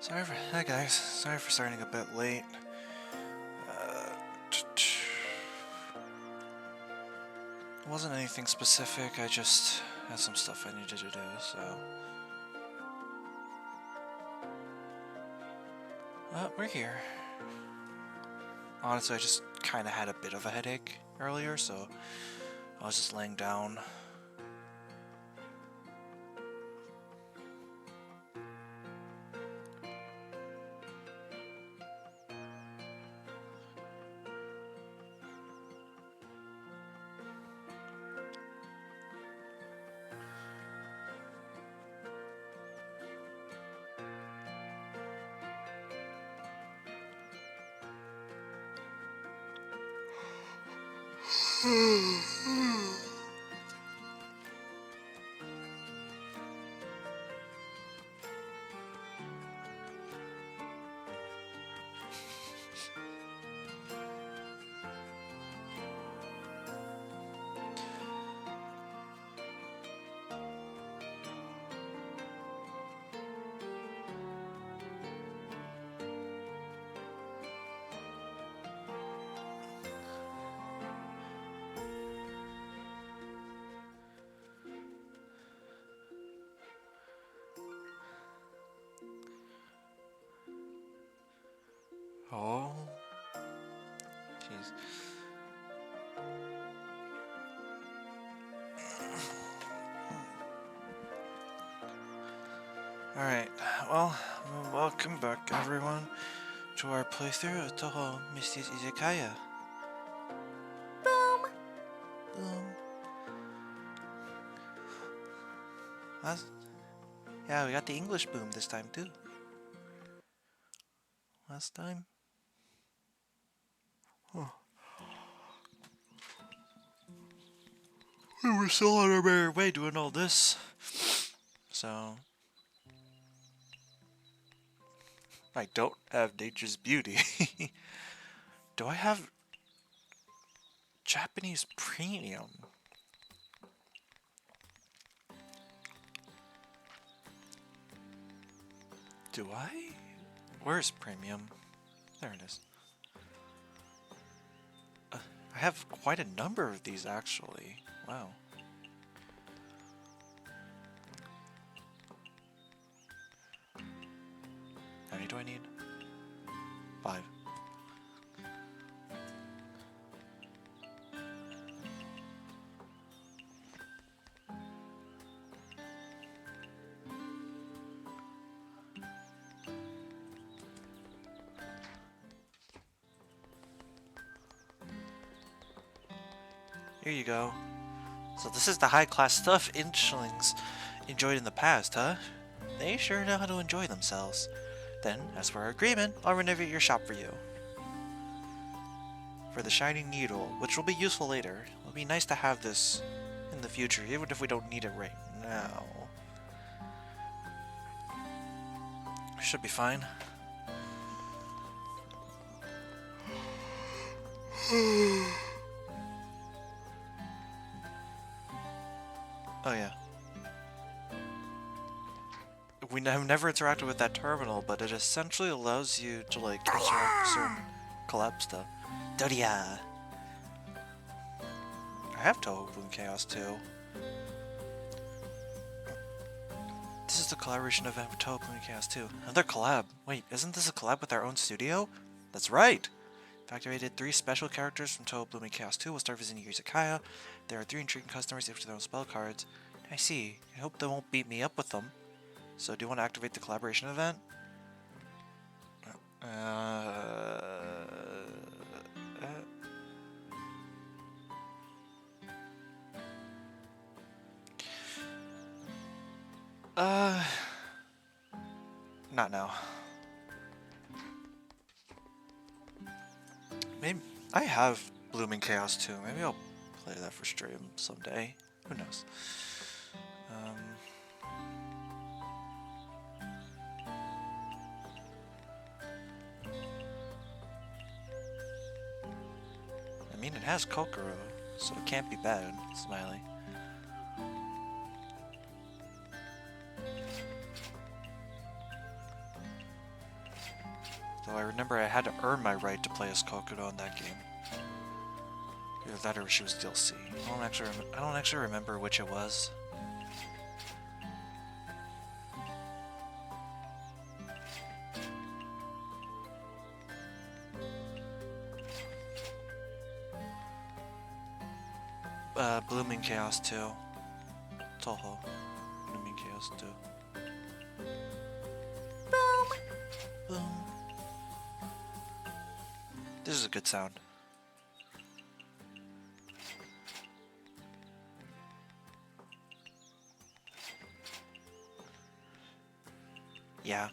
Hi guys, sorry for starting a bit late. It wasn't anything specific, I just had some stuff I needed to do, so... We're here. Honestly, I just kinda had a bit of a headache earlier, so I was just laying down. Oh... Jeez. Alright, well, welcome back everyone to our playthrough of Touhou Mystia's Izakaya. Boom! Boom. Yeah, we got the English boom this time too. Last time? Oh. We were still on our merry way doing all this. So... I don't have nature's beauty. Do I have Japanese premium? Do I? Where's premium? There it is. I have quite a number of these actually. Wow. How many do I need? 5. Here you go. So this is the high-class stuff Inchlings enjoyed in the past, huh? They sure know how to enjoy themselves. Then, as for our agreement, I'll renovate your shop for you. For the Shining Needle, which will be useful later. It'll be nice to have this in the future, even if we don't need it right now. Should be fine. Oh yeah. We have never interacted with that terminal, but it essentially allows you to like interact with certain collab stuff. Dodia! I have Touhou Bloom Chaos too. This is the collaboration event with Touhou Bloom Chaos too. Another collab. Wait, isn't this a collab with our own studio? That's right! I've activated 3 special characters from Touhou Bloom Chaos 2 will start visiting Izakaya. There are 3 intriguing customers each with their own spell cards. I see. I hope they won't beat me up with them. So do you want to activate the collaboration event? Not now. Maybe I have Blooming Chaos too. Maybe I'll play that for stream someday. Who knows? I mean, it has Kokoro, so it can't be bad. Smiley. Though I remember I had to earn my right to play as Kokoro in that game. Either that or she was DLC. I don't actually remember which it was. Blooming Chaos 2. Touhou. Blooming Chaos 2. Boom! Boom. This is a good sound. Yeah.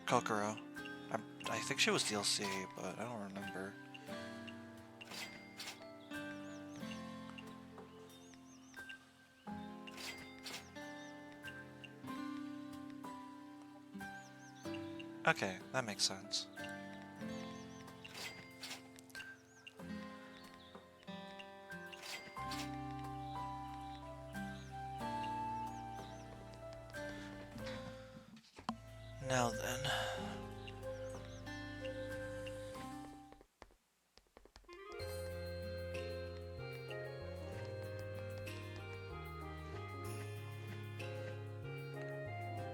Kokoro. I think she was DLC, but I don't remember. Okay, that makes sense. Now then.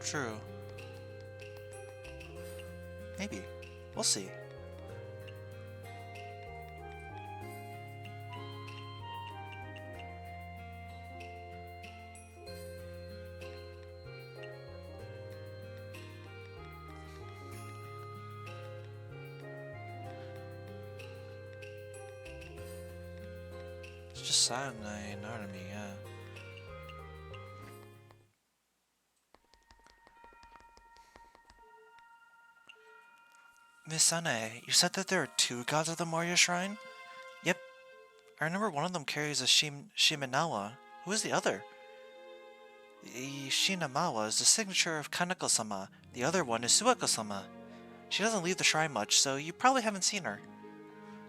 True. Maybe. We'll see. It's just Saturday, Army, yeah. Miss Sane, you said that there are 2 gods at the Moria Shrine? Yep. I remember one of them carries a Shimenawa. Who is the other? The Shinamawa is the signature of Kaneko-sama. The other one is Sueko-sama. She doesn't leave the shrine much, so you probably haven't seen her.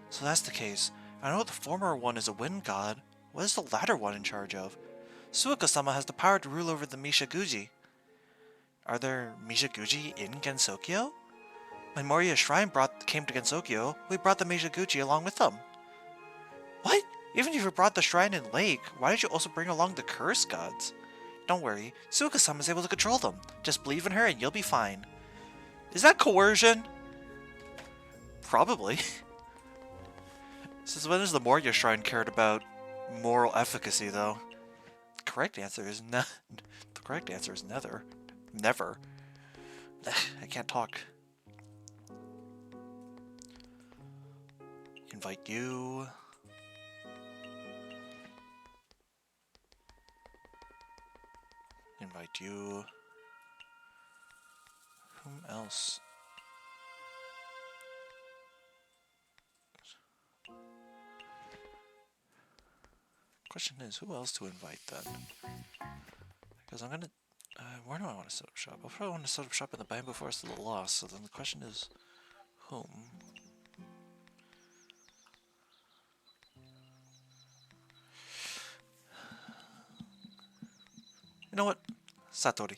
So that's the case. I know the former one is a wind god. What is the latter one in charge of? Sueko-sama has the power to rule over the Mishaguji. Are there Mishaguji in Gensokyo? When Moriya's shrine came to Gensokyo, we brought the Mishaguji along with them. What? Even if you brought the shrine in Lake, why did you also bring along the curse gods? Don't worry, Sueko-sama is able to control them. Just believe in her and you'll be fine. Is that coercion? Probably. Since when has the Moria Shrine cared about moral efficacy, though? The correct answer is The correct answer is never. Never. I can't talk. Invite you. Invite you. Whom else? Question is, who else to invite then? Because I'm gonna... where do I want to set up shop? I probably want to set up shop in the Bamboo Forest of the Lost, so then the question is, whom? You know what? Satori.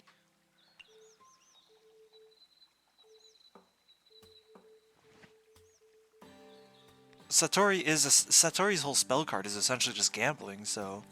Satori's whole spell card is essentially just gambling, so...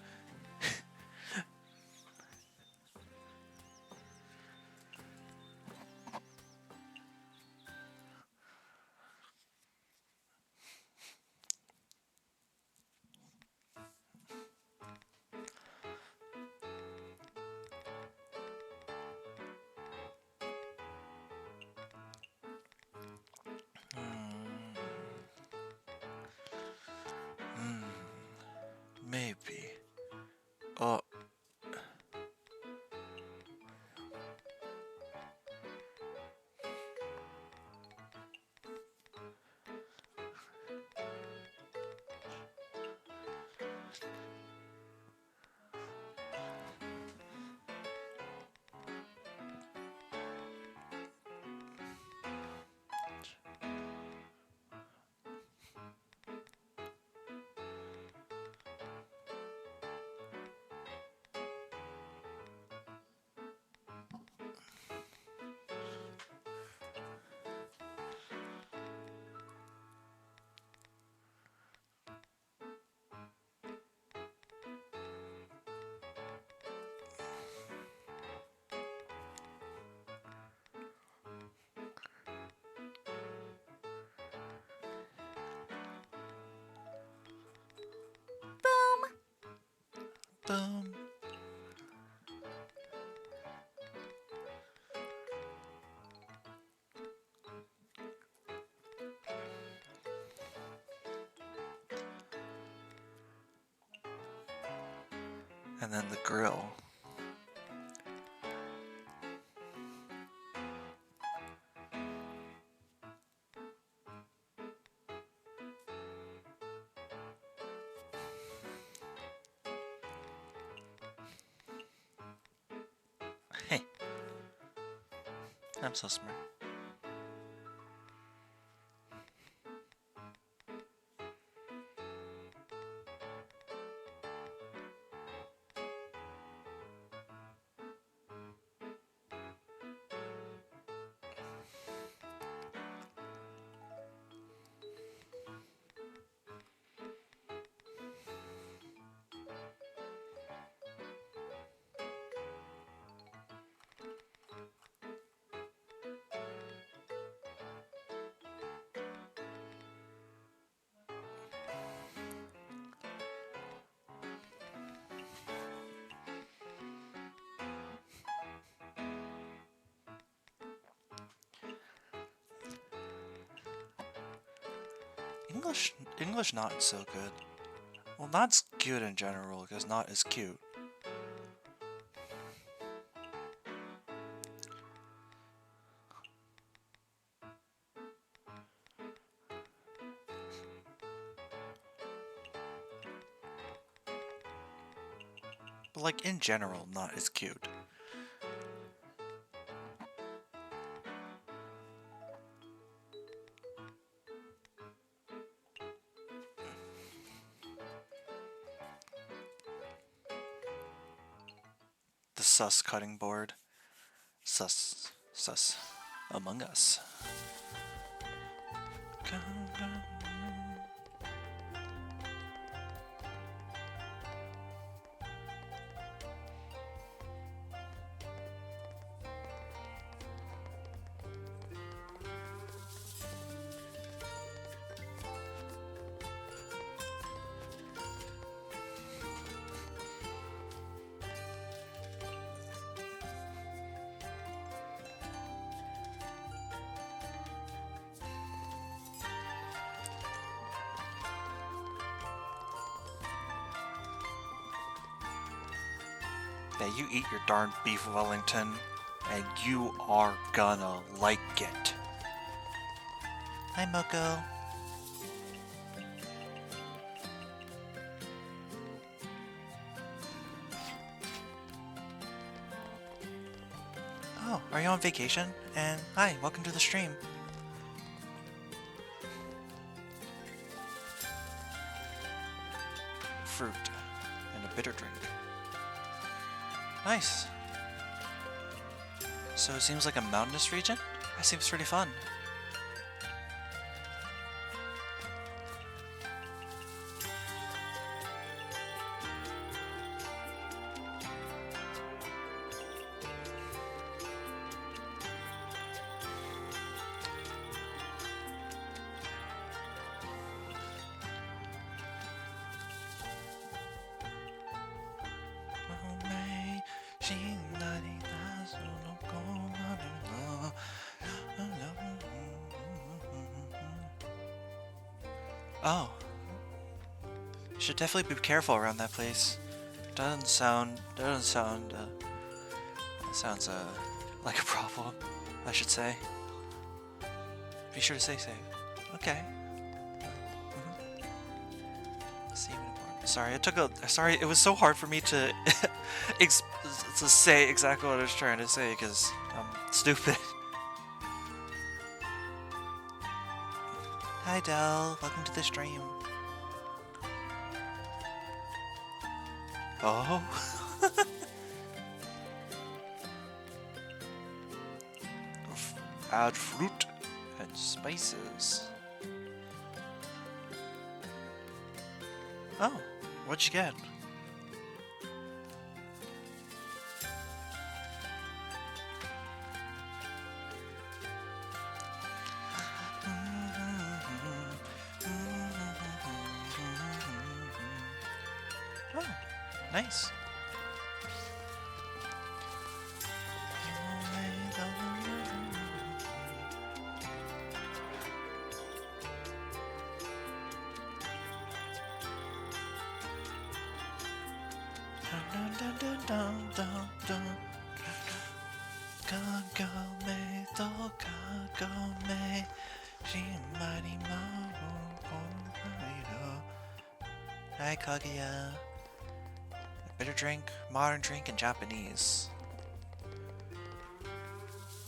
Maybe. Boom. And then the grill. Hey. I'm so smart. English not so good. Well, not's cute in general, because not is cute. But like, in general, not is cute. The sus cutting board. Sus. Among Us. Yeah, you eat your darn beef Wellington, and you are gonna like it. Hi, Moko. Oh, are you on vacation? And hi, welcome to the stream. Fruit and a bitter drink. Nice. So it seems like a mountainous region? That seems pretty fun. Oh. You should definitely be careful around that place. Doesn't sound sounds like a problem, I should say. Be sure to stay safe. Okay. Sorry, sorry, it was so hard for me to to say exactly what I was trying to say because I'm stupid. Hi Del, welcome to the stream. Oh. Add fruit and spices. Oh, what'd you get? Oh, nice. Dun, dun, dun, dun, dun, dun. Kagome to kagome, shimari maru konairo. Hi, Kaguya. Bitter drink, modern drink, and Japanese.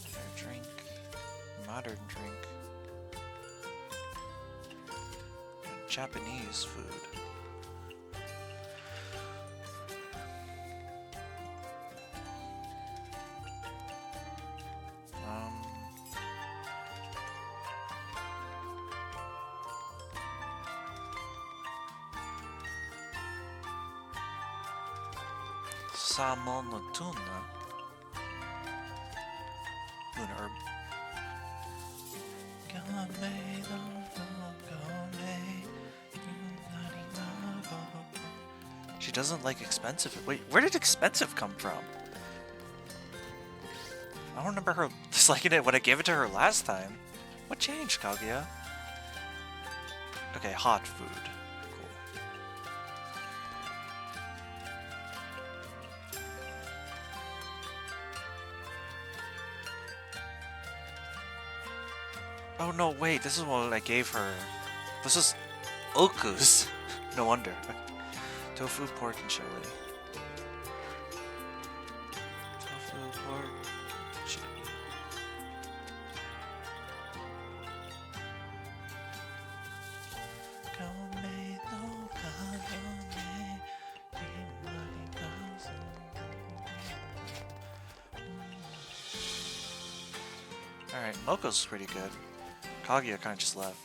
Bitter drink, modern drink, and Japanese food. Salmon no tuna. Tuna herb. She doesn't like expensive. Wait, where did expensive come from? I don't remember her disliking it when I gave it to her last time. What changed, Kaguya? Okay, hot food. Oh no, wait, this is what I gave her. This is Oku's. No wonder. Tofu, pork, and chili. Tofu, pork, chili. Alright, Moko's pretty good. Kaguya kind of just left.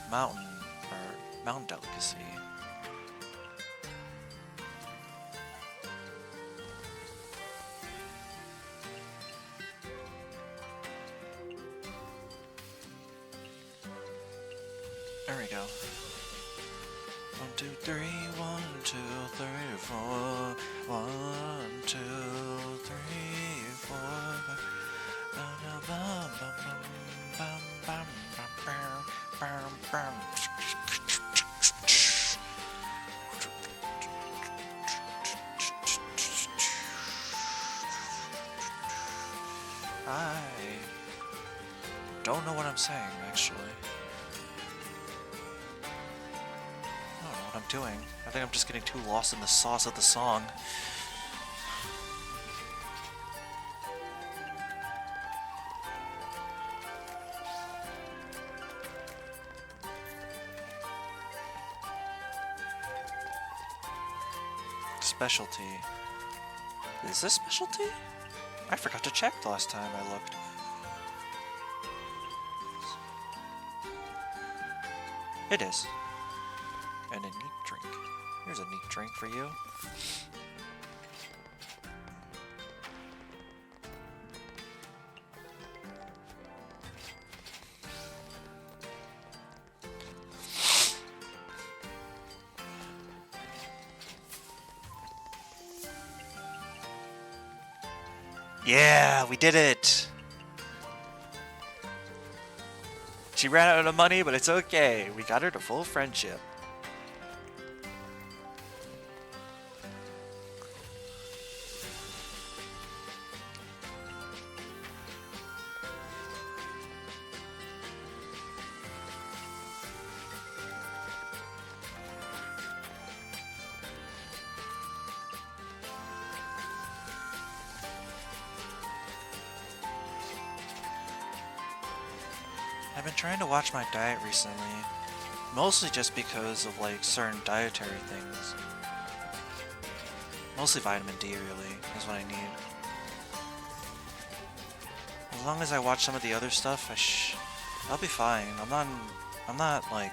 Mountain delicacy. There we go. 1, 2, 3, 1, 2, 3, 4. 1, 2, 3, 4. I don't know what I'm saying, actually. I don't know what I'm doing. I think I'm just getting too lost in the sauce of the song. Specialty. Is this specialty? I forgot to check the last time I looked. It is. And a neat drink. Here's a neat drink for you. Yeah, we did it! She ran out of money, but it's okay. We got her to full friendship. I've been trying to watch my diet recently, mostly just because of like certain dietary things. Mostly vitamin D really is what I need. As long as I watch some of the other stuff, I'll be fine. I'm not like,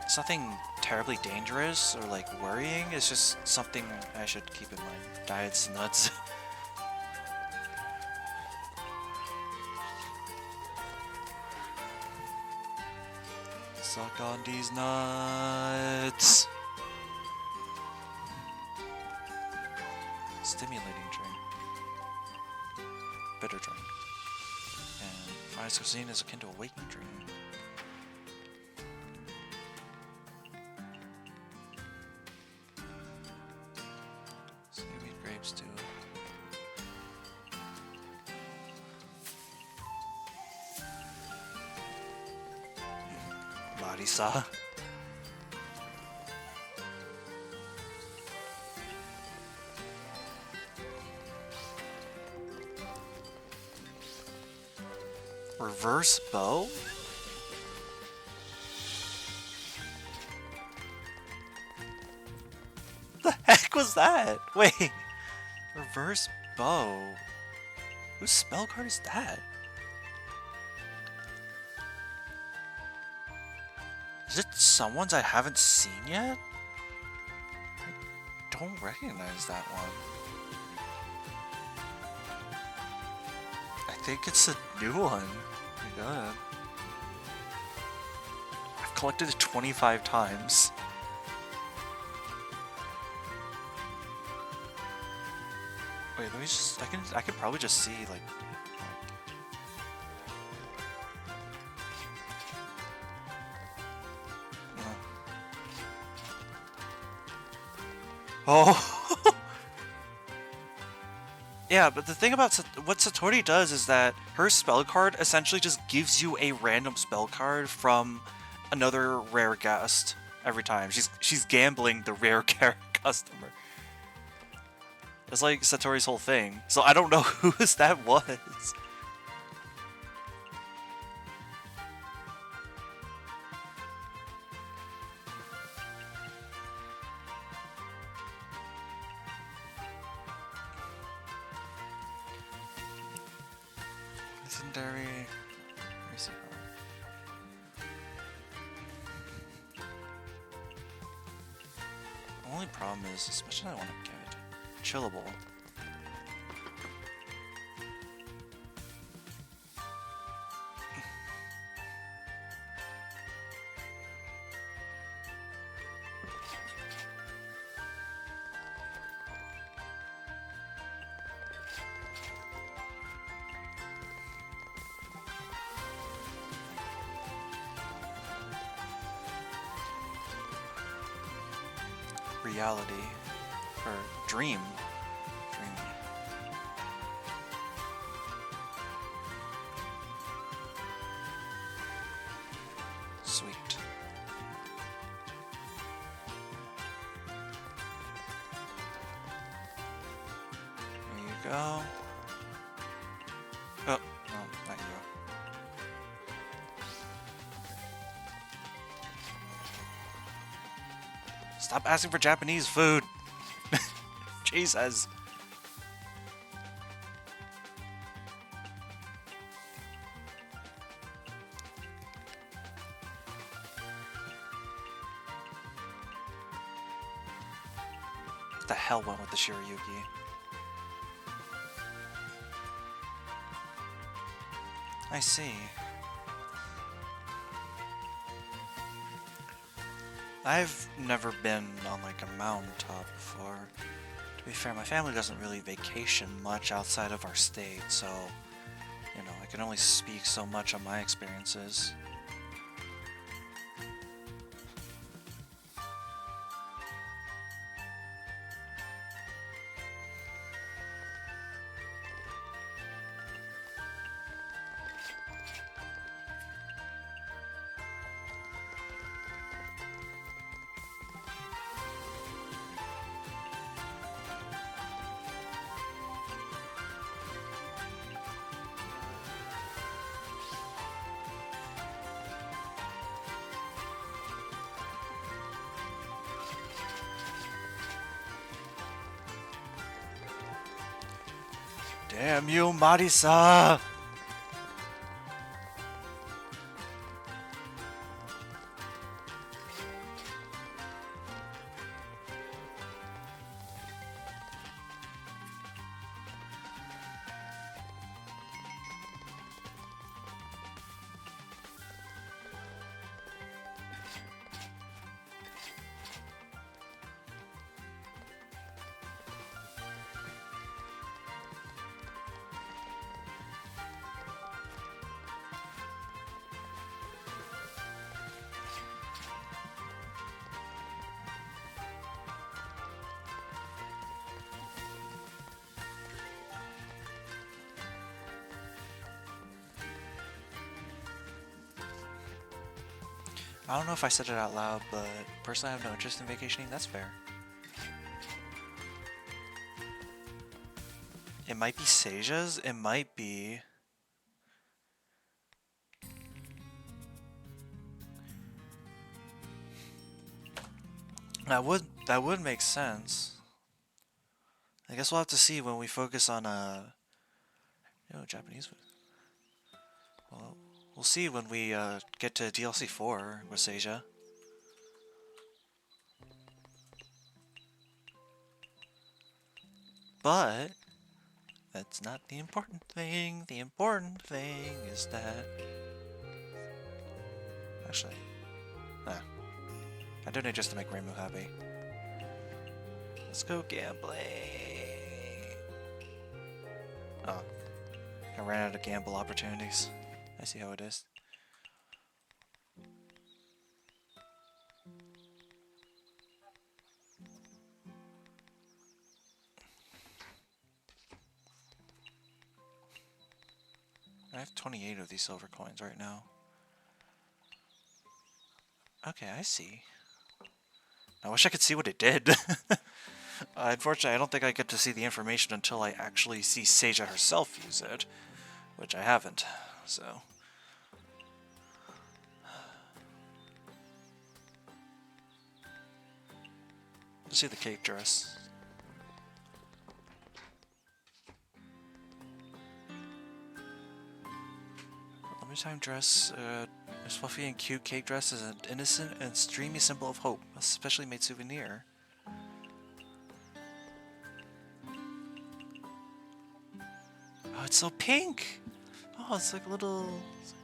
it's nothing terribly dangerous or like worrying. It's just something I should keep in mind. Diet's nuts. Suck on these nuts. Stimulating drink. Bitter drink. And Fry's cuisine is akin to a waking dream. Marisa. Reverse bow? The heck was that? Wait. Reverse bow. Whose spell card is that? Is it someone's I haven't seen yet? I don't recognize that one. I think it's a new one. My god. I've collected it 25 times. Wait, let me just... I can probably just see, like... Oh! Yeah, but the thing about what Satori does is that her spell card essentially just gives you a random spell card from another rare guest every time. She's gambling the rare customer. It's like Satori's whole thing. So I don't know whose that was. Legendary. Let me see. The only problem is, especially I want to get chillable. Reality. Or dream. Sweet. There you go. Oh, no, not you. Stop asking for Japanese food. Jesus. What the hell went with the Shirayuki? I see. I've never been on like a mountaintop before. To be fair, my family doesn't really vacation much outside of our state, so, you know, I can only speak so much on my experiences. Damn you, Marisa! I don't know if I said it out loud, but personally I have no interest in vacationing. That's fair. It might be Seija's. It might be... That would make sense. I guess we'll have to see when we focus on Japanese food. Well, we'll see when we get to DLC 4 with Seija. But that's not the important thing. The important thing is that... Actually, I donate just to make Rainbow happy. Let's go gambling. Oh, I ran out of gamble opportunities. I see how it is. I have 28 of these silver coins right now. Okay, I see. I wish I could see what it did. Unfortunately, I don't think I get to see the information until I actually see Seija herself use it, which I haven't, so... Let's see the cape dress. Limited time dress, this fluffy and cute cape dress is an innocent and streamy symbol of hope, a specially made souvenir. Oh, it's so pink! Oh, it's like a little...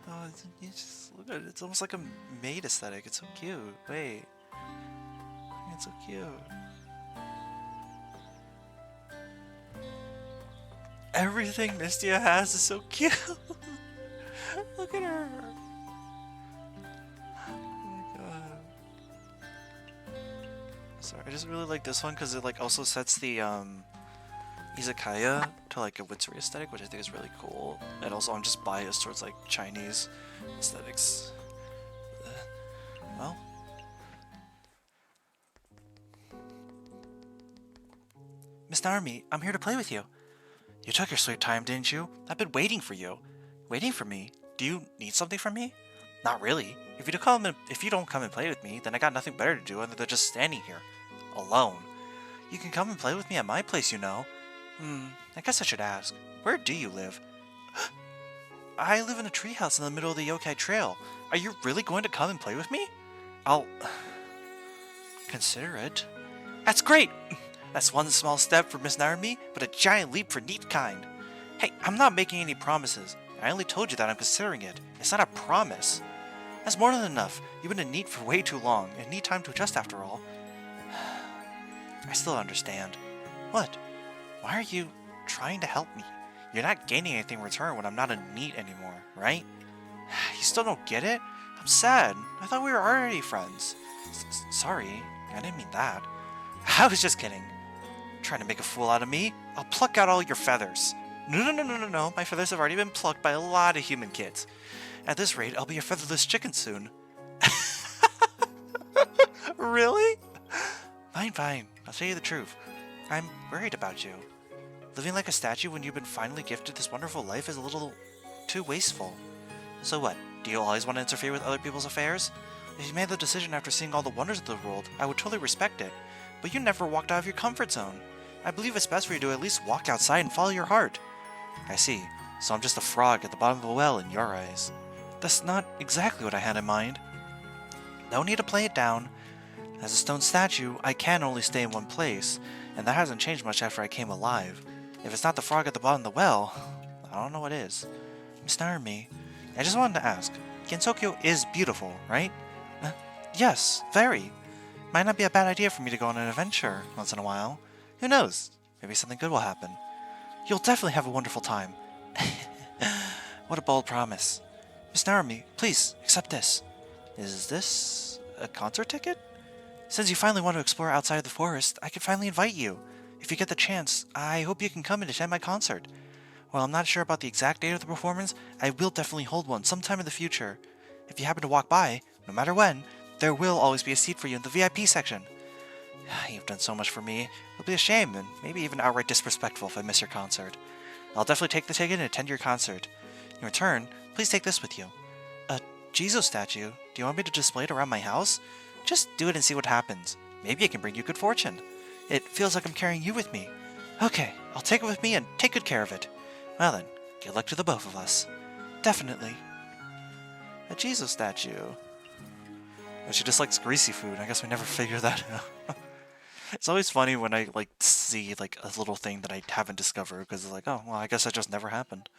Oh, you just look at it. It's almost like a maid aesthetic. It's so cute. Wait. It's so cute. Everything Mystia has is so cute. Look at her. Oh my god. Sorry, I just really like this one because it like also sets the Izakaya to like a Witsery aesthetic, which I think is really cool. And also I'm just biased towards like Chinese aesthetics. Well. Miss Naomi, I'm here to play with you. You took your sweet time, didn't you? I've been waiting for you. Waiting for me? Do you need something from me? Not really. If you don't come and play with me, then I got nothing better to do other than just standing here. Alone. You can come and play with me at my place, you know. I guess I should ask. Where do you live? I live in a treehouse in the middle of the Yokai Trail. Are you really going to come and play with me? I'll... consider it. That's great! That's one small step for Miss Naomi, but a giant leap for neat kind. Hey, I'm not making any promises. I only told you that I'm considering it. It's not a promise. That's more than enough. You've been in NEET for way too long, and need time to adjust after all. I still don't understand. What? Why are you trying to help me? You're not gaining anything in return when I'm not in NEET anymore, right? You still don't get it? I'm sad. I thought we were already friends. Sorry, I didn't mean that. I was just kidding. Trying to make a fool out of me? I'll pluck out all your feathers. No. My feathers have already been plucked by a lot of human kids. At this rate, I'll be a featherless chicken soon. Really? Fine. I'll tell you the truth. I'm worried about you. Living like a statue when you've been finally gifted this wonderful life is a little too wasteful. So what? Do you always want to interfere with other people's affairs? If you made the decision after seeing all the wonders of the world, I would totally respect it. But you never walked out of your comfort zone. I believe it's best for you to at least walk outside and follow your heart. I see. So I'm just a frog at the bottom of a well in your eyes. That's not exactly what I had in mind. No need to play it down. As a stone statue, I can only stay in one place, and that hasn't changed much after I came alive. If it's not the frog at the bottom of the well, I don't know what is. Miss Naomi, I just wanted to ask, Gensokyo is beautiful, right? Yes, very. Might not be a bad idea for me to go on an adventure once in a while. Who knows? Maybe something good will happen. You'll definitely have a wonderful time. What a bold promise. Miss Naomi, please, accept this. Is this a concert ticket? Since you finally want to explore outside of the forest, I can finally invite you. If you get the chance, I hope you can come and attend my concert. While I'm not sure about the exact date of the performance, I will definitely hold one sometime in the future. If you happen to walk by, no matter when, There will always be a seat for you in the VIP section. You've done so much for me. It'll be a shame, and maybe even outright disrespectful if I miss your concert. I'll definitely take the ticket and attend your concert. In return, please take this with you. A Jesus statue? Do you want me to display it around my house? Just do it and see what happens. Maybe it can bring you good fortune. It feels like I'm carrying you with me. Okay, I'll take it with me and take good care of it. Well then, good luck to the both of us. Definitely. A Jesus statue. Oh, she just likes greasy food. I guess we never figured that out. It's always funny when I see a little thing that I haven't discovered, because it's like, oh, well, I guess that just never happened.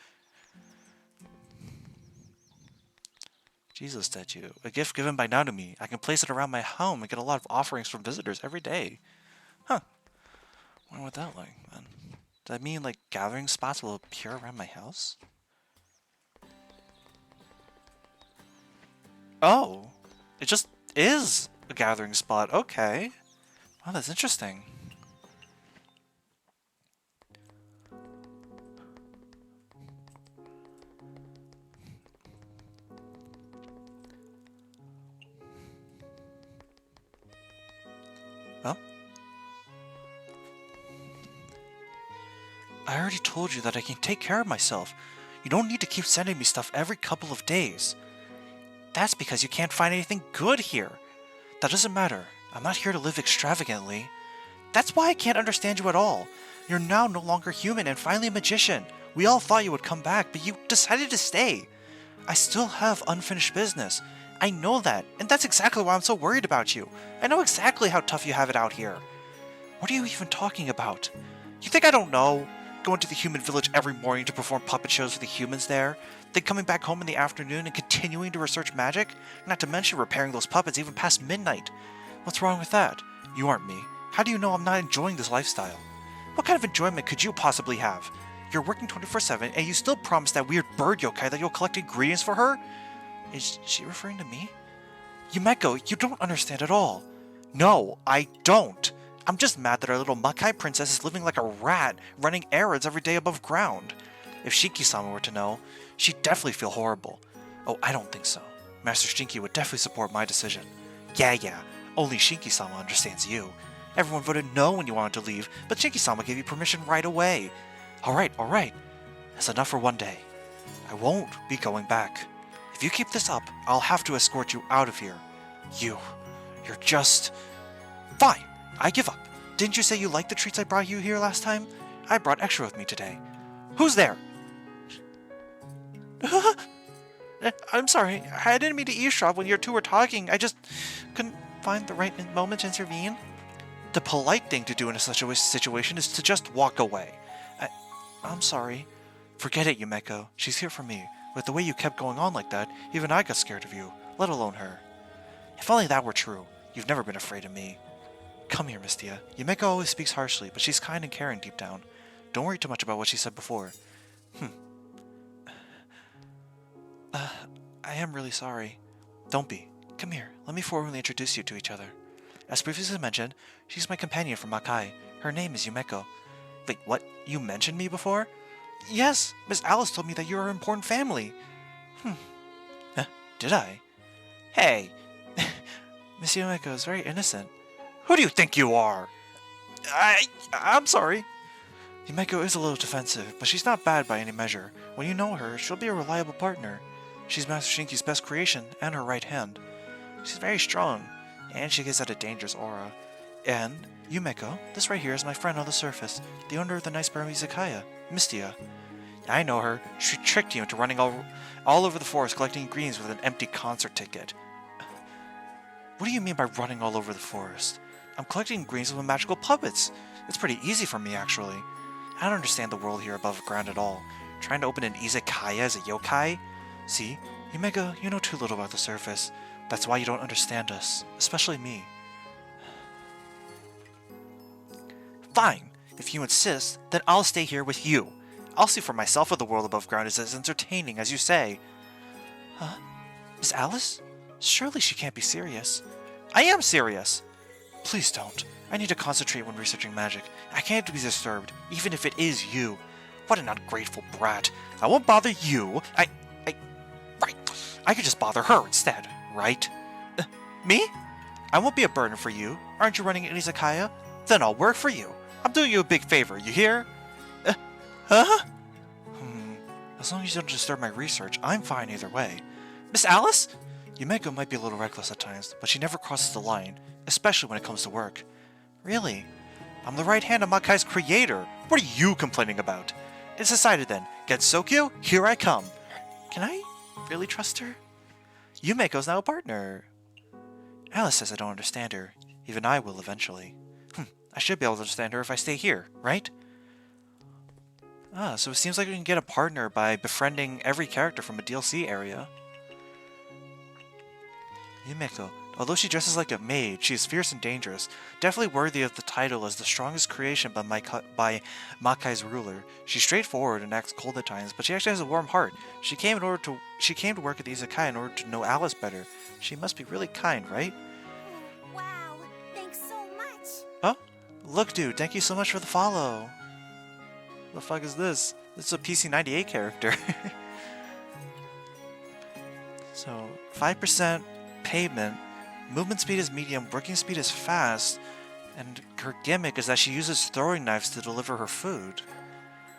Jesus statue. A gift given by Naomi. I can place it around my home and get a lot of offerings from visitors every day. Huh. Wonder what that like, then. Does that mean, gathering spots will appear around my house? Oh. It just is a gathering spot. Okay. Wow, that's interesting. Well, I already told you that I can take care of myself. You don't need to keep sending me stuff every couple of days. That's because you can't find anything good here. That doesn't matter. I'm not here to live extravagantly. That's why I can't understand you at all. You're now no longer human and finally a magician. We all thought you would come back, but you decided to stay. I still have unfinished business. I know that, and that's exactly why I'm so worried about you. I know exactly how tough you have it out here. What are you even talking about? You think I don't know? Going to the human village every morning to perform puppet shows for the humans there, then coming back home in the afternoon and continuing to research magic, not to mention repairing those puppets even past midnight. What's wrong with that? You aren't me. How do you know I'm not enjoying this lifestyle? What kind of enjoyment could you possibly have? You're working 24/7 and you still promise that weird bird yokai that you'll collect ingredients for her? Is she referring to me? Yumeko, you don't understand at all. No, I don't. I'm just mad that our little Makai princess is living like a rat, running errands every day above ground. If Shinki-sama were to know, she'd definitely feel horrible. Oh, I don't think so. Master Shinki would definitely support my decision. Yeah, only Shinki-sama understands you. Everyone voted no when you wanted to leave, but Shinki-sama gave you permission right away. Alright. That's enough for one day. I won't be going back. If you keep this up, I'll have to escort you out of here. You're just... Fine, I give up. Didn't you say you liked the treats I brought you here last time? I brought extra with me today. Who's there? I'm sorry, I didn't mean to eavesdrop when you two were talking. I just couldn't find the right moment to intervene. The polite thing to do in such a situation is to just walk away. I'm sorry. Forget it, Yumeko. She's here for me. With the way you kept going on like that, even I got scared of you, let alone her. If only that were true. You've never been afraid of me. Come here, Mystia. Yumeko always speaks harshly, but she's kind and caring deep down. Don't worry too much about what she said before. I am really sorry. Don't be. Come here. Let me formally introduce you to each other. As previously mentioned, she's my companion from Makai. Her name is Yumeko. Wait, what? You mentioned me before? Yes, Miss Alice told me that you're an important family. Did I? Hey, Miss Yumeko is very innocent. Who do you think you are? I'm sorry. Yumeko is a little defensive, but she's not bad by any measure. When you know her, she'll be a reliable partner. She's Master Shinki's best creation and her right hand. She's very strong, and she gives out a dangerous aura. And, Yumeko, this right here is my friend on the surface, the owner of the nice Burmese Izakaya, Mystia. I know her. She tricked you into running all over the forest collecting ingredients with an empty concert ticket. What do you mean by running all over the forest? I'm collecting ingredients with magical puppets. It's pretty easy for me, actually. I don't understand the world here above ground at all. Trying to open an izakaya as a yokai? See, Yumeko, you know too little about the surface. That's why you don't understand us, especially me. Fine. If you insist, then I'll stay here with you. I'll see for myself if the world above ground is as entertaining as you say. Huh? Miss Alice? Surely she can't be serious. I am serious! Please don't. I need to concentrate when researching magic. I can't be disturbed, even if it is you. What an ungrateful brat. I won't bother you. Right. I could just bother her instead, right? Me? I won't be a burden for you. Aren't you running an Izakaya? Then I'll work for you. I'm doing you a big favor, you hear? Huh? As long as you don't disturb my research, I'm fine either way. Miss Alice? Yumeko might be a little reckless at times, but she never crosses the line, especially when it comes to work. Really? I'm the right hand of Makai's creator. What are you complaining about? It's decided then. Gensokyo, here I come. Can I really trust her? Yumeko's now a partner. Alice says I don't understand her. Even I will eventually. I should be able to understand her if I stay here, right? Ah, so it seems like we can get a partner by befriending every character from a DLC area. Yumeko. Although she dresses like a maid, she is fierce and dangerous. Definitely worthy of the title as the strongest creation by Makai's ruler. She's straightforward and acts cold at times, but she actually has a warm heart. She came to work at the Izakaya in order to know Alice better. She must be really kind, right? Wow, thanks so much. Huh? Look, dude, thank you so much for the follow. The fuck is this? This is a PC98 character. So, 5% payment. Movement speed is medium, working speed is fast, and her gimmick is that she uses throwing knives to deliver her food.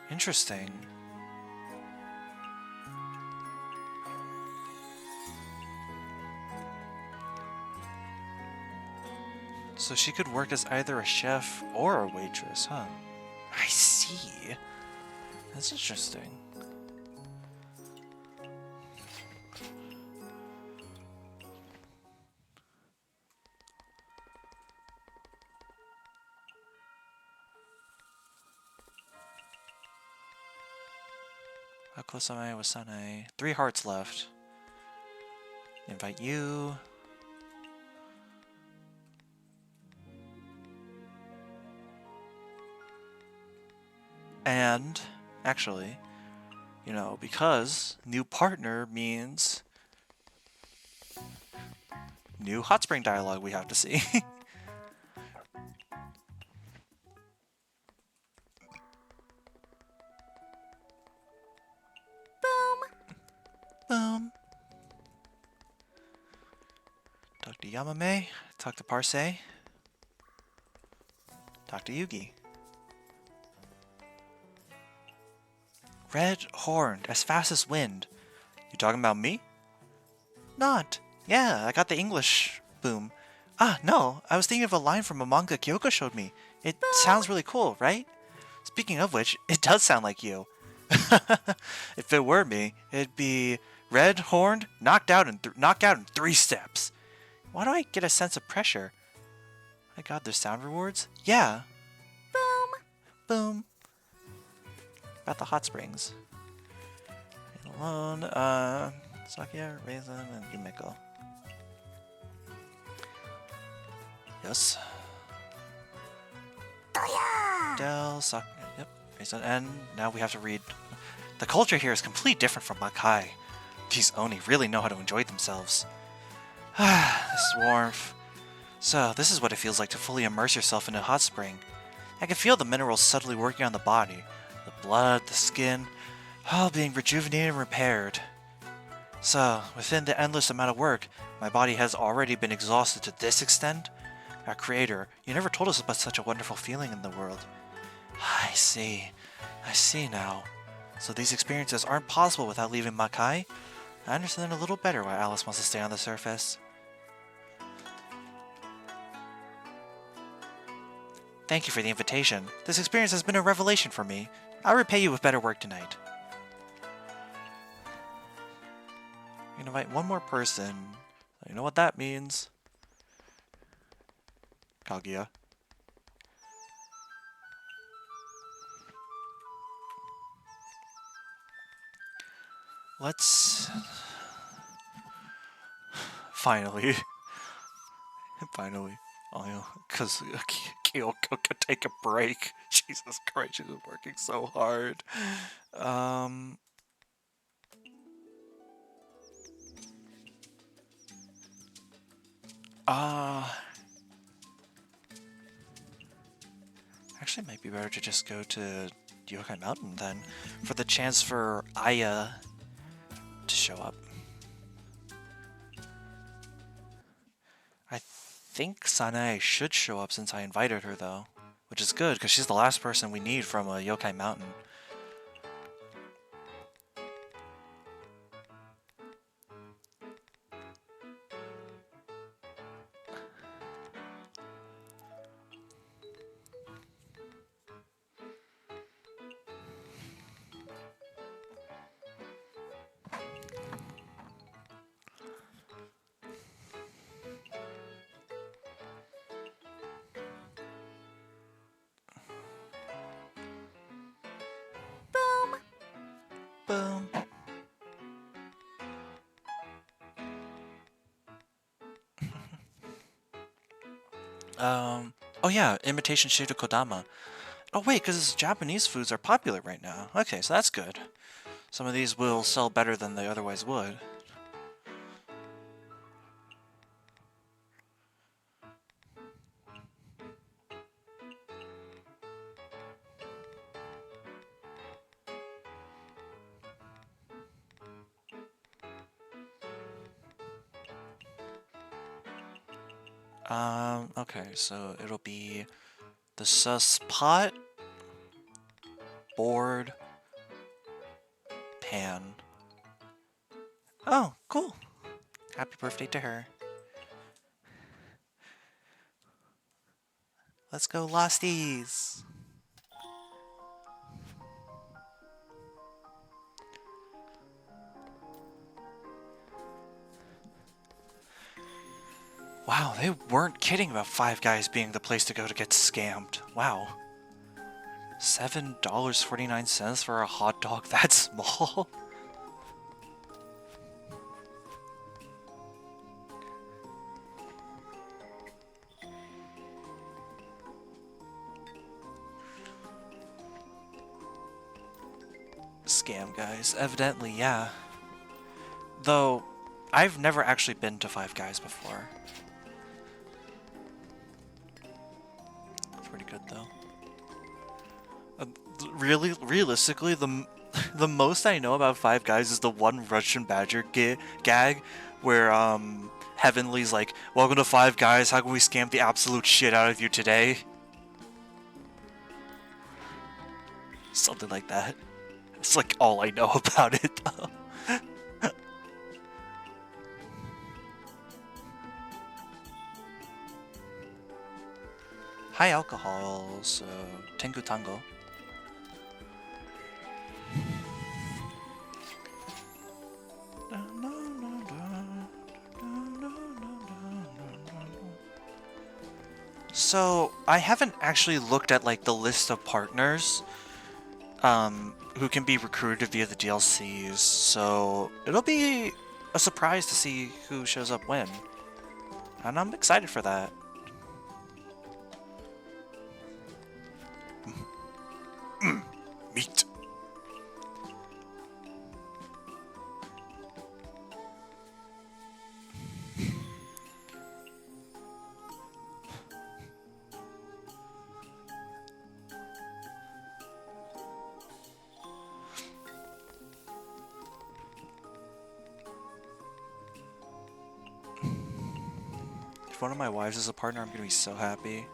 Interesting. So she could work as either a chef or a waitress, huh? I see. That's interesting. Akusame Wasane. 3 hearts left. Invite you. And, actually, you know, because new partner means new hot spring dialogue we have to see. Boom. Talk to Yamame. Talk to Parse. Talk to Yugi. Red horned, as fast as wind. You talking about me? Not. Yeah, I got the English. Boom. Ah, no, I was thinking of a line from a manga Kyoko showed me. It sounds really cool, right? Speaking of which, it does sound like you. If it were me, it'd be red horned, knocked out in 3 steps. Why do I get a sense of pressure? My god, there's sound rewards? Yeah. Boom. About the hot springs. Leave alone, Sakia, Raisin, and Yumeko. Yes. Del, Sakia, yep, Raisin, and now we have to read. The culture here is completely different from Makai. These Oni really know how to enjoy themselves. This warmth. So, this is what it feels like to fully immerse yourself in a hot spring. I can feel the minerals subtly working on the body. The blood, the skin, all being rejuvenated and repaired. So, within the endless amount of work, my body has already been exhausted to this extent? Our creator, you never told us about such a wonderful feeling in the world. I see now. So these experiences aren't possible without leaving Makai? I understand a little better why Alice wants to stay on the surface. Thank you for the invitation. This experience has been a revelation for me. I'll repay you with better work tonight. I'm gonna invite one more person. You know what that means. Kaguya. Let's... Finally. Finally. Oh, because Kyoko could take a break. Jesus Christ, she's been working so hard. Actually, it might be better to just go to Yokai Mountain then, for the chance for Aya to show up. think Sanae should show up since I invited her, though. Which is good, because she's the last person we need from Yokai Mountain. Boom! Boom. Oh yeah, imitation Shido Kodama. Oh wait, because Japanese foods are popular right now. Okay, so that's good. Some of these will sell better than they otherwise would. Okay, so it'll be the sus pot, board, pan. Oh, cool. Happy birthday to her. Let's go, Losties! Wow, they weren't kidding about Five Guys being the place to go to get scammed. Wow. $7.49 for a hot dog that small? Scam guys, evidently, yeah. Though, I've never actually been to Five Guys before. Pretty good though. Really, realistically, the most I know about Five Guys is the one Russian Badger gag where Heavenly's like, "Welcome to Five Guys. How can we scam the absolute shit out of you today?" Something like that. It's like all I know about it though. High alcohol, so Tengu Tango. So I haven't actually looked at like the list of partners who can be recruited via the DLCs, so it'll be a surprise to see who shows up when. And I'm excited for that. Meat. If one of my wives is a partner, I'm gonna be so happy.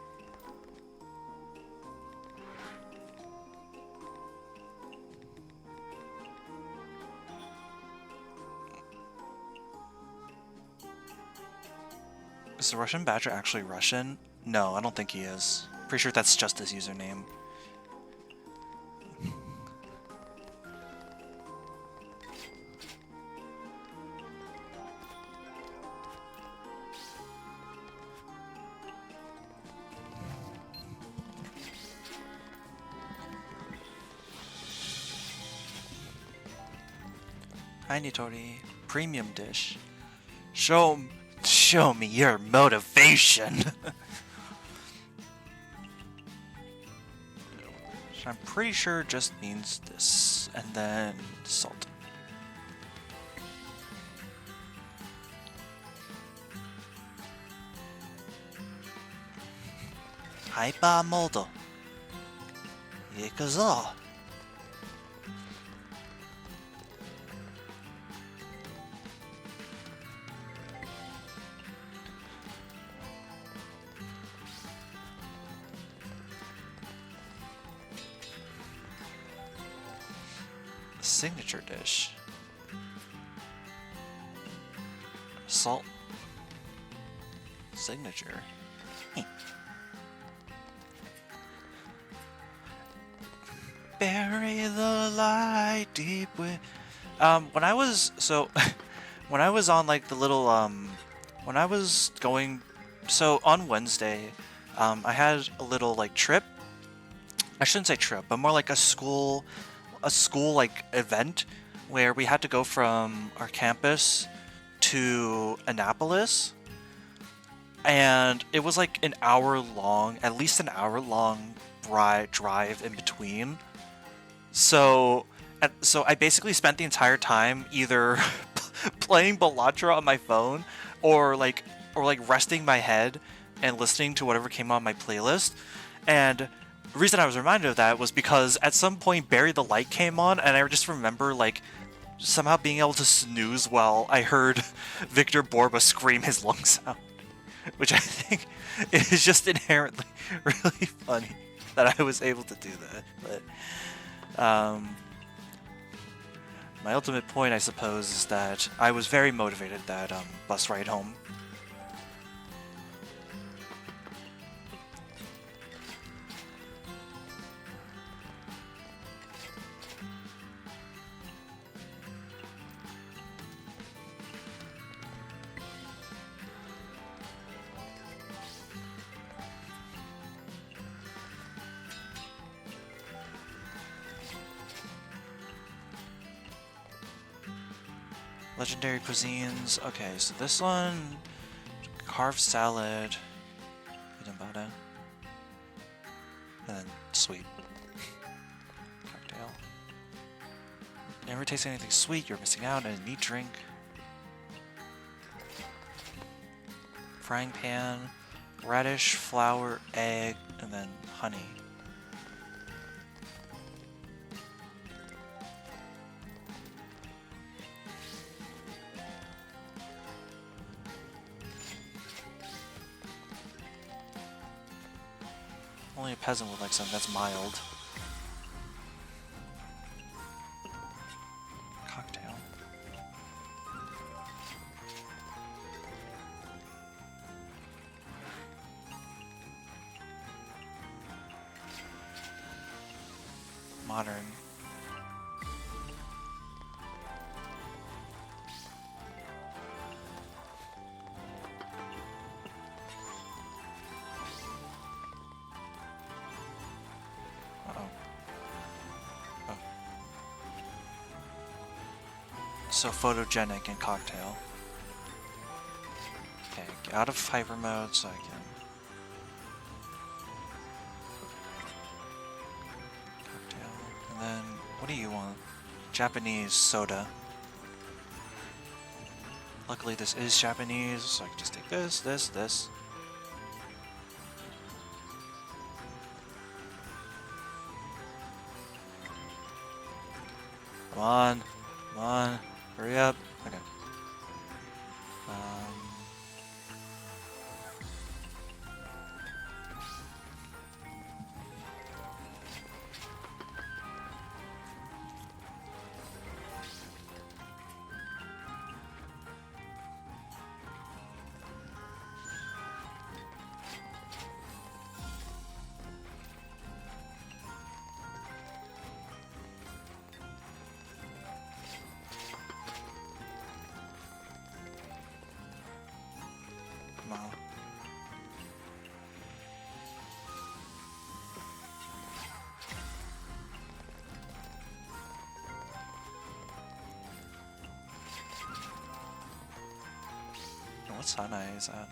Is the Russian Badger actually Russian? No, I don't think he is. Pretty sure that's just his username. Hi Nitori, premium dish. Show me your motivation. Which I'm pretty sure just means this, and then salt. Hyper modo. 行くぞ。Signature dish. Salt. Signature. Bury the light deep with. When I was when I was on like the little when I was going, so on Wednesday, I had a little like trip. I shouldn't say trip, but more like a school like event where we had to go from our campus to Annapolis, and it was like an hour long, at least an hour long drive in between. So I basically spent the entire time either playing Bellatra on my phone or like resting my head and listening to whatever came on my playlist. And the reason I was reminded of that was because at some point Bury the Light came on, and I just remember like somehow being able to snooze while I heard Victor Borba scream his lungs out, which I think is just inherently really funny that I was able to do that. But my ultimate point, I suppose, is that I was very motivated that bus ride home. Legendary cuisines. Okay, so this one, carved salad, and then sweet cocktail. Never taste anything sweet, you're missing out on a neat drink. Frying pan, radish, flour, egg, and then honey. Only a peasant would like something that's mild. Cocktail. Modern. So photogenic and cocktail. Okay, get out of hyper mode so I can. Cocktail. And then, what do you want? Japanese soda. Luckily this is Japanese, so I can just take this, this, this. Come on, come on. Hurry up. Okay. Wow. What Sanai is that?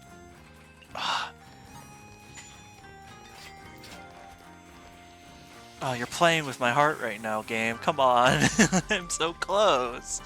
Ah. Oh, you're playing with my heart right now, game. Come on. I'm so close.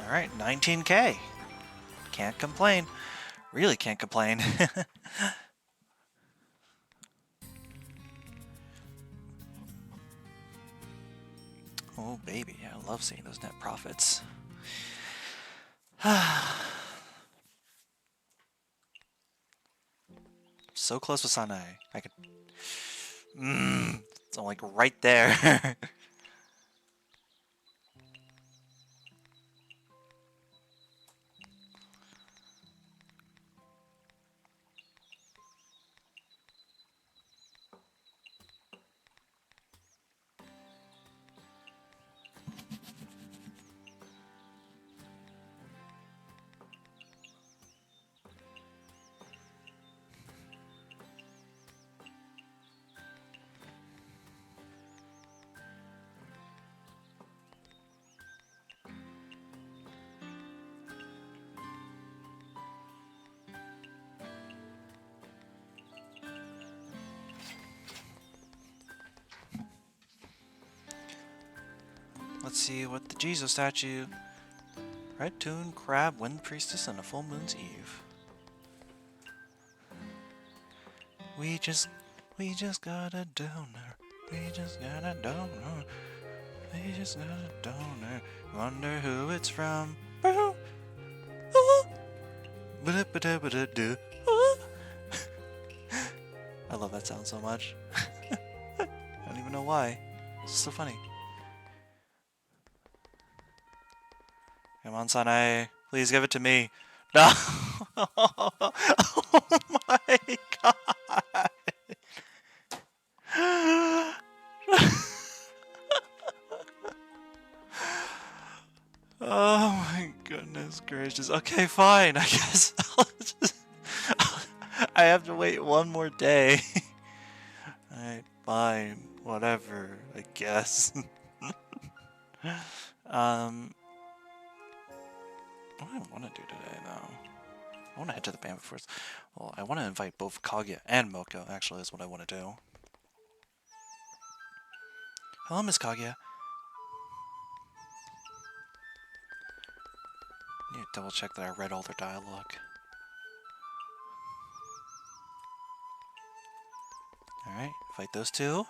Alright, 19K. Can't complain. Really can't complain. Oh, baby. I love seeing those net profits. So close with Sanae. I could... it's like right there. Let's see what the Jesus statue. Red Toon, Crab, Wind Priestess, and a Full Moon's Eve. We just got a donor. We just got a donor. We just got a donor. Wonder who it's from. I love that sound so much. I don't even know why. It's so funny. Come on, Sanae. Please give it to me. No! Oh my god! Oh my goodness gracious. Okay, fine. I guess I have to wait one more day. Alright, fine. Whatever, I guess. What do I want to do today, though? I want to head to the band first. Well, I want to invite both Kaguya and Moko, actually, is what I want to do. Hello, Miss Kaguya. Need to double check that I read all their dialogue. Alright, fight those two.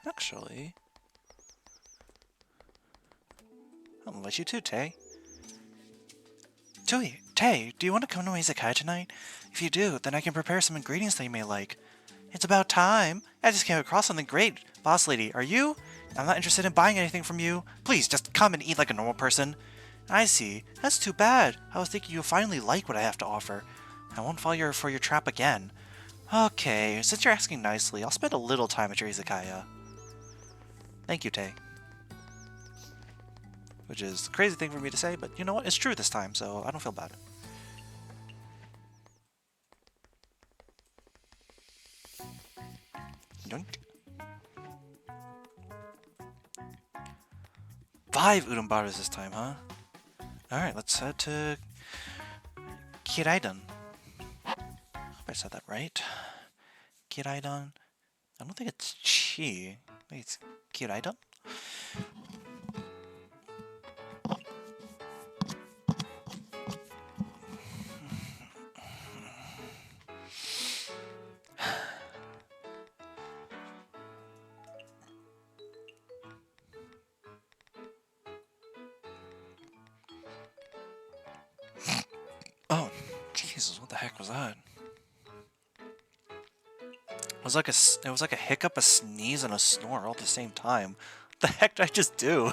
Actually... I'll invite you too, Tay. Tay, do you want to come to my Izakaya tonight? If you do, then I can prepare some ingredients that you may like. It's about time. I just came across something great. Boss lady, are you? I'm not interested in buying anything from you. Please, just come and eat like a normal person. I see. That's too bad. I was thinking you'll finally like what I have to offer. I won't fall for your trap again. Okay, since you're asking nicely, I'll spend a little time at your Izakaya. Thank you, Tay. Which is a crazy thing for me to say, but you know what? It's true this time, so I don't feel bad. Yoink. 5 Udon this time, huh? Alright, let's head to Kiraidan. Hope I said that right. Kiraidan. I don't think it's Chi. I think it's Kiraidan? Oh, Jesus, what the heck was that? It was like a hiccup, a sneeze, and a snore all at the same time. What the heck did I just do?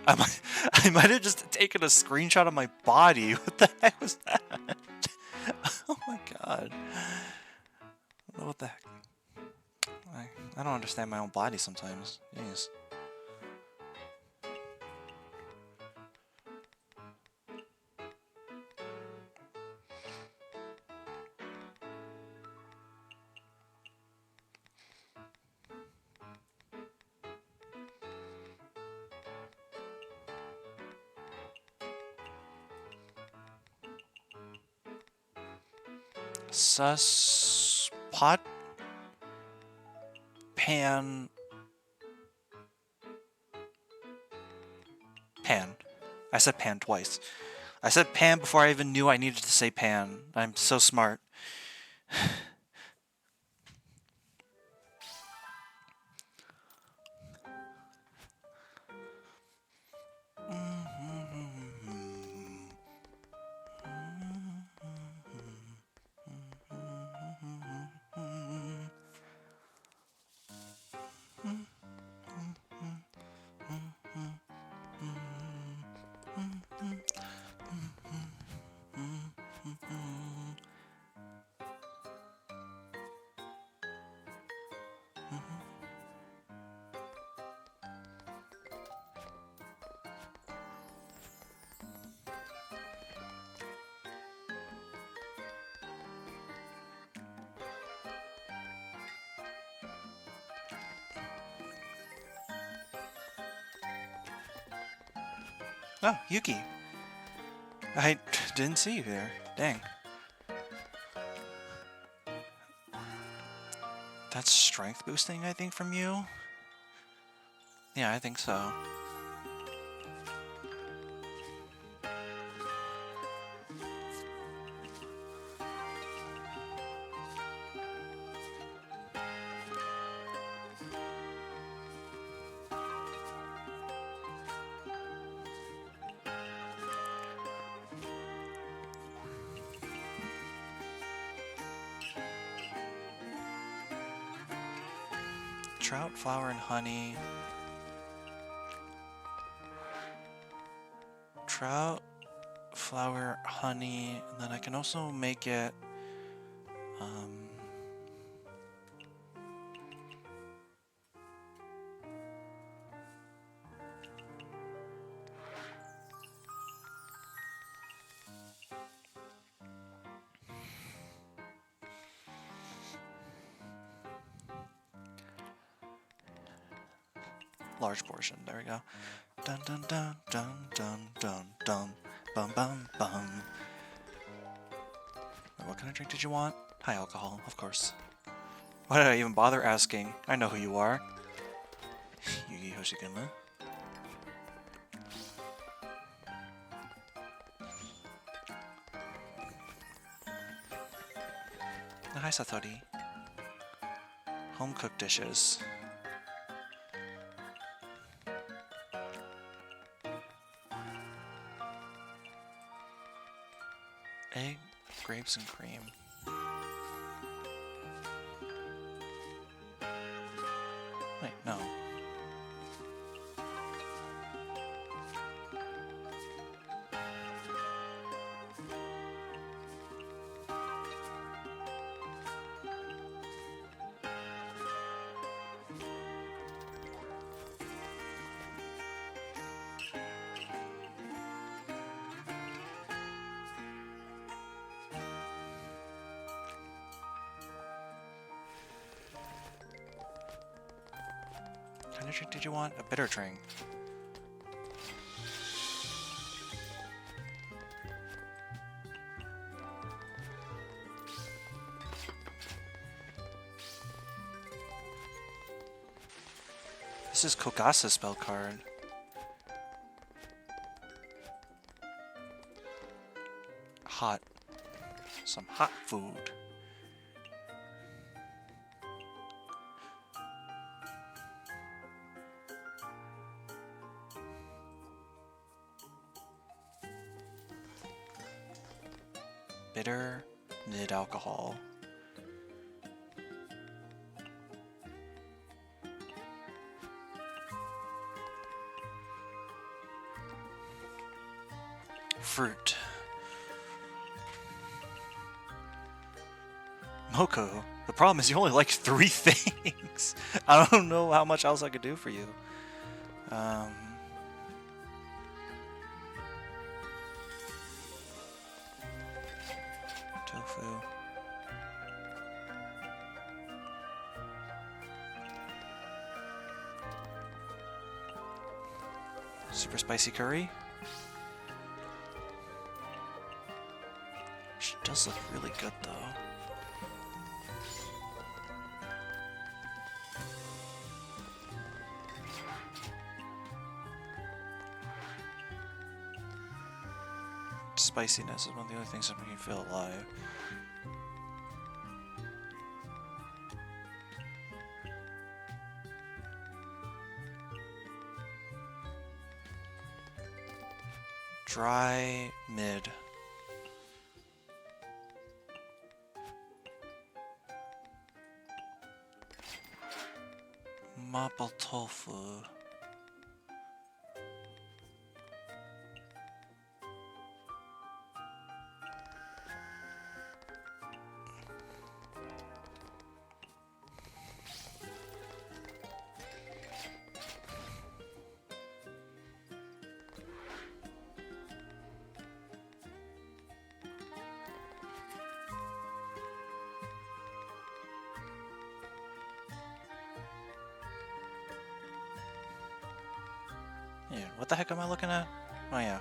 I might have just taken a screenshot of my body. What the heck was that? Oh my god. What the heck? I don't understand my own body sometimes. Jeez. Pot pan I said pan twice. I said pan before I even knew I needed to say pan. I'm so smart. Oh, Yuki. I didn't see you there. Dang. That's strength boosting, I think, from you? Yeah, I think so. Trout, flour, and honey. Trout, flour, honey, and then I can also make it, large portion. There we go. Dun dun dun dun dun dun dun. Bum bum bum. What kind of drink did you want? High alcohol, of course. Why did I even bother asking? I know who you are. Yugi Hoshiguma. Hi, Satori. Home cooked dishes. Egg, grapes, and cream. Wait, no. What kind of drink did you want? A bitter drink. This is Kogasa's spell card. Hot. Some hot food. Bitter, mid-alcohol. Fruit. Moko, the problem is you only like 3 things. I don't know how much else I could do for you. Tofu. Super spicy curry. She does look really good though. Spiciness is one of the only things that make me feel alive. Dry mid. Maple tofu. Yeah, what the heck am I looking at? Oh yeah.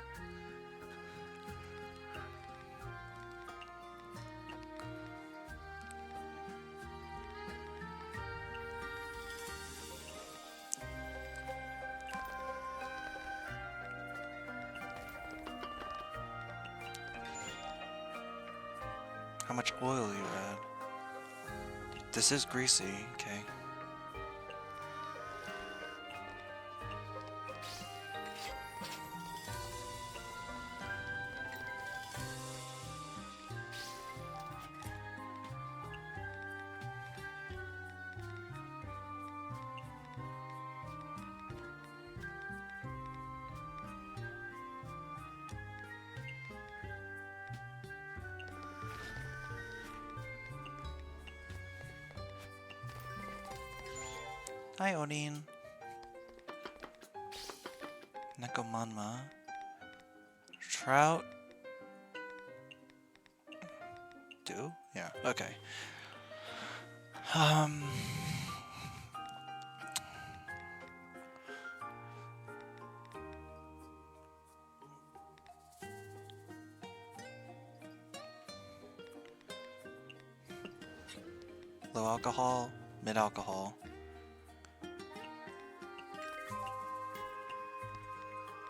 How much oil you add? This is greasy, okay. Hi, Odin. Nekomanma. Trout. Do? Yeah, okay. Low alcohol, mid alcohol.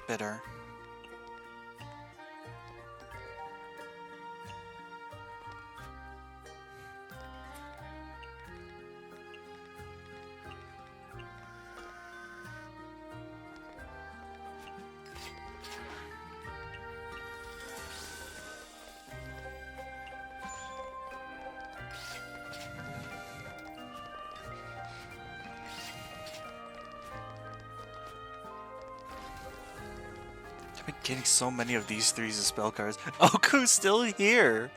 Bitter. I've been getting so many of these threes as spell cards. Oku's still here!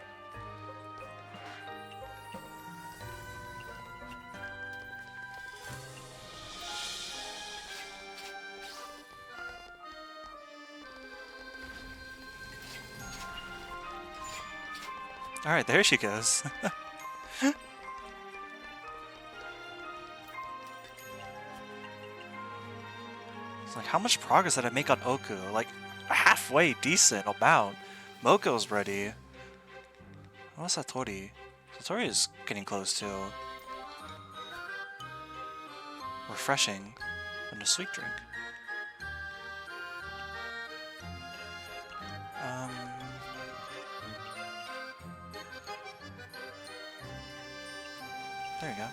Alright, there she goes. It's like, how much progress did I make on Oku? Like, halfway decent amount. Moko's ready. What's Satori? Satori is getting close too. Refreshing. And a sweet drink. There you go.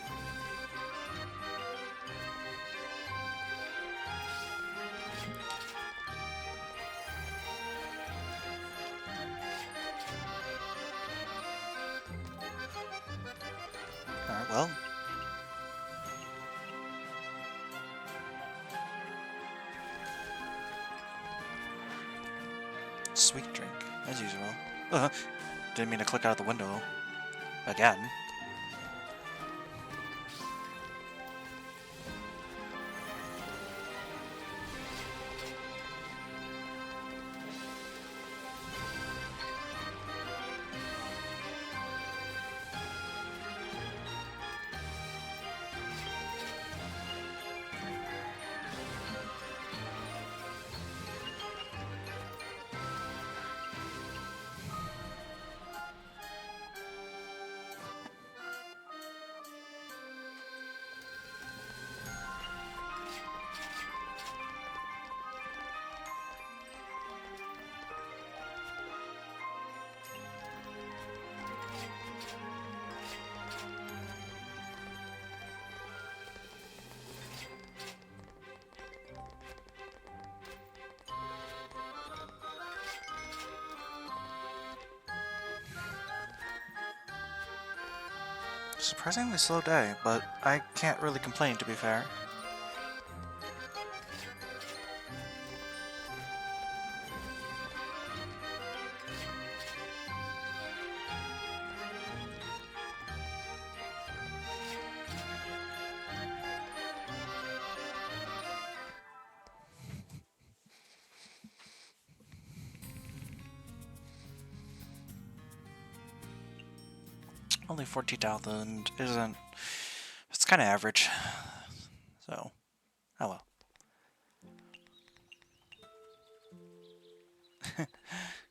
Alright, well. Sweet drink, as usual. Didn't mean to click out of the window. Again. Surprisingly slow day, but I can't really complain, to be fair. Only 14,000 isn't... It's kind of average. So, oh well.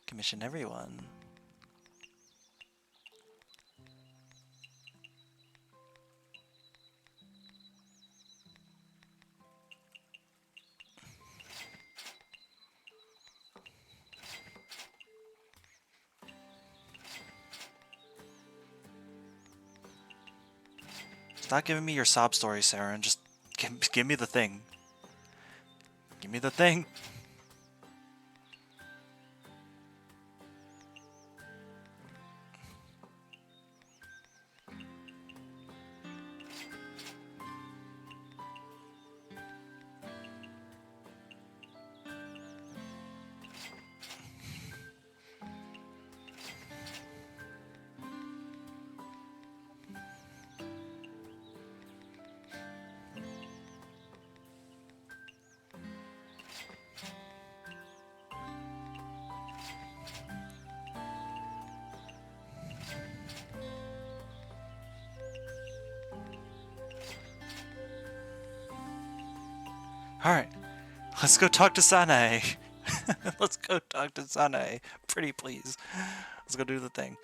Commission everyone. Stop giving me your sob story, Sarah, and just give me the thing. Give me the thing. Alright, let's go talk to Sanae. Let's go talk to Sanae. Pretty please. Let's go do the thing.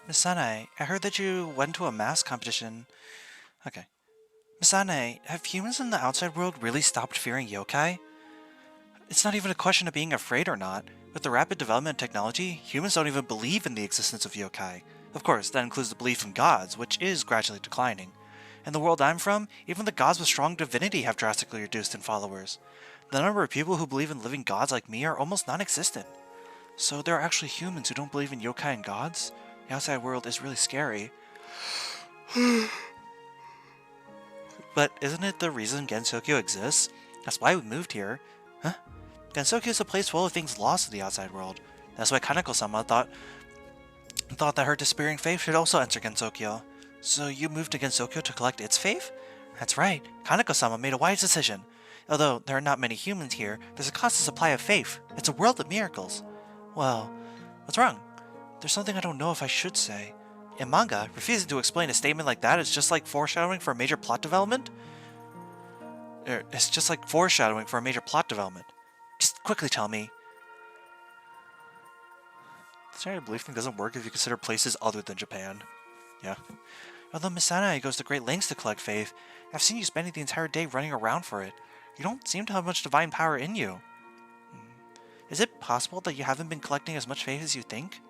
Miss Sanae, I heard that you went to a mask competition. Okay. Miss Sanae, have humans in the outside world really stopped fearing yokai? It's not even a question of being afraid or not. With the rapid development of technology, humans don't even believe in the existence of yokai. Of course, that includes the belief in gods, which is gradually declining. In the world I'm from, even the gods with strong divinity have drastically reduced in followers. The number of people who believe in living gods like me are almost non-existent. So there are actually humans who don't believe in yokai and gods? The outside world is really scary. But isn't it the reason Gensokyo exists? That's why we moved here. Huh? Gensokyo is a place full of things lost to the outside world. That's why Kaneko-sama thought that her despairing faith should also enter Gensokyo. So you moved to Gensokyo to collect its faith? That's right. Kaneko-sama made a wise decision. Although there are not many humans here, there's a constant supply of faith. It's a world of miracles. Well, what's wrong? There's something I don't know if I should say. In manga, refusing to explain a statement like that is just like foreshadowing for a major plot development? It's just like foreshadowing for a major plot development. Just quickly tell me. The standard belief thing doesn't work if you consider places other than Japan. Yeah. Although Miss Sanae goes to great lengths to collect faith, I've seen you spending the entire day running around for it. You don't seem to have much divine power in you. Is it possible that you haven't been collecting as much faith as you think?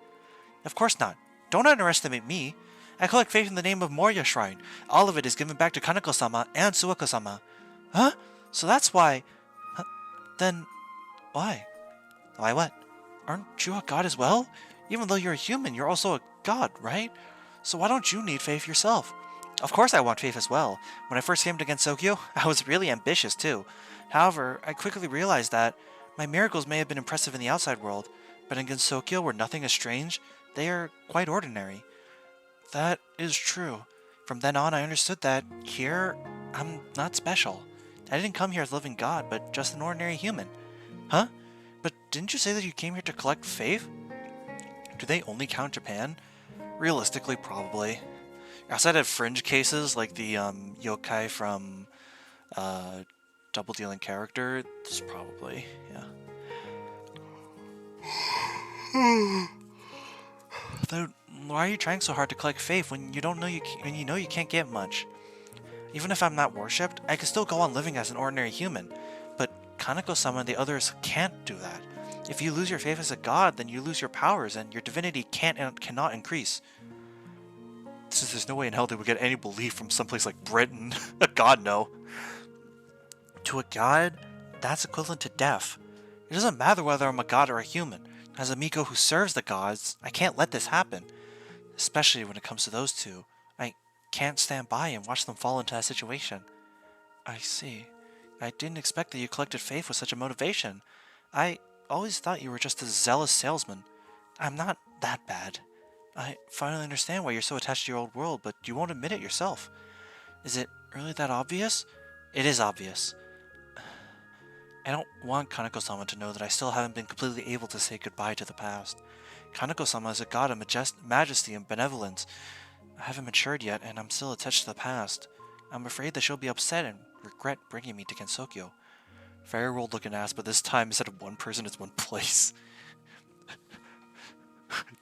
Of course not. Don't underestimate me. I collect faith in the name of Moria Shrine. All of it is given back to Kaneko-sama and Suwako-sama. Huh? So that's why... Huh? Then... why? Why what? Aren't you a god as well? Even though you're a human, you're also a god, right? So why don't you need faith yourself? Of course I want faith as well. When I first came to Gensokyo, I was really ambitious too. However, I quickly realized that my miracles may have been impressive in the outside world, but in Gensokyo, where nothing is strange, they are quite ordinary. That is true. From then on, I understood that here, I'm not special. I didn't come here as a living god, but just an ordinary human. Huh? But didn't you say that you came here to collect faith? Do they only count Japan? Realistically, probably. Outside of fringe cases, like the yokai from Double Dealing Character, it's probably, yeah. Then why are you trying so hard to collect faith when you don't know you can't get much? Even if I'm not worshipped, I can still go on living as an ordinary human. But Kaneko-sama and the others can't do that. If you lose your faith as a god, then you lose your powers, and your divinity cannot increase. Since there's no way in hell they would get any belief from someplace like Britain. God, no. To a god, that's equivalent to death. It doesn't matter whether I'm a god or a human. As a Miko who serves the gods, I can't let this happen. especially when it comes to those two. I can't stand by and watch them fall into that situation. I see. I didn't expect that you collected faith with such a motivation. I always thought you were just a zealous salesman. I'm not that bad. I finally understand why you're so attached to your old world, but you won't admit it yourself. Is it really that obvious? It is obvious. I don't want Kaneko-sama to know that I still haven't been completely able to say goodbye to the past. Kaneko-sama is a god of majesty and benevolence. I haven't matured yet, and I'm still attached to the past. I'm afraid that she'll be upset and regret bringing me to Gensokyo. Very world looking ass, but this time instead of one person, it's one place.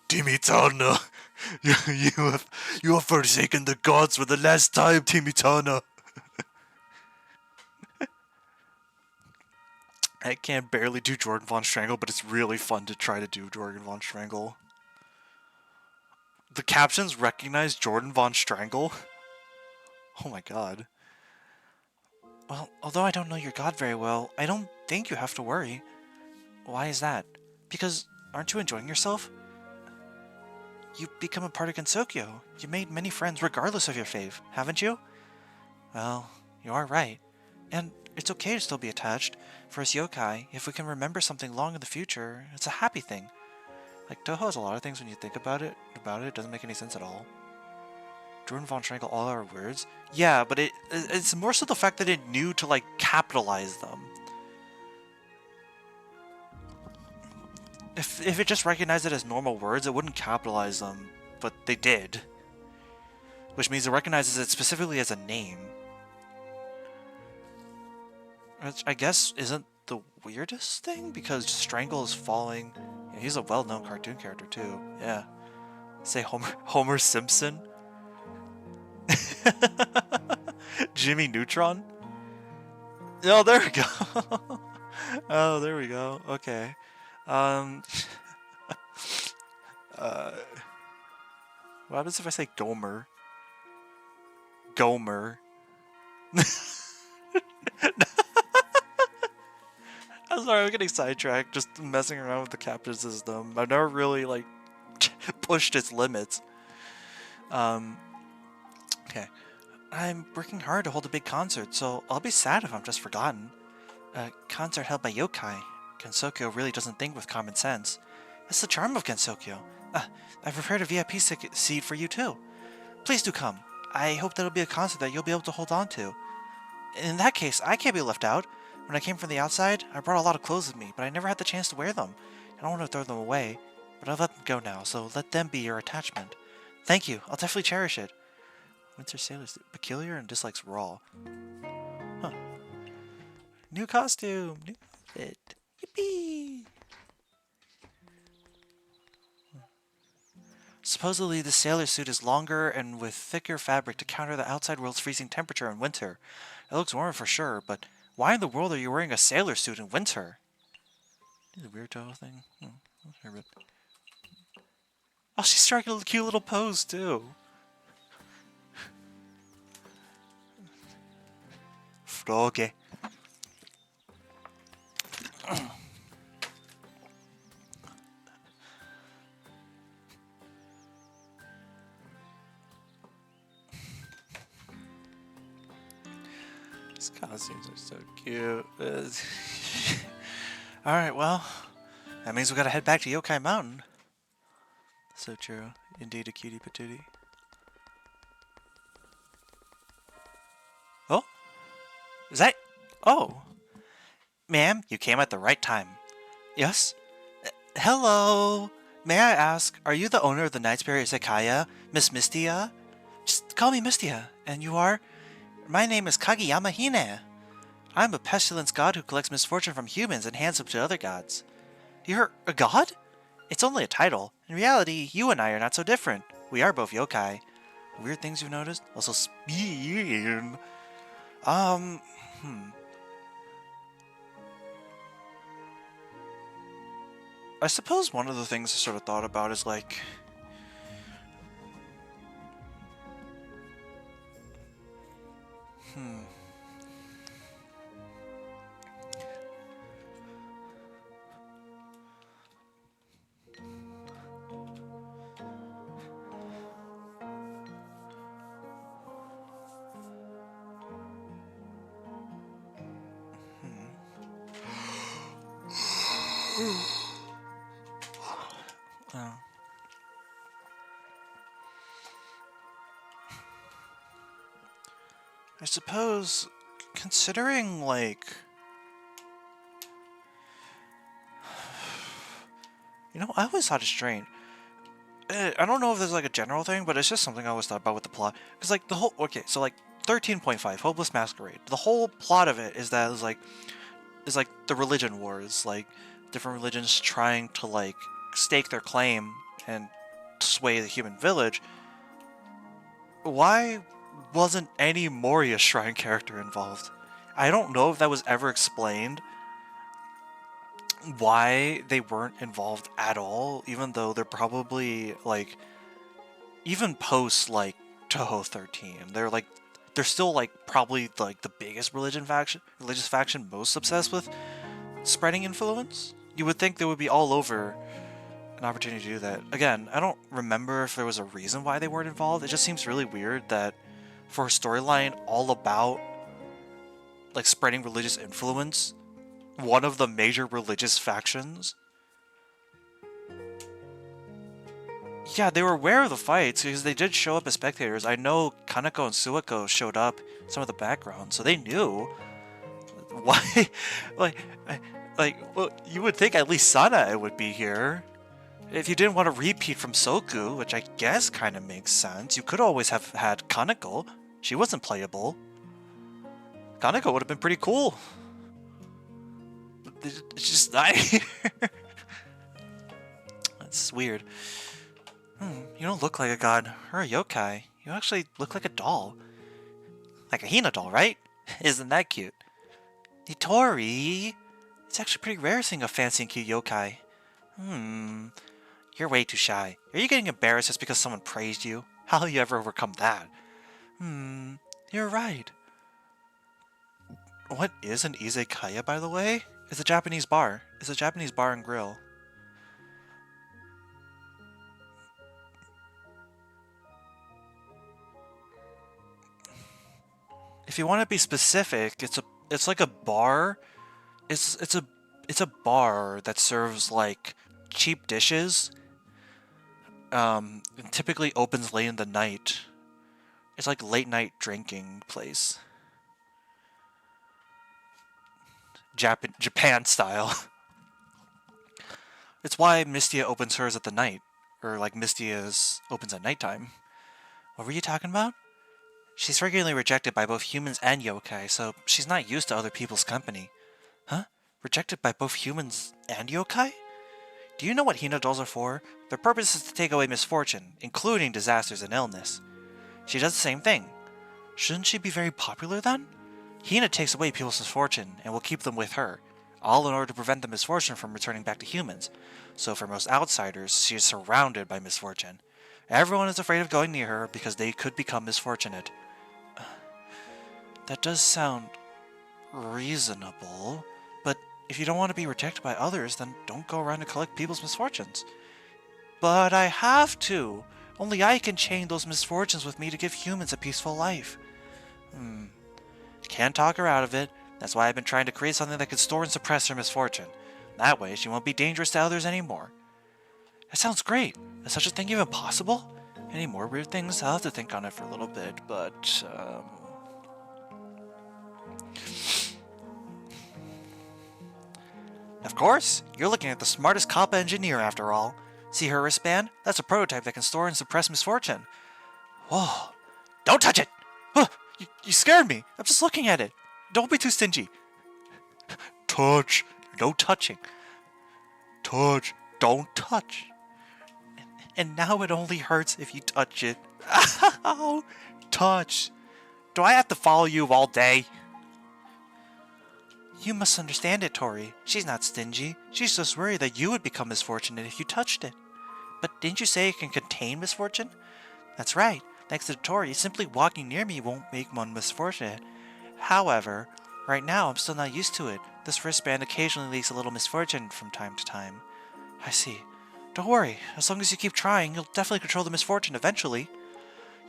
Timitana! You have forsaken the gods for the last time, Timitana! I can barely do Jordan Von Strangle, but it's really fun to try to do Jordan Von Strangle. The captions recognize Jordan Von Strangle? Oh my god. Well, although I don't know your god very well, I don't think you have to worry. Why is that? Because aren't you enjoying yourself? You've become a part of Gensokyo. You made many friends regardless of your faith, haven't you? Well, you are right. And it's okay to still be attached. For us yokai, if we can remember something long in the future, it's a happy thing. Like, Touhou has a lot of things when you think about it, it doesn't make any sense at all. Jordan Von Strangle, all our words? Yeah, but it's more so the fact that it knew to, like, capitalize them. If it just recognized it as normal words, it wouldn't capitalize them, but they did. Which means it recognizes it specifically as a name. Which I guess isn't the weirdest thing, because Strangle is falling. Yeah, he's a well-known cartoon character too. Yeah. Say Homer Simpson? Jimmy Neutron? Oh, there we go. Oh, there we go. Okay. What happens if I say Gomer? Gomer. I'm sorry, I'm getting sidetracked, just messing around with the captain system. I've never really, like, pushed its limits. Okay. I'm working hard to hold a big concert, so I'll be sad if I'm just forgotten. A concert held by yokai. Gensokyo really doesn't think with common sense. That's the charm of Gensokyo. I've prepared a VIP seat for you too. Please do come. I hope that'll be a concert that you'll be able to hold on to. In that case, I can't be left out. When I came from the outside, I brought a lot of clothes with me, but I never had the chance to wear them. I don't want to throw them away, but I'll let them go now, so let them be your attachment. Thank you. I'll definitely cherish it. Winter Sailor's peculiar and dislikes raw. Huh. New costume! New outfit! Yippee! Supposedly, the sailor suit is longer and with thicker fabric to counter the outside world's freezing temperature in winter. It looks warmer for sure, but why in the world are you wearing a sailor suit in winter? The weird Touhou thing? Oh, she's striking a cute little pose, too. Froggy. These costumes are so cute. Alright, well, that means we gotta head back to Yokai Mountain. So true. Indeed a cutie patootie. Oh? Is that... Oh. Ma'am, you came at the right time. Yes? Hello? May I ask, are you the owner of the Night Spirit Izakaya, Miss Mystia? Just call me Mystia. And you are? My name is Kageyama Hine. I'm a pestilence god who collects misfortune from humans and hands them to other gods. You're a god? It's only a title. In reality, you and I are not so different. We are both yokai. Weird things you've noticed? Also spin. I suppose one of the things I sort of thought about is like... Oh. I suppose, considering, like... You know, I always thought it strange. I don't know if there's like a general thing, but it's just something I always thought about with the plot. Because like the whole... Okay, so like 13.5, Hopeless Masquerade. The whole plot of it is that it's like the religion wars. Like, different religions trying to like stake their claim and sway the human village. Why wasn't any Moria Shrine character involved? I don't know if that was ever explained, why they weren't involved at all, even though they're probably, like, even post, like, Touhou 13, they're still, like, probably, like, the biggest religious faction most obsessed with spreading influence. You would think they would be all over an opportunity to do that. Again, I don't remember if there was a reason why they weren't involved. It just seems really weird that for a storyline all about, like, spreading religious influence, one of the major religious factions. Yeah, they were aware of the fights because they did show up as spectators. I know Kaneko and Sueko showed up in some of the background, so they knew. Why? Well, you would think at least Sanae would be here. If you didn't want to repeat from Soku, which I guess kind of makes sense, you could always have had Kaneko. She wasn't playable. Kaneko would have been pretty cool. It's just not here. That's weird. You don't look like a god or a yokai. You actually look like a doll. Like a Hina doll, right? Isn't that cute? Nitori! It's actually pretty rare seeing a fancy and cute yokai. You're way too shy. Are you getting embarrassed just because someone praised you? How'll you ever overcome that? You're right. What is an izakaya, by the way? It's a Japanese bar. It's a Japanese bar and grill. If you want to be specific, it's like a bar. It's a bar that serves like cheap dishes. And typically opens late in the night. It's like late night drinking place. Japan style. It's why Mystia opens hers at the night. Or like Mystia's opens at nighttime. What were you talking about? She's regularly rejected by both humans and yokai, so she's not used to other people's company. Huh? Rejected by both humans and yokai? Do you know what Hina dolls are for? Their purpose is to take away misfortune, including disasters and illness. She does the same thing. Shouldn't she be very popular then? Hina takes away people's misfortune and will keep them with her, all in order to prevent the misfortune from returning back to humans. So for most outsiders, she is surrounded by misfortune. Everyone is afraid of going near her because they could become misfortunate. That does sound reasonable, but if you don't want to be rejected by others, then don't go around and collect people's misfortunes. But I have to! Only I can chain those misfortunes with me to give humans a peaceful life. Can't talk her out of it. That's why I've been trying to create something that can store and suppress her misfortune. That way, she won't be dangerous to others anymore. That sounds great. Is such a thing even possible? Any more weird things? I'll have to think on it for a little bit, but, Of course! You're looking at the smartest Kappa engineer after all. See her wristband? That's a prototype that can store and suppress misfortune. Whoa! Don't touch it! Huh, you scared me! I'm just looking at it! Don't be too stingy! Touch! No touching! Touch! Don't touch! And now it only hurts if you touch it. Ow! Touch! Do I have to follow you all day? You must understand it, Tori. She's not stingy. She's just worried that you would become misfortunate if you touched it. But didn't you say it can contain misfortune? That's right. Thanks to Tori, simply walking near me won't make one misfortunate. However, right now I'm still not used to it. This wristband occasionally leaks a little misfortune from time to time. I see. Don't worry. As long as you keep trying, you'll definitely control the misfortune eventually.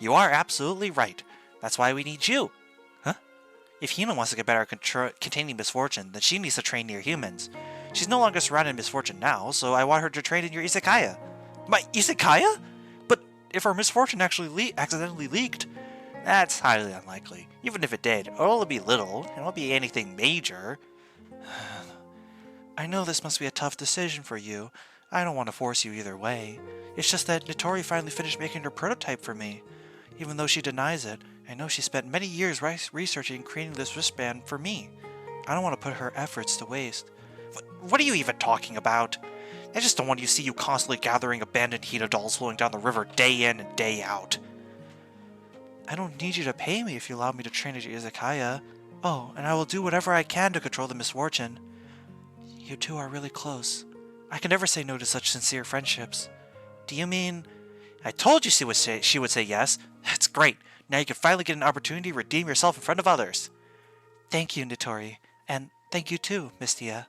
You are absolutely right. That's why we need you. Huh? If Hina wants to get better at containing misfortune, then she needs to train near humans. She's no longer surrounded in misfortune now, so I want her to train in your Izakaya. My Izakaya? But if our misfortune actually accidentally leaked, that's highly unlikely. Even if it did, it'll only be little. It won't be anything major. I know this must be a tough decision for you. I don't want to force you either way. It's just that Nitori finally finished making her prototype for me. Even though she denies it, I know she spent many years researching and creating this wristband for me. I don't want to put her efforts to waste. What are you even talking about? I just don't want to see you constantly gathering abandoned Hina dolls flowing down the river day in and day out. I don't need you to pay me if you allow me to train at your Izakaya. Oh, and I will do whatever I can to control the misfortune. You two are really close. I can never say no to such sincere friendships. Do you mean... I told you she would say yes. That's great. Now you can finally get an opportunity to redeem yourself in front of others. Thank you, Nitori. And thank you too, Mystia.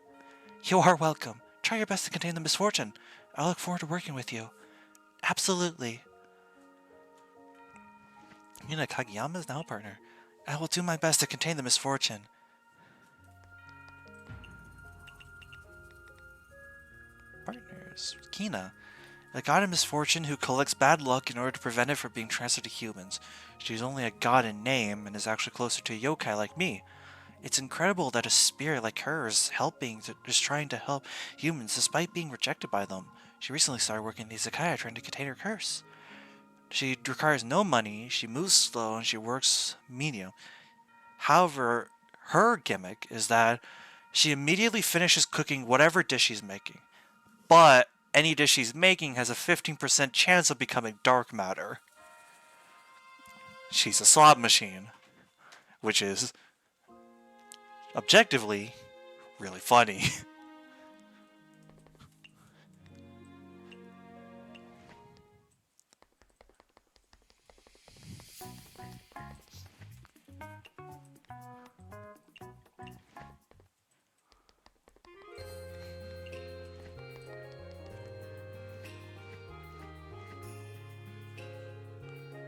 You are welcome. Try your best to contain the misfortune. I look forward to working with you. Absolutely. Mina Kageyama is now a partner. I will do my best to contain the misfortune. Partners. Kina. A god of misfortune who collects bad luck in order to prevent it from being transferred to humans. She's only a god in name and is actually closer to a yokai like me. It's incredible that a spirit like her is trying to help humans despite being rejected by them. She recently started working in the Izakaya trying to contain her curse. She requires no money, she moves slow, and she works medium. However, her gimmick is that she immediately finishes cooking whatever dish she's making. But any dish she's making has a 15% chance of becoming dark matter. She's a slot machine, which is objectively really funny.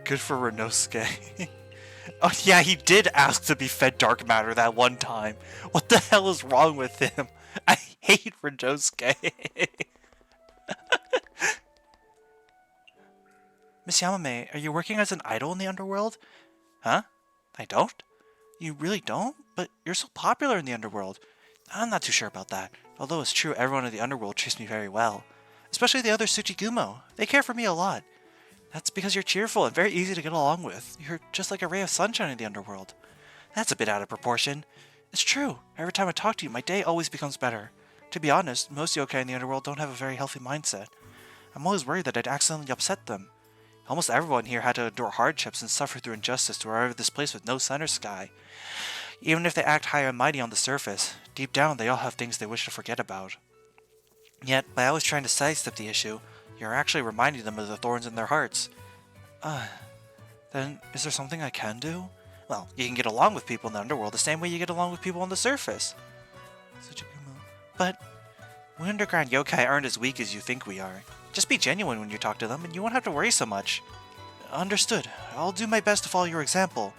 Good for Renosuke. Oh yeah, he did ask to be fed dark matter that one time. What the hell is wrong with him? I hate Renosuke. Miss Yamame, are you working as an idol in the underworld? Huh? I don't? You really don't? But you're so popular in the underworld. I'm not too sure about that. Although it's true everyone in the underworld treats me very well. Especially the other Tsuchigumo. They care for me a lot. That's because you're cheerful and very easy to get along with. You're just like a ray of sunshine in the underworld. That's a bit out of proportion. It's true. Every time I talk to you, my day always becomes better. To be honest, most yokai in the underworld don't have a very healthy mindset. I'm always worried that I'd accidentally upset them. Almost everyone here had to endure hardships and suffer through injustice to arrive at this place with no sun or sky. Even if they act high and mighty on the surface, deep down they all have things they wish to forget about. Yet, by always trying to sidestep the issue, you're actually reminding them of the thorns in their hearts. Then is there something I can do? Well, you can get along with people in the underworld the same way you get along with people on the surface. But we underground yokai aren't as weak as you think we are. Just be genuine when you talk to them and you won't have to worry so much. Understood. I'll do my best to follow your example.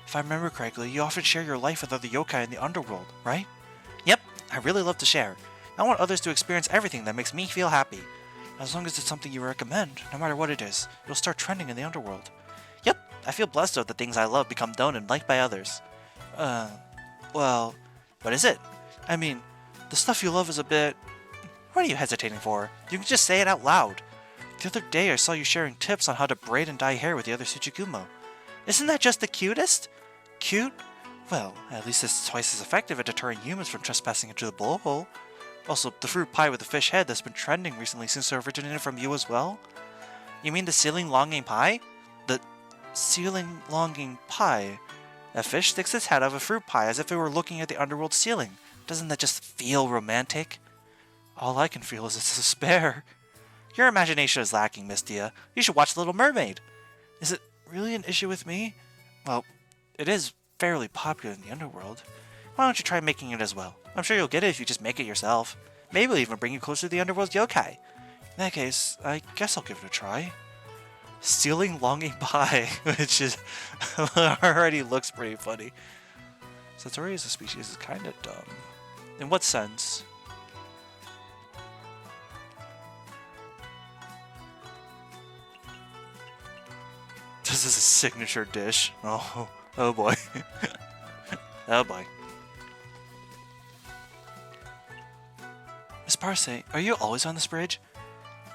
If I remember correctly, you often share your life with other yokai in the underworld, right? Yep, I really love to share. I want others to experience everything that makes me feel happy. As long as it's something you recommend, no matter what it is, it'll start trending in the underworld. Yep, I feel blessed that the things I love become known and liked by others. Well, what is it? I mean, the stuff you love is a bit... What are you hesitating for? You can just say it out loud. The other day I saw you sharing tips on how to braid and dye hair with the other Tsuchigumo. Isn't that just the cutest? Cute? Well, at least it's twice as effective at deterring humans from trespassing into the blowhole. Also, the fruit pie with the fish head that's been trending recently seems to originate from you as well? You mean the ceiling longing pie? The ceiling longing pie? A fish sticks its head out of a fruit pie as if it were looking at the underworld ceiling. Doesn't that just feel romantic? All I can feel is its despair. Your imagination is lacking, Mystia. You should watch The Little Mermaid. Is it really an issue with me? Well, it is fairly popular in the underworld. Why don't you try making it as well? I'm sure you'll get it if you just make it yourself. Maybe it'll even bring you closer to the underworld's yokai. In that case, I guess I'll give it a try. Ceiling longing pie, which is already looks pretty funny. Satori as a species is kinda dumb. In what sense? This is a signature dish. Oh boy. Oh boy. Miss Parse, are you always on this bridge?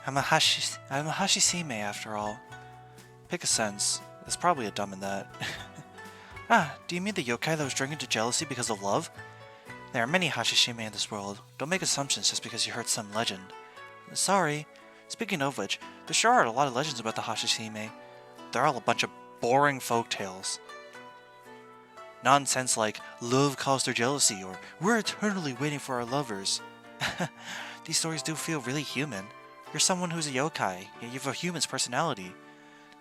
I'm a Hashishime after all. Pick a sense. There's probably a dumb in that. Ah, do you mean the yokai that was driven to jealousy because of love? There are many Hashishime in this world. Don't make assumptions just because you heard some legend. Sorry. Speaking of which, there sure are a lot of legends about the Hashishime. They're all a bunch of boring folk tales. Nonsense like, love caused their jealousy, or we're eternally waiting for our lovers. These stories do feel really human. You're someone who's a yokai, yet you have a human's personality.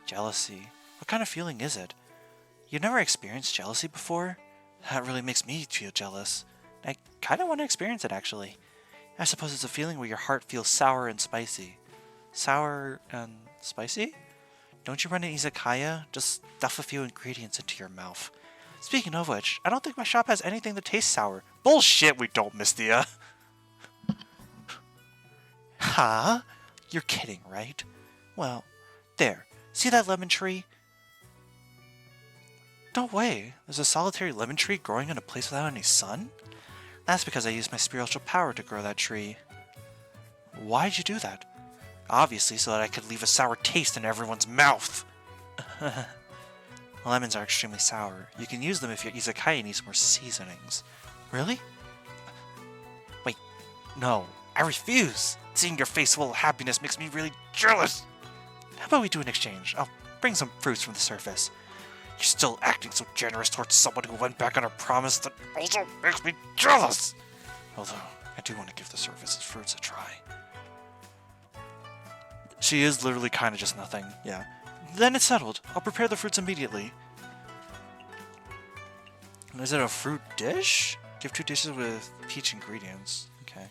Jealousy. What kind of feeling is it? You've never experienced jealousy before? That really makes me feel jealous. I kinda want to experience it, actually. I suppose it's a feeling where your heart feels sour and spicy. Sour and spicy? Don't you run an izakaya? Just stuff a few ingredients into your mouth. Speaking of which, I don't think my shop has anything that tastes sour. Bullshit, we don't, Mystia. Huh? You're kidding, right? Well, there. See that lemon tree? No way. There's a solitary lemon tree growing in a place without any sun? That's because I used my spiritual power to grow that tree. Why'd you do that? Obviously, so that I could leave a sour taste in everyone's mouth. Lemons are extremely sour. You can use them if your izakaya needs more seasonings. Really? Wait, no. I refuse! Seeing your face full of happiness makes me really jealous! How about we do an exchange? I'll bring some fruits from the surface. You're still acting so generous towards someone who went back on her promise that also makes me jealous! Although, I do want to give the surface's fruits a try. She is literally kind of just nothing, yeah. Then it's settled. I'll prepare the fruits immediately. Is it a fruit dish? Give 2 dishes with peach ingredients. Okay.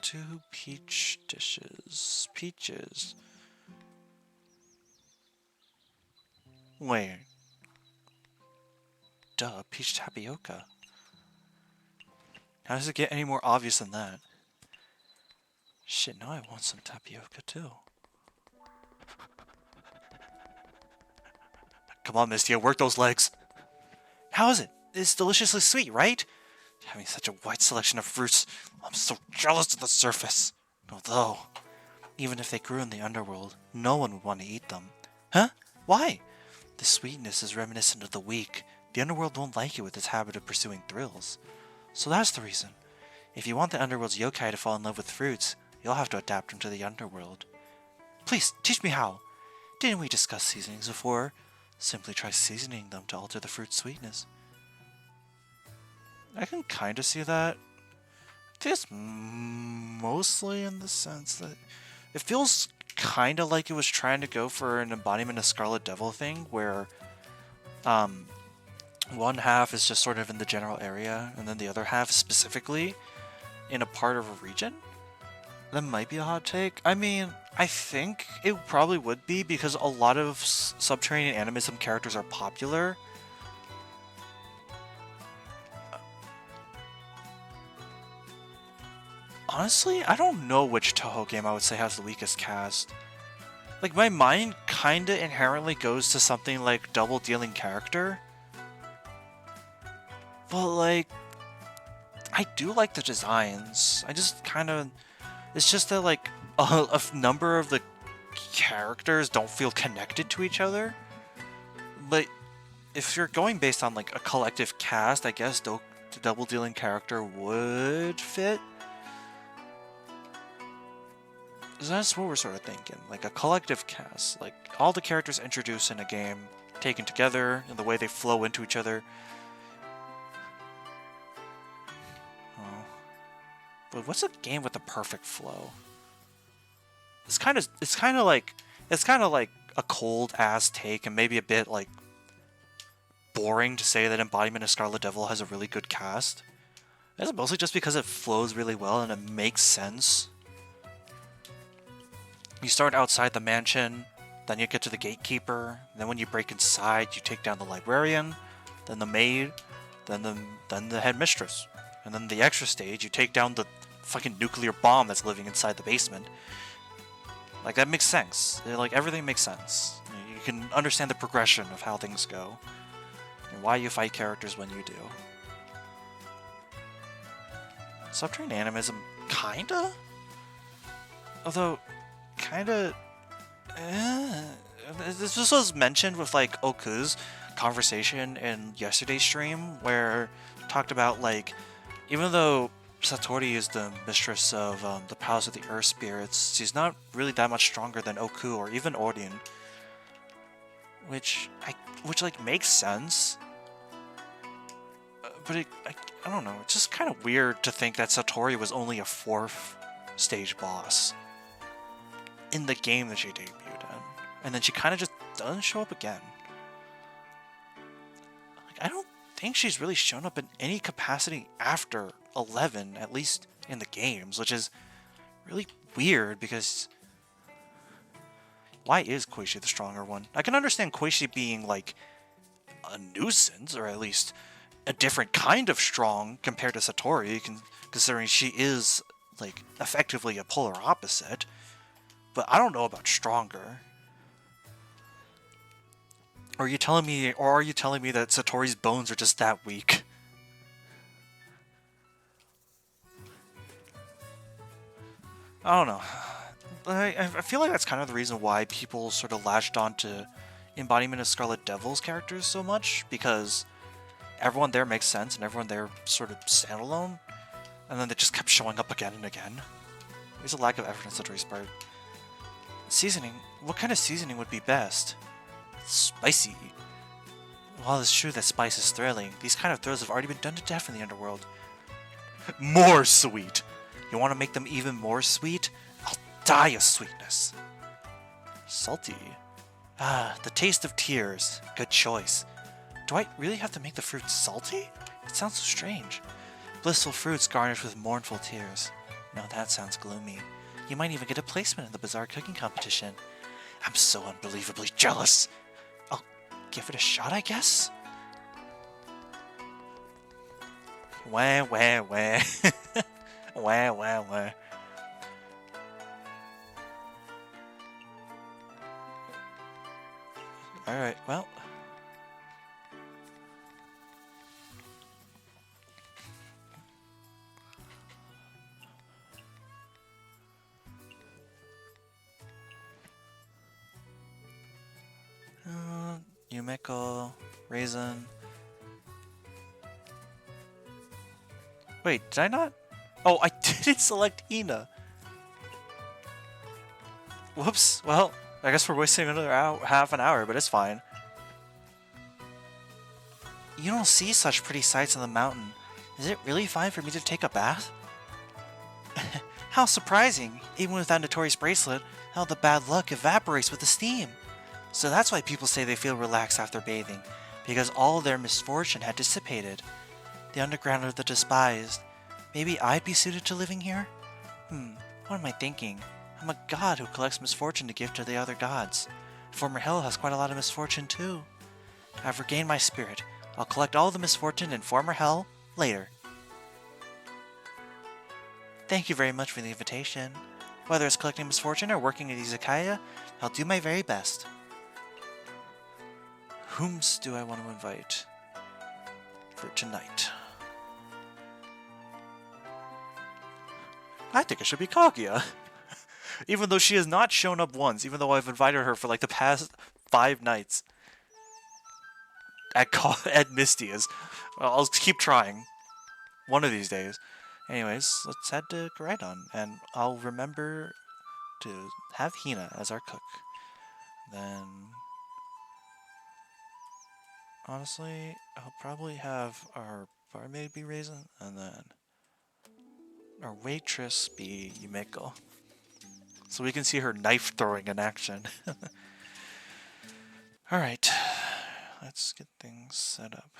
Two peach dishes. Peaches. Wait. Duh, peach tapioca. How does it get any more obvious than that? Shit, now I want some tapioca too. Come on, Mystia, work those legs. How is it? It's deliciously sweet, right? Having such a wide selection of fruits, I'm so jealous of the surface. Although, even if they grew in the underworld, no one would want to eat them. Huh? Why? The sweetness is reminiscent of the weak. The underworld won't like it with its habit of pursuing thrills. So that's the reason. If you want the underworld's yokai to fall in love with fruits, you'll have to adapt them to the underworld. Please, teach me how. Didn't we discuss seasonings before? Simply try seasoning them to alter the fruit's sweetness. I can kind of see that. I think it's mostly in the sense that it feels kind of like it was trying to go for an embodiment of Scarlet Devil thing, where one half is just sort of in the general area, and then the other half specifically in a part of a region. That might be a hot take. I mean, I think it probably would be, because a lot of subterranean animism characters are popular. Honestly, I don't know which Touhou game I would say has the weakest cast. Like, my mind kinda inherently goes to something like Double Dealing Character. But, like, I do like the designs. I just kinda... It's just that, like, a number of the characters don't feel connected to each other. But if you're going based on, like, a collective cast, I guess the Double Dealing Character would fit. That's what we're sort of thinking, like a collective cast, like all the characters introduced in a game, taken together, and the way they flow into each other. Oh. But what's a game with the perfect flow? It's kind of like a cold ass take, and maybe a bit like boring to say that Embodiment of Scarlet Devil has a really good cast. It's mostly just because it flows really well and it makes sense. You start outside the mansion, then you get to the gatekeeper, then when you break inside, you take down the librarian, then the maid, then the headmistress, and then the extra stage, you take down the fucking nuclear bomb that's living inside the basement. Like, that makes sense. Like, everything makes sense. You can understand the progression of how things go, and why you fight characters when you do. Subterranean animism, kinda? Although, kinda... This was mentioned with, like, Oku's conversation in yesterday's stream, where talked about, like, even though Satori is the mistress of the Palace of the Earth Spirits, she's not really that much stronger than Oku or even Odin. Which like, makes sense. But I don't know, it's just kind of weird to think that Satori was only a 4th stage boss in the game that she debuted in. And then she kind of just doesn't show up again. Like, I don't think she's really shown up in any capacity after 11, at least in the games, which is really weird because why is Koichi the stronger one? I can understand Koichi being like a nuisance, or at least a different kind of strong compared to Satori, considering she is like effectively a polar opposite. But I don't know about stronger. Are you telling me that Satori's bones are just that weak? I don't know. I feel like that's kind of the reason why people sort of latched onto Embodiment of Scarlet Devil's characters so much, because everyone there makes sense and everyone there sort of standalone, and then they just kept showing up again and again. There's a lack of effort in Satori's part. Seasoning? What kind of seasoning would be best? Spicy. While it's true that spice is thrilling, these kind of thrills have already been done to death in the underworld. More sweet! You want to make them even more sweet? I'll die of sweetness. Salty. Ah, the taste of tears. Good choice. Do I really have to make the fruit salty? It sounds so strange. Blissful fruits garnished with mournful tears. No, that sounds gloomy. You might even get a placement in the bizarre cooking competition. I'm so unbelievably jealous. I'll give it a shot, I guess? Wah, wah, wah. Wah, wah, wah. Alright, well. Yumeko, Raisin. Wait, did I not? Oh, I didn't select Ina. Whoops. Well, I guess we're wasting another half an hour, but it's fine. You don't see such pretty sights on the mountain. Is it really fine for me to take a bath? How surprising! Even without Notorious Bracelet, how the bad luck evaporates with the steam. So that's why people say they feel relaxed after bathing, because all their misfortune had dissipated. The underground of the despised. Maybe I'd be suited to living here? What am I thinking? I'm a god who collects misfortune to give to the other gods. Former hell has quite a lot of misfortune too. I've regained my spirit. I'll collect all the misfortune in former hell later. Thank you very much for the invitation. Whether it's collecting misfortune or working at Izakaya, I'll do my very best. Whom's do I want to invite for tonight? I think it should be Kaguya. Even though she has not shown up once, even though I've invited her for like the past 5 nights. At Mystia's. I'll keep trying. One of these days. Anyways, let's head to Koraidon, and I'll remember to have Hina as our cook. Then, honestly, I'll probably have our barmaid be Raisin, and then our waitress be Yumeko. So we can see her knife throwing in action. Alright, let's get things set up.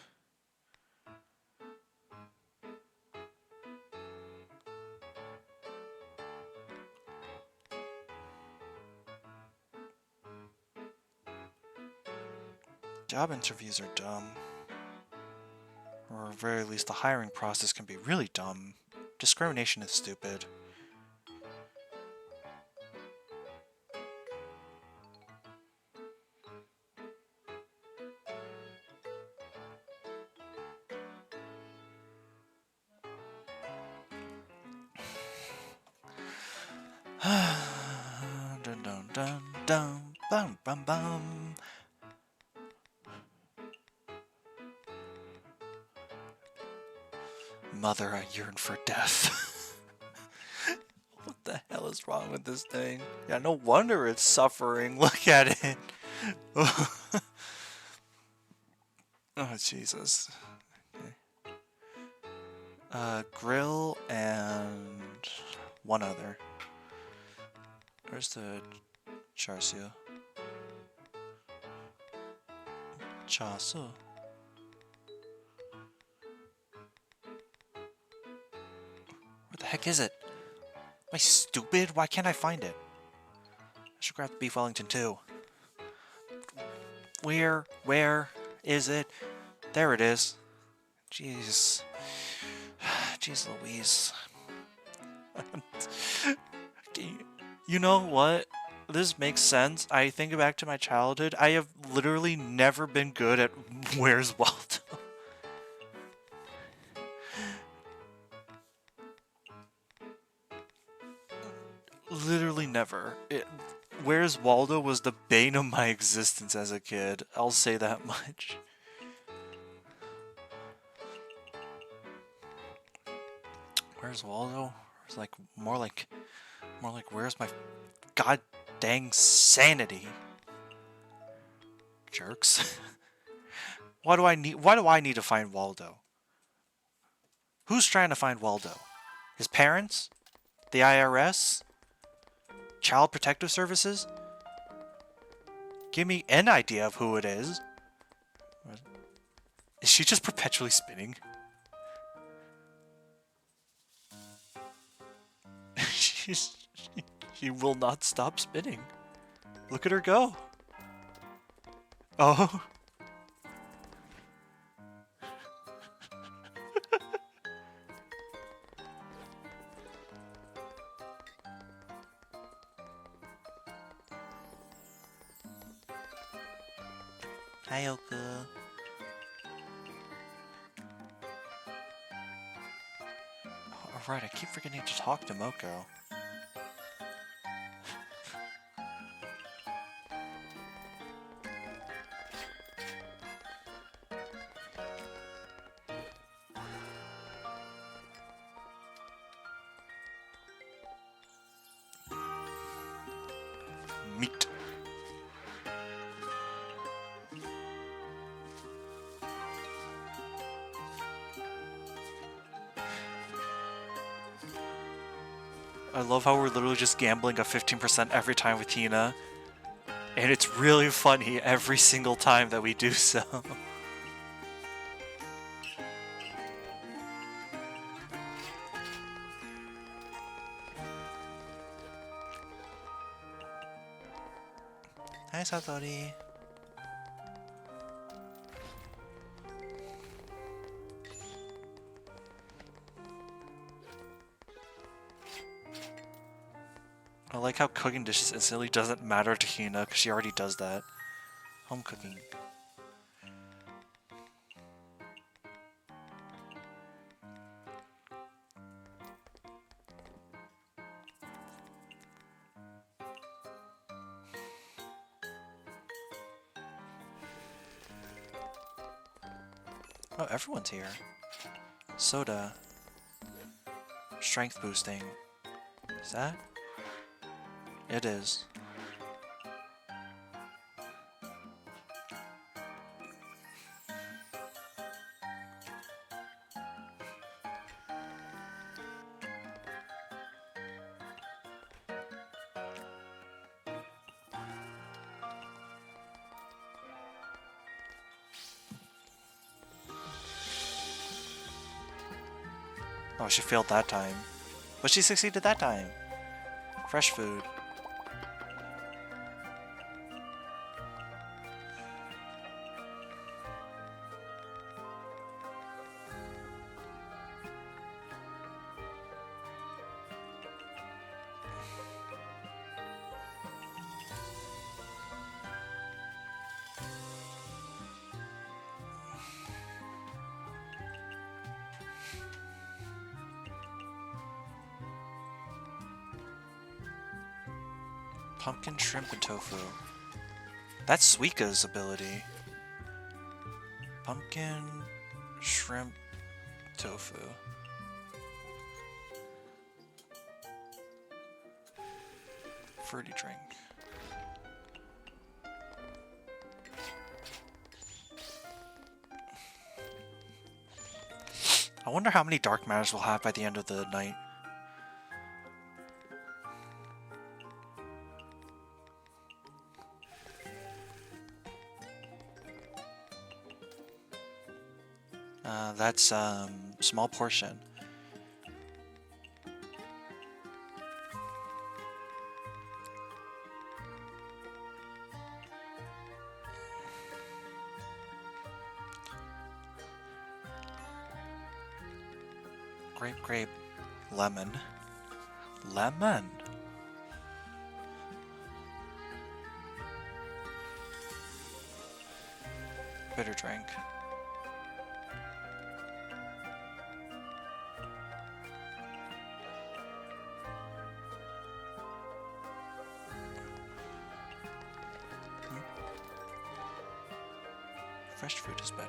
Job interviews are dumb. Or at very least the hiring process can be really dumb. Discrimination is stupid. Dun dun dun dun bum bum bum. Mother, I yearn for death. What the hell is wrong with this thing? Yeah, no wonder it's suffering. Look at it. Oh, Jesus. Okay. Grill and one other. Where's the charsiu? Chasu. Where the heck is it? Am I stupid? Why can't I find it? I should grab the beef Wellington too. Where is it? There it is. Jeez. Jeez Louise. You know what? This makes sense. I think back to my childhood. I have literally never been good at Where's Waldo. Literally never. Where's Waldo was the bane of my existence as a kid. I'll say that much. Where's Waldo? It's like more like where's my god dang sanity? Jerks. Why do I need to find Waldo? Who's trying to find Waldo? His parents? The IRS? Child Protective Services? Give me an idea of who it is. Is she just perpetually spinning? She will not stop spinning. Look at her go. Oh. Hi, Oka. Oh, right, I keep forgetting to talk to Moko. Meat. I love how we're literally just gambling a 15% every time with Tina. And it's really funny every single time that we do so. Hi, Satori. I like how cooking dishes instantly doesn't matter to Hina because she already does that. Home cooking. Oh, everyone's here. Soda. Strength boosting. Is that? It is. Oh, she failed that time. But she succeeded that time. Fresh food. Pumpkin, shrimp, and tofu. That's Suika's ability. Pumpkin, shrimp, tofu. Fruity drink. I wonder how many dark matters we'll have by the end of the night. That's small portion. Grape, lemon. Lemon! Bitter drink. Fresh fruit is better.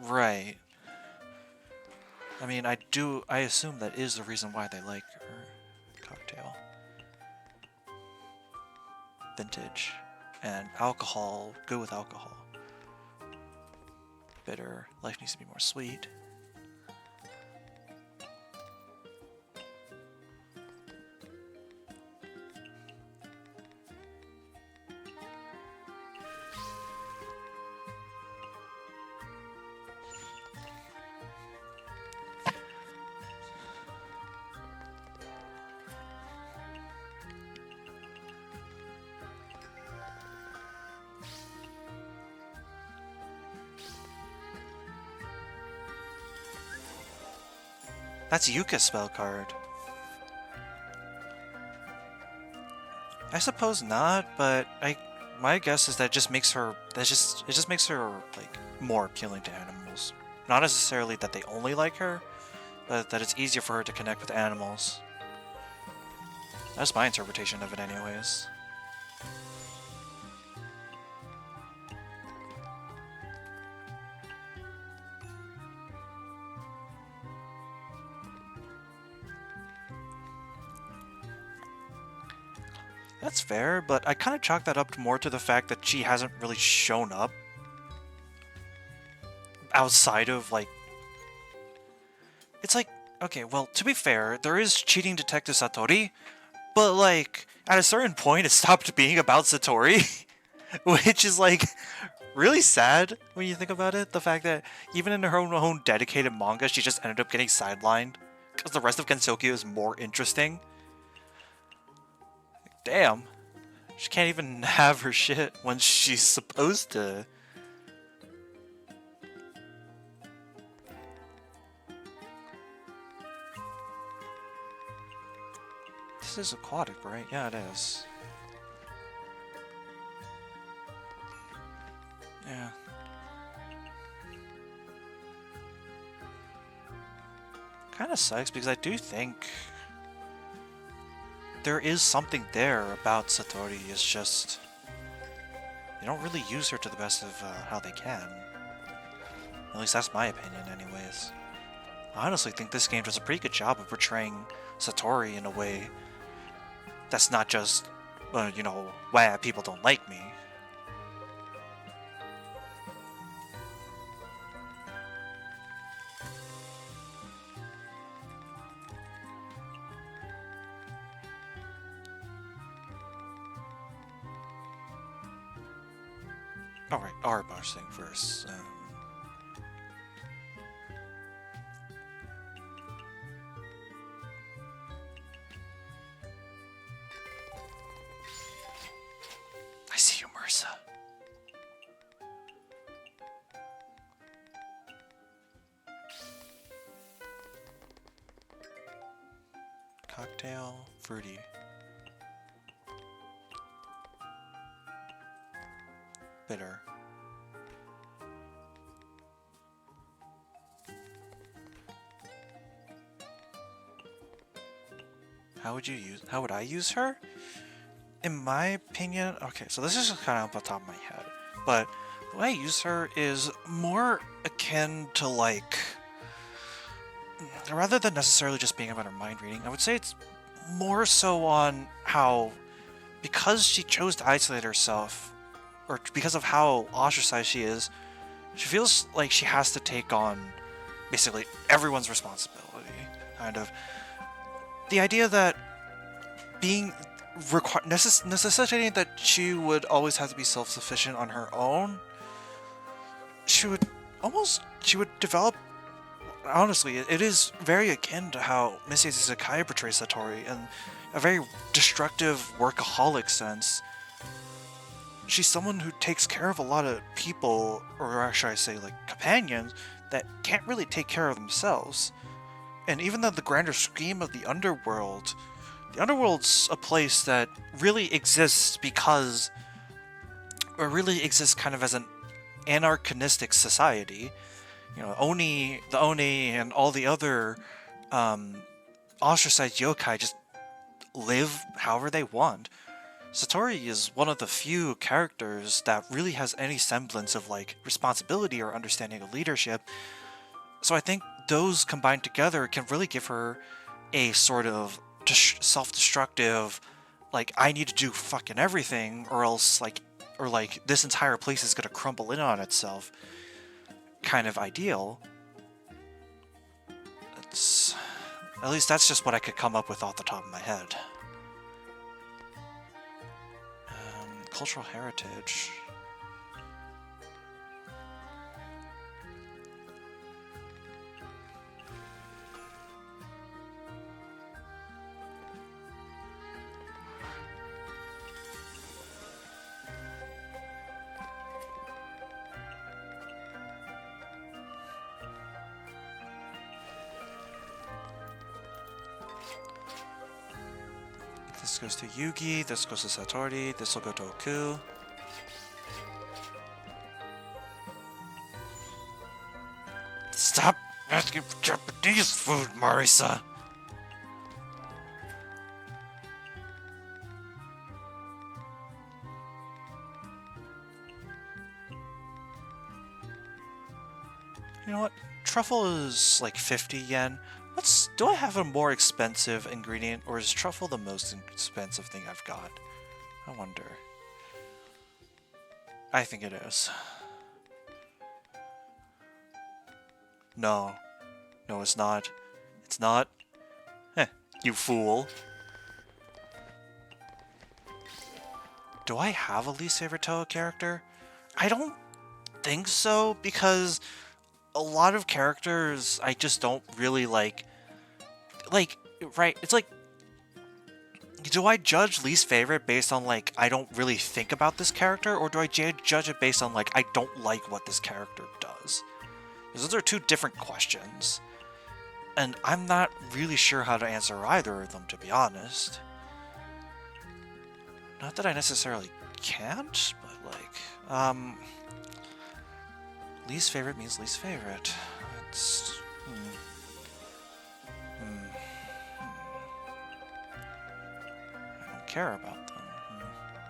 Right. I mean, I assume that is the reason why they like her cocktail. Vintage. And alcohol, good with alcohol. Bitter, life needs to be more sweet. That's Yuka's spell card. I suppose not, but my guess is that it just makes her like more appealing to animals. Not necessarily that they only like her, but that it's easier for her to connect with animals. That's my interpretation of it anyways. That's fair, but I kind of chalk that up more to the fact that she hasn't really shown up outside of, like... It's like, okay, well, to be fair, there is cheating Detective Satori, but, like, at a certain point it stopped being about Satori, which is, like, really sad when you think about it. The fact that even in her own dedicated manga, she just ended up getting sidelined because the rest of Gensokyo is more interesting. Damn. She can't even have her shit when she's supposed to. This is aquatic, right? Yeah, it is. Yeah. Kind of sucks because I do think there is something there about Satori. It's just they don't really use her to the best of how they can. At least that's my opinion anyways. I honestly think this game does a pretty good job of portraying Satori in a way that's not just, you know, why people don't like me. Alright, our boss thing first. Cocktail, fruity. Bitter. How would I use her? In my opinion, okay, so this is just kind of off the top of my head, but the way I use her is more akin to like, rather than necessarily just being about her mind reading, I would say it's more so on how, because she chose to isolate herself, or because of how ostracized she is, she feels like she has to take on basically everyone's responsibility. Kind of. The idea that being necessitating that she would always have to be self-sufficient on her own, she would develop. Honestly, it is very akin to how Mystia Izakaya portrays Satori in a very destructive workaholic sense. She's someone who takes care of a lot of people, or should I say, like, companions, that can't really take care of themselves. And even though the grander scheme of the underworld's a place that really exists because, or really exists kind of as an anarchistic society. You know, the Oni and all the other ostracized yokai just live however they want. Satori is one of the few characters that really has any semblance of like responsibility or understanding of leadership. So I think those combined together can really give her a sort of self-destructive, like, I need to do fucking everything or else this entire place is gonna crumble in on itself kind of ideal. At least that's just what I could come up with off the top of my head. Cultural heritage. This goes to Yugi, this goes to Satori, this will go to Oku. Stop asking for Japanese food, Marisa! You know what? Truffle is like 50 yen. Do I have a more expensive ingredient, or is truffle the most expensive thing I've got? I wonder. I think it is. No. No, it's not. It's not. Heh, you fool. Do I have a least favorite Touhou character? I don't think so, because a lot of characters I just don't really like, right, it's like, do I judge least favorite based on, like, I don't really think about this character, or do I judge it based on, like, I don't like what this character does? Because those are two different questions, and I'm not really sure how to answer either of them, to be honest. Not that I necessarily can't, but, like, least favorite means least favorite. It's... I don't care about them.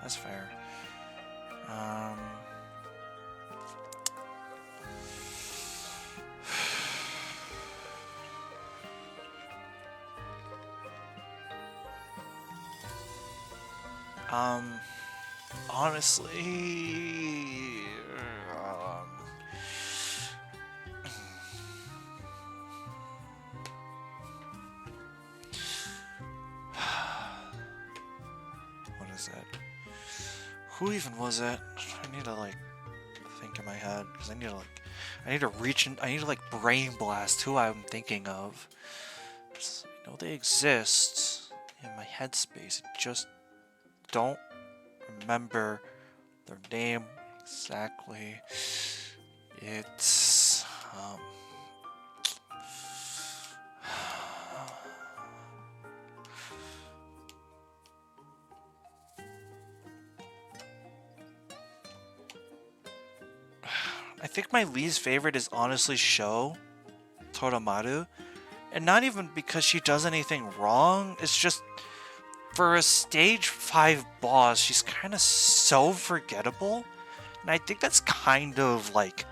That's fair. Honestly... What is it? Who even was it? I need to, like, think in my head, because I need to reach in, I need to, like, brain blast who I'm thinking of. I know they exist in my headspace, I just don't remember their name exactly. It's, I think my least favorite is honestly Sho Toromaru. And not even because she does anything wrong, it's just for a stage 5 boss, she's kind of so forgettable. And I think that's kind of like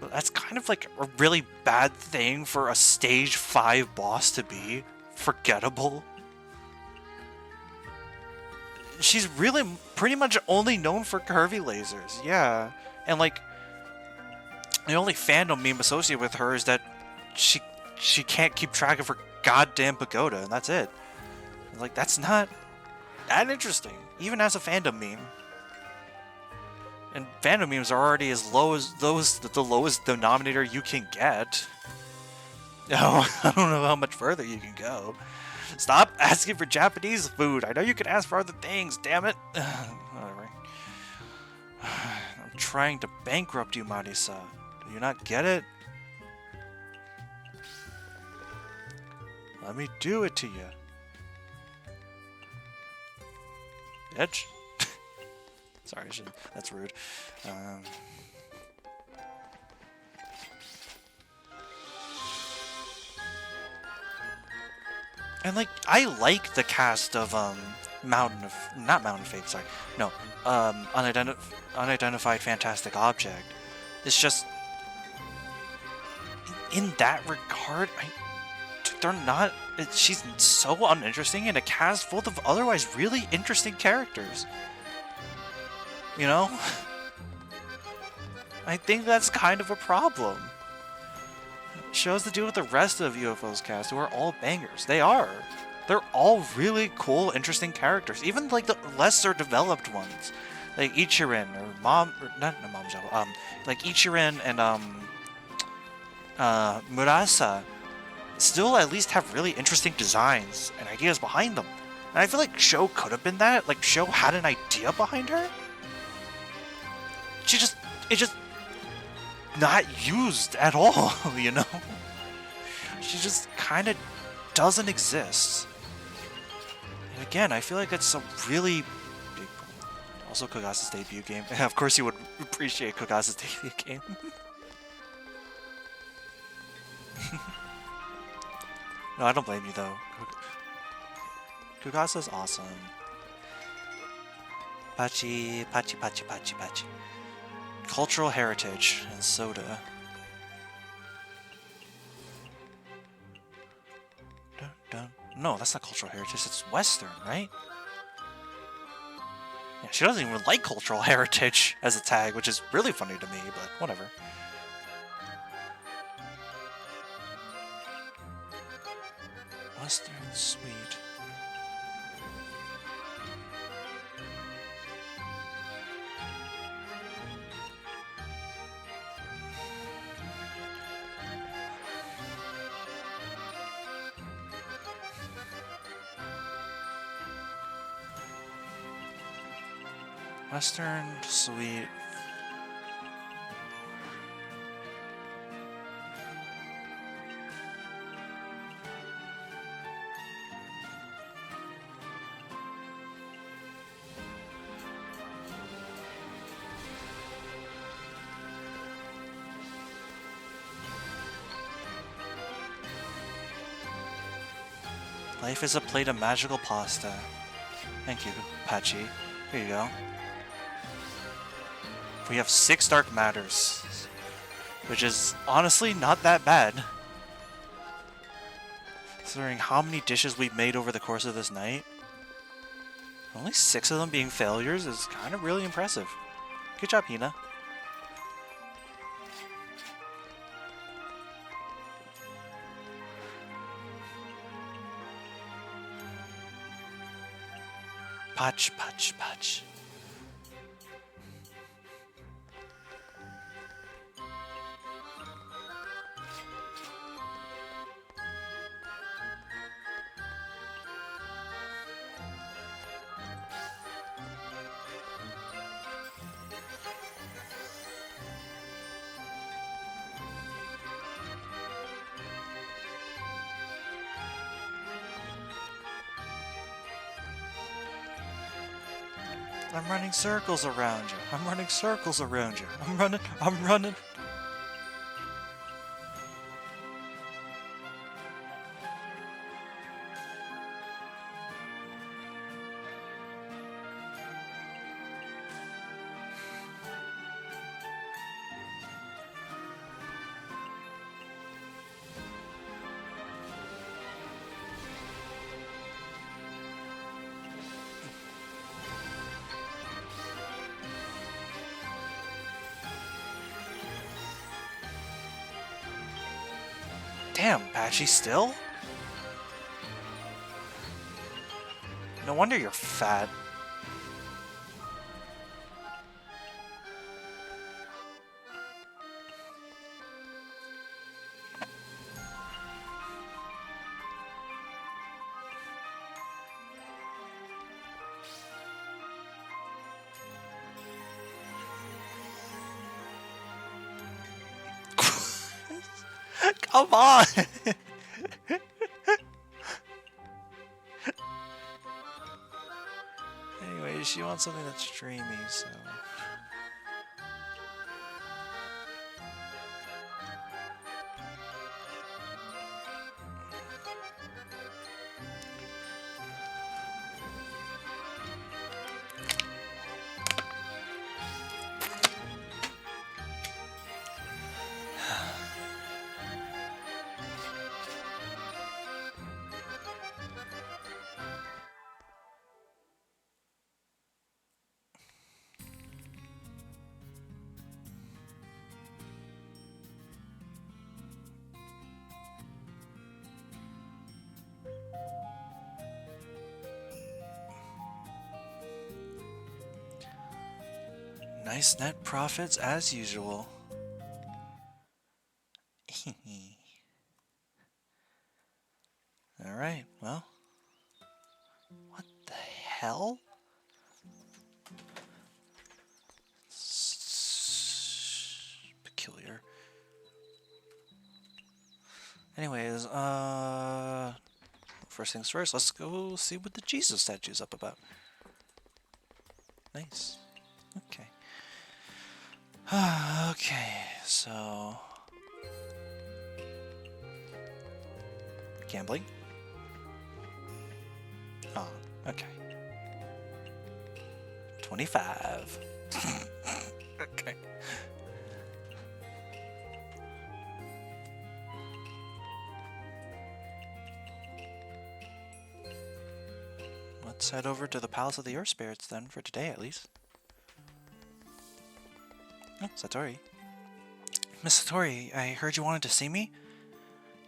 a really bad thing for a stage 5 boss to be forgettable. She's really pretty much only known for curvy lasers, yeah. And like, the only fandom meme associated with her is that she can't keep track of her goddamn pagoda, and that's it. Like, that's not that interesting, even as a fandom meme. And fandom memes are already as low as the lowest denominator you can get. No, I don't know how much further you can go. Stop asking for Japanese food. I know you can ask for other things, damn it. Whatever. I'm trying to bankrupt you, Marisa. Do you not get it? Let me do it to you. Bitch. Sorry, that's rude. And like, I like the cast of not Mountain of Fate, sorry. No, Unidentified Fantastic Object. It's just in that regard, they're not. She's so uninteresting in a cast full of otherwise really interesting characters. You know? I think that's kind of a problem. Shows to deal with the rest of UFO's cast, who are all bangers. They are. They're all really cool, interesting characters. Even like the lesser developed ones, like Ichirin like Ichirin and Murasa, still at least have really interesting designs and ideas behind them. And I feel like Sho could have been that. Like Sho had an idea behind her. It's just not used at all, you know? She just kind of doesn't exist. And again, I feel like it's a really big problem. Also, Kogasa's debut game. Of course you would appreciate Kogasa's debut game. No, I don't blame you though. Kogasa's awesome. Pachi. Cultural heritage and soda. No, that's not cultural heritage, it's Western, right? Yeah, she doesn't even like cultural heritage as a tag, which is really funny to me, but whatever. Western sweet. Western sweet. Life is a plate of magical pasta. Thank you, Pachi. Here you go. We have 6 dark matters, which is honestly not that bad. Considering how many dishes we've made over the course of this night, only 6 of them being failures is kind of really impressive. Good job, Hina. Patch. I'm running circles around you. I'm running circles around you. I'm running. Damn, Patchy still? No wonder you're fat. Come on! Anyway, she wants something that's dreamy, so... Nice net profits as usual. Alright, well. What the hell? Peculiar. Anyways, first things first, let's go see what the Jesus statue's up about. Nice. Okay. Okay, so... Gambling? Oh, okay. 25. Okay. Let's head over to the Palace of the Earth Spirits then, for today at least. Oh, Satori. Miss Satori, I heard you wanted to see me?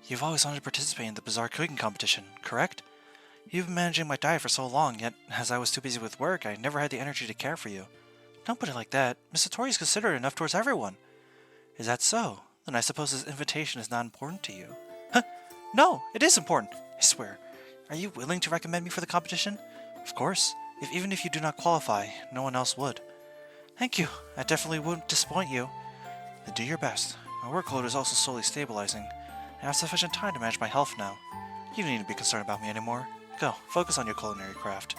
You've always wanted to participate in the bizarre cooking competition, correct? You've been managing my diet for so long, yet as I was too busy with work, I never had the energy to care for you. Don't put it like that. Miss Satori is considerate enough towards everyone. Is that so? Then I suppose this invitation is not important to you. Huh? No, it is important, I swear. Are you willing to recommend me for the competition? Of course. Even if you do not qualify, no one else would. Thank you. I definitely wouldn't disappoint you. Then do your best. My workload is also slowly stabilizing. I have sufficient time to manage my health now. You don't need to be concerned about me anymore. Go, focus on your culinary craft.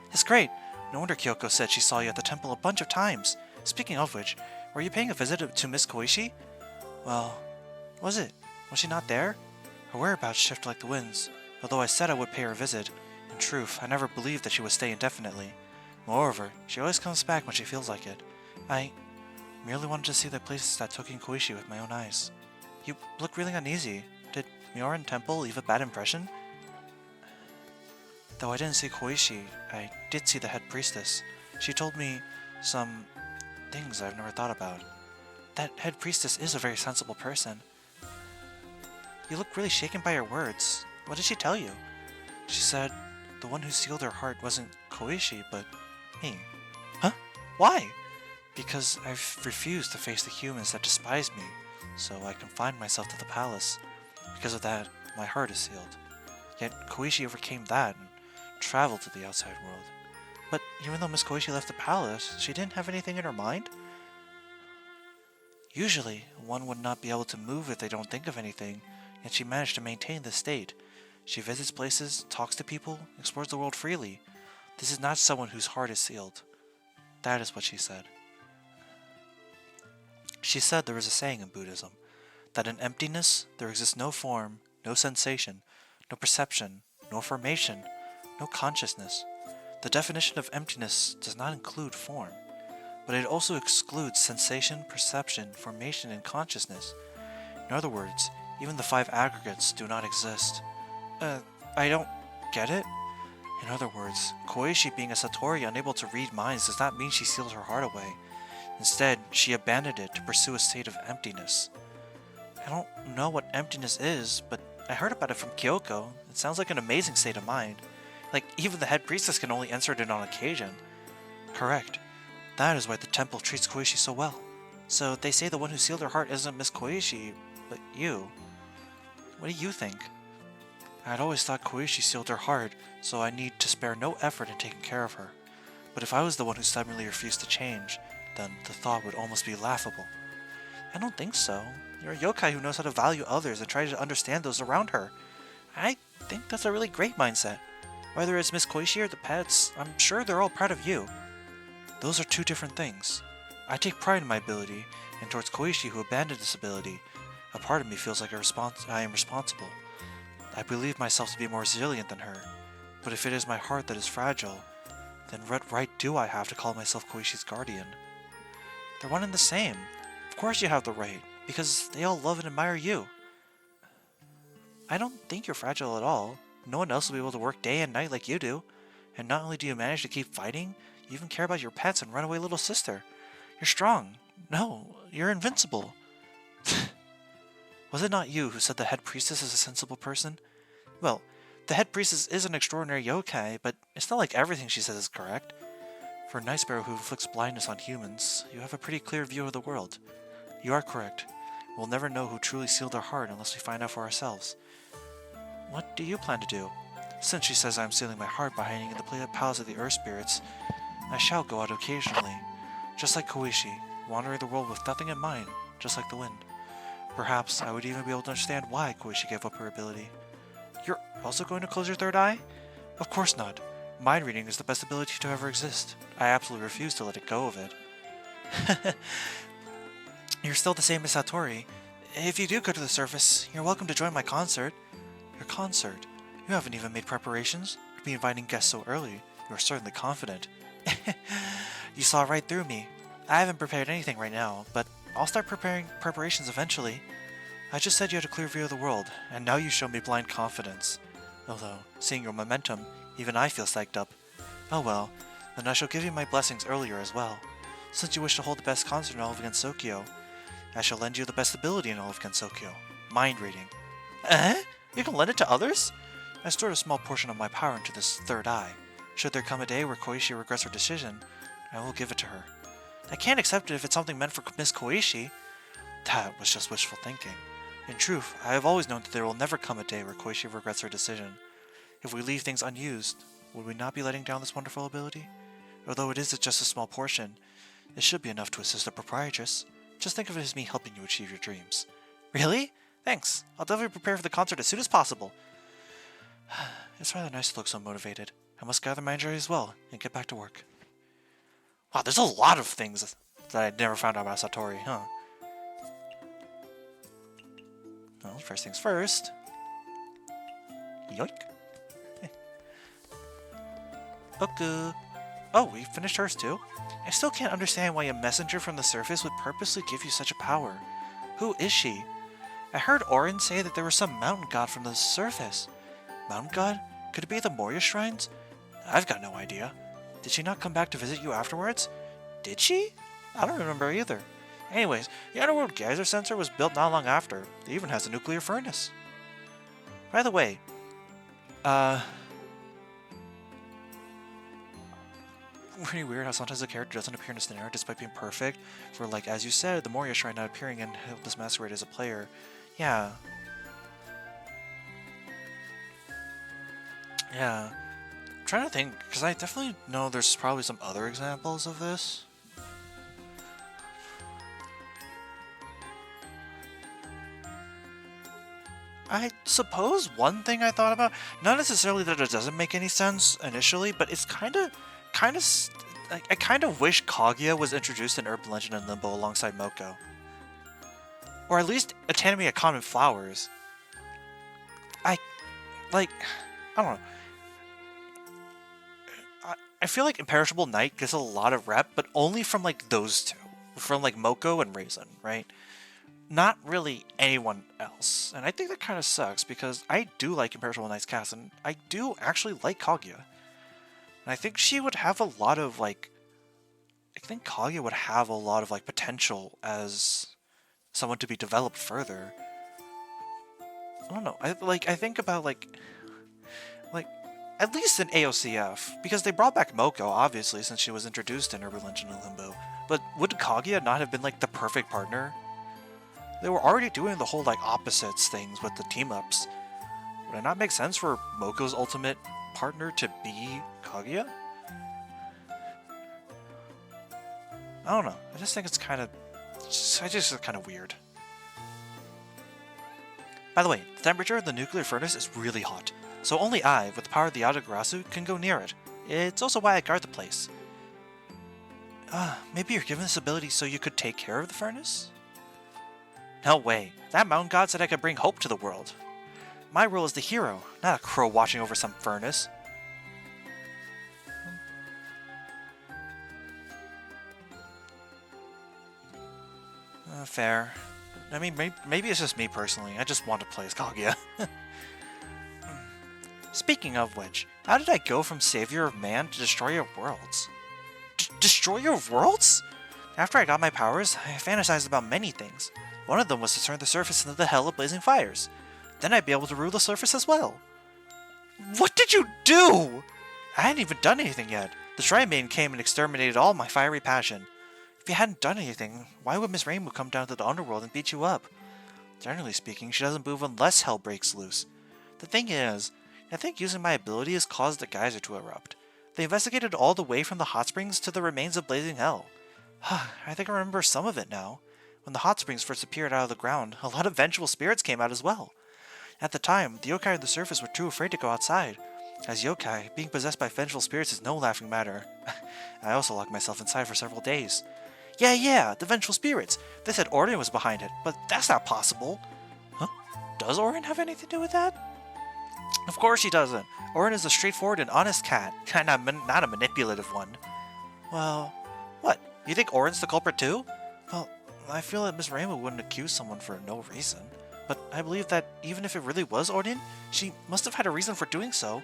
That's great. No wonder Kyoko said she saw you at the temple a bunch of times. Speaking of which, were you paying a visit to Miss Koishi? Well, was it? Was she not there? Her whereabouts shift like the winds. Although I said I would pay her a visit, in truth, I never believed that she would stay indefinitely. Moreover, she always comes back when she feels like it. I merely wanted to see the places that took in Koishi with my own eyes. You look really uneasy. Did Mioran Temple leave a bad impression? Though I didn't see Koishi, I did see the head priestess. She told me some things I've never thought about. That head priestess is a very sensible person. You look really shaken by her words. What did she tell you? She said the one who sealed her heart wasn't Koishi, but me. Huh? Why? Because I've refused to face the humans that despise me, so I confined myself to the palace. Because of that, my heart is sealed. Yet Koishi overcame that and traveled to the outside world. But even though Miss Koishi left the palace, she didn't have anything in her mind? Usually, one would not be able to move if they don't think of anything, yet she managed to maintain this state. She visits places, talks to people, explores the world freely. This is not someone whose heart is sealed. That is what she said. She said there is a saying in Buddhism, that in emptiness there exists no form, no sensation, no perception, no formation, no consciousness. The definition of emptiness does not include form, but it also excludes sensation, perception, formation, and consciousness. In other words, even the 5 aggregates do not exist. I don't get it? In other words, Koichi being a Satori unable to read minds does not mean she sealed her heart away. Instead, she abandoned it to pursue a state of emptiness. I don't know what emptiness is, but I heard about it from Kyoko. It sounds like an amazing state of mind. Like, even the head priestess can only enter it on occasion. Correct. That is why the temple treats Koichi so well. So they say the one who sealed her heart isn't Miss Koichi, but you. What do you think? I'd always thought Koichi sealed her heart, so I need to spare no effort in taking care of her. But if I was the one who stubbornly refused to change, then the thought would almost be laughable. I don't think so. You're a yokai who knows how to value others and try to understand those around her. I think that's a really great mindset. Whether it's Miss Koichi or the pets, I'm sure they're all proud of you. Those are 2 different things. I take pride in my ability, and towards Koichi who abandoned this ability, a part of me feels like I am responsible. I believe myself to be more resilient than her, but if it is my heart that is fragile, then what right do I have to call myself Koichi's guardian? They're one and the same. Of course you have the right, because they all love and admire you. I don't think you're fragile at all. No one else will be able to work day and night like you do. And not only do you manage to keep fighting, you even care about your pets and runaway little sister. You're strong. No, you're invincible. Was it not you who said the head priestess is a sensible person? Well, the head priestess is an extraordinary yokai, but it's not like everything she says is correct. For a night sparrow who inflicts blindness on humans, you have a pretty clear view of the world. You are correct. We'll never know who truly sealed her heart unless we find out for ourselves. What do you plan to do? Since she says I am sealing my heart by hiding in the palace of the earth spirits, I shall go out occasionally, just like Koichi, wandering the world with nothing in mind, just like the wind. Perhaps I would even be able to understand why Koichi gave up her ability. You're also going to close your 3rd eye? Of course not. Mind reading is the best ability to ever exist. I absolutely refuse to let it go of it. You're still the same as Satori. If you do go to the surface, you're welcome to join my concert. Your concert? You haven't even made preparations? To be inviting guests so early, you are certainly confident. You saw right through me. I haven't prepared anything right now, but I'll start preparing preparations eventually. I just said you had a clear view of the world, and now you show me blind confidence. Although, seeing your momentum, even I feel psyched up. Oh well, then I shall give you my blessings earlier as well. Since you wish to hold the best concert in all of Gensokyo, I shall lend you the best ability in all of Gensokyo, mind reading. You can lend it to others? I stored a small portion of my power into this 3rd eye. Should there come a day where Koichi regrets her decision, I will give it to her. I can't accept it if it's something meant for Miss Koichi. That was just wishful thinking. In truth, I have always known that there will never come a day where Koichi regrets her decision. If we leave things unused, would we not be letting down this wonderful ability? Although it is just a small portion, it should be enough to assist the proprietress. Just think of it as me helping you achieve your dreams. Really? Thanks. I'll definitely prepare for the concert as soon as possible. It's rather nice to look so motivated. I must gather my energy as well and get back to work. Wow, there's a lot of things that I never found out about Satori, huh? Well, first things first. Yoink. Okay. Oh, we finished hers too? I still can't understand why a messenger from the surface would purposely give you such a power. Who is she? I heard Orin say that there was some mountain god from the surface. Mountain god? Could it be the Moria shrines? I've got no idea. Did she not come back to visit you afterwards? Did she? I don't remember either. Anyways, the Underworld Geyser Sensor was built not long after. It even has a nuclear furnace. By the way, pretty weird how sometimes a character doesn't appear in a scenario despite being perfect. For, like, as you said, the Moria Shrine not appearing in Helpless Masquerade as a player. Yeah. Yeah. I'm trying to think, because I definitely know there's probably some other examples of this. I suppose one thing I thought about, not necessarily that it doesn't make any sense initially, but it's kind of I kind of wish Kaguya was introduced in Urban Legend and Limbo alongside Moko. Or at least Atanami at Common Flowers. I don't know. I feel like Imperishable Night gets a lot of rep, but only from like those two. From like Moko and Raisin, right? Not really anyone else. And I think that kind of sucks because I do like Imperishable Night's cast and I do actually like Kaguya. And I think she would have a lot of like... I think Kaguya would have a lot of like potential as someone to be developed further. I don't know. I think about like at least in AOCF, because they brought back Moko, obviously, since she was introduced in Urban Legend and Limbo. But would Kaguya not have been like the perfect partner? They were already doing the whole like opposites things with the team-ups. Would it not make sense for Moko's ultimate partner to be Kaguya? I don't know. I just think it's kind of... it's kind of weird. By the way, the temperature of the nuclear furnace is really hot, so only I, with the power of the Yatagarasu, can go near it. It's also why I guard the place. Maybe you're given this ability so you could take care of the furnace? No way. That mountain god said I could bring hope to the world. My role is the hero, not a crow watching over some furnace. Fair. I mean, maybe it's just me personally. I just want to play as Kaguya. Speaking of which, how did I go from Savior of Man to Destroyer of Worlds? Destroyer of Worlds? After I got my powers, I fantasized about many things. One of them was to turn the surface into the hell of blazing fires. Then I'd be able to rule the surface as well. What did you do? I hadn't even done anything yet. The Shrine Maiden came and exterminated all my fiery passion. If you hadn't done anything, why would Miss Rainbow come down to the underworld and beat you up? Generally speaking, she doesn't move unless hell breaks loose. The thing is, I think using my ability has caused the geyser to erupt. They investigated all the way from the hot springs to the remains of blazing hell. I think I remember some of it now. When the hot springs first appeared out of the ground, a lot of vengeful spirits came out as well. At the time, the yokai on the surface were too afraid to go outside. As yokai, being possessed by vengeful spirits is no laughing matter. I also locked myself inside for several days. Yeah, the vengeful spirits. They said Orion was behind it, but that's not possible. Huh? Does Orion have anything to do with that? Of course he doesn't. Orion is a straightforward and honest cat, not a manipulative one. Well, what? You think Orion's the culprit too? Well, I feel that Miss Rainbow wouldn't accuse someone for no reason. But I believe that even if it really was Orion, she must have had a reason for doing so.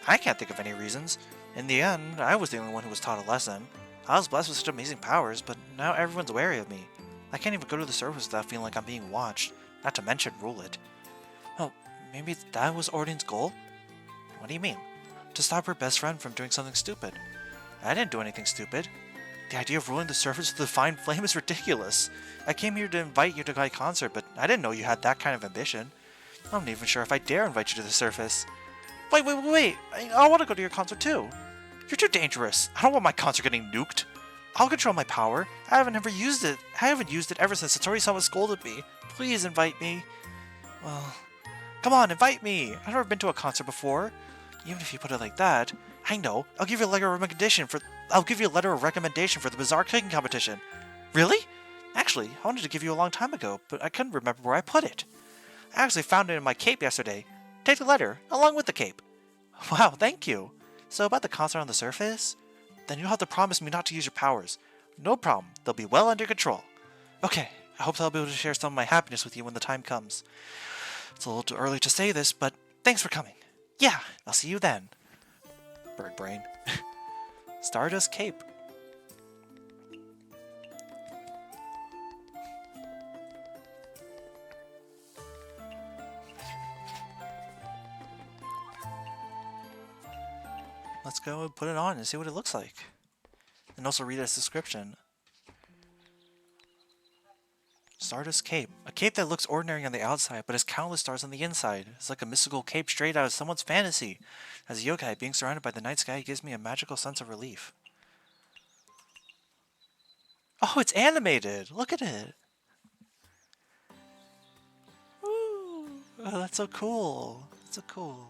I can't think of any reasons. In the end, I was the only one who was taught a lesson. I was blessed with such amazing powers, but now everyone's wary of me. I can't even go to the surface without feeling like I'm being watched, not to mention rule it. Oh, maybe that was Orion's goal? What do you mean? To stop her best friend from doing something stupid. I didn't do anything stupid. The idea of ruling the surface with a fine flame is ridiculous. I came here to invite you to my concert, but I didn't know you had that kind of ambition. I'm not even sure if I dare invite you to the surface. Wait. I want to go to your concert too. You're too dangerous. I don't want my concert getting nuked. I'll control my power. I haven't used it ever since Satori-sama scolded me. Please invite me. Well, come on, invite me. I've never been to a concert before. Even if you put it like that, I know. I'll give you a letter of recommendation for the bizarre cooking competition. Really? Actually, I wanted to give you a long time ago, but I couldn't remember where I put it. I actually found it in my cape yesterday. Take the letter, along with the cape. Wow, thank you. So about the concert on the surface? Then you'll have to promise me not to use your powers. No problem, they'll be well under control. Okay, I hope I'll be able to share some of my happiness with you when the time comes. It's a little too early to say this, but thanks for coming. Yeah, I'll see you then. Bird brain. Stardust Cape. Let's go and put it on and see what it looks like. And also read its description. Stardust Cape. A cape that looks ordinary on the outside, but has countless stars on the inside. It's like a mystical cape straight out of someone's fantasy. As a yokai, being surrounded by the night sky gives me a magical sense of relief. Oh, it's animated! Look at it! Ooh, oh, that's so cool. That's so cool.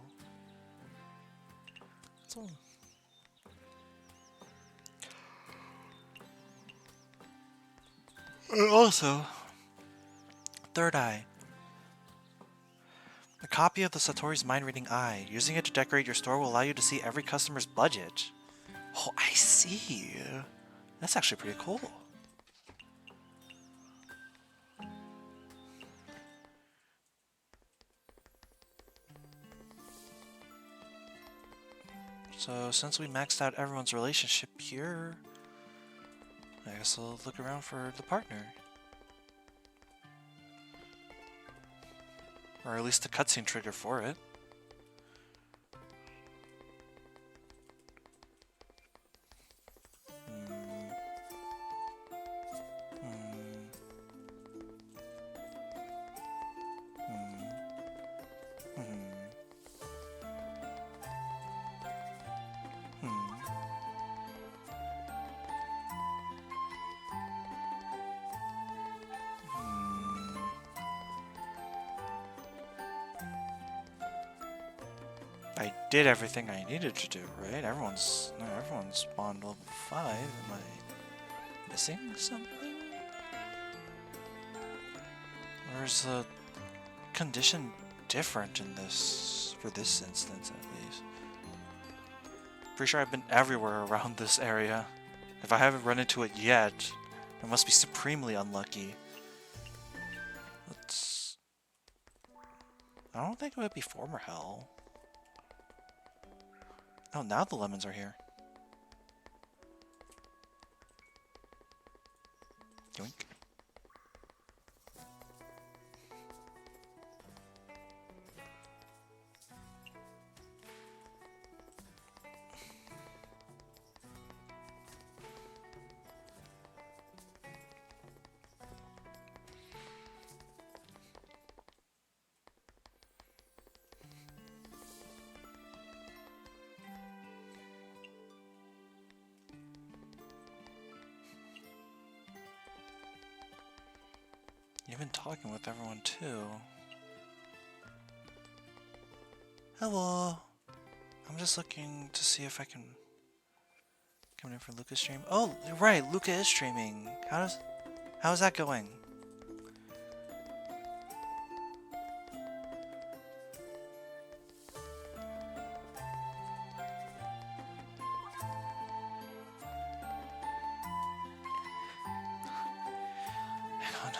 Also, third eye. A copy of the Satori's mind-reading eye. Using it to decorate your store will allow you to see every customer's budget. Oh, I see. That's actually pretty cool. So, since we maxed out everyone's relationship here, I guess I'll look around for the partner. Or at least a cutscene trigger for it. I did everything I needed to do, right? Everyone's spawned level 5. Am I missing something? Or is the condition different in this, for this instance at least? Pretty sure I've been everywhere around this area. If I haven't run into it yet, I must be supremely unlucky. Let's... I don't think it would be former hell. Oh, now the lemons are here. Yoink. You've been talking with everyone too. Hello. I'm just looking to see if I can come in for Luca's stream. Oh, right, Luca is streaming. How's that going? Hang on.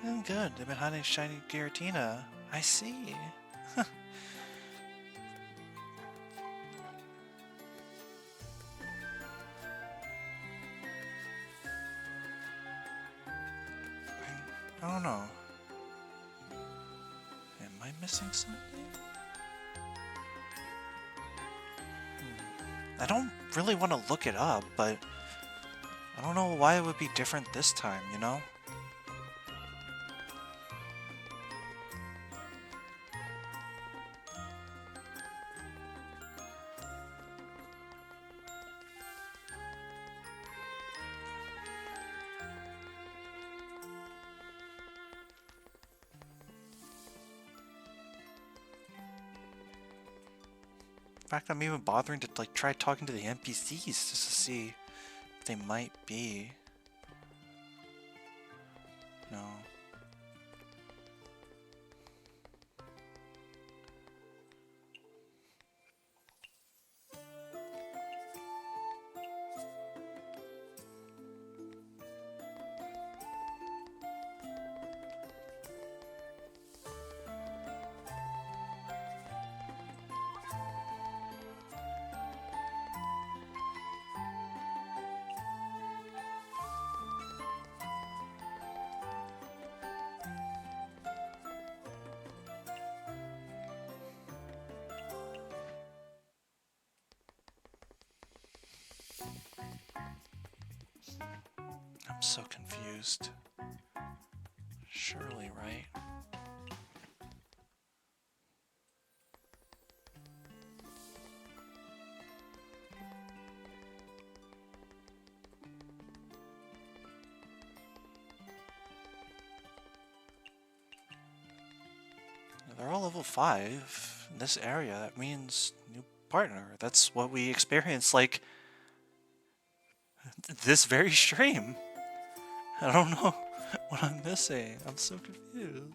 I'm good. They've been hiding shiny Giratina. I see. I don't know. Am I missing something? I don't really want to look it up, but I don't know why it would be different this time, you know? In fact, I'm even bothering to like try talking to the NPCs just to see if they might be. No. I'm so confused. Surely, right? level 5 in this area. That means new partner. That's what we experienced, like, this very stream. I don't know what I'm missing. I'm so confused.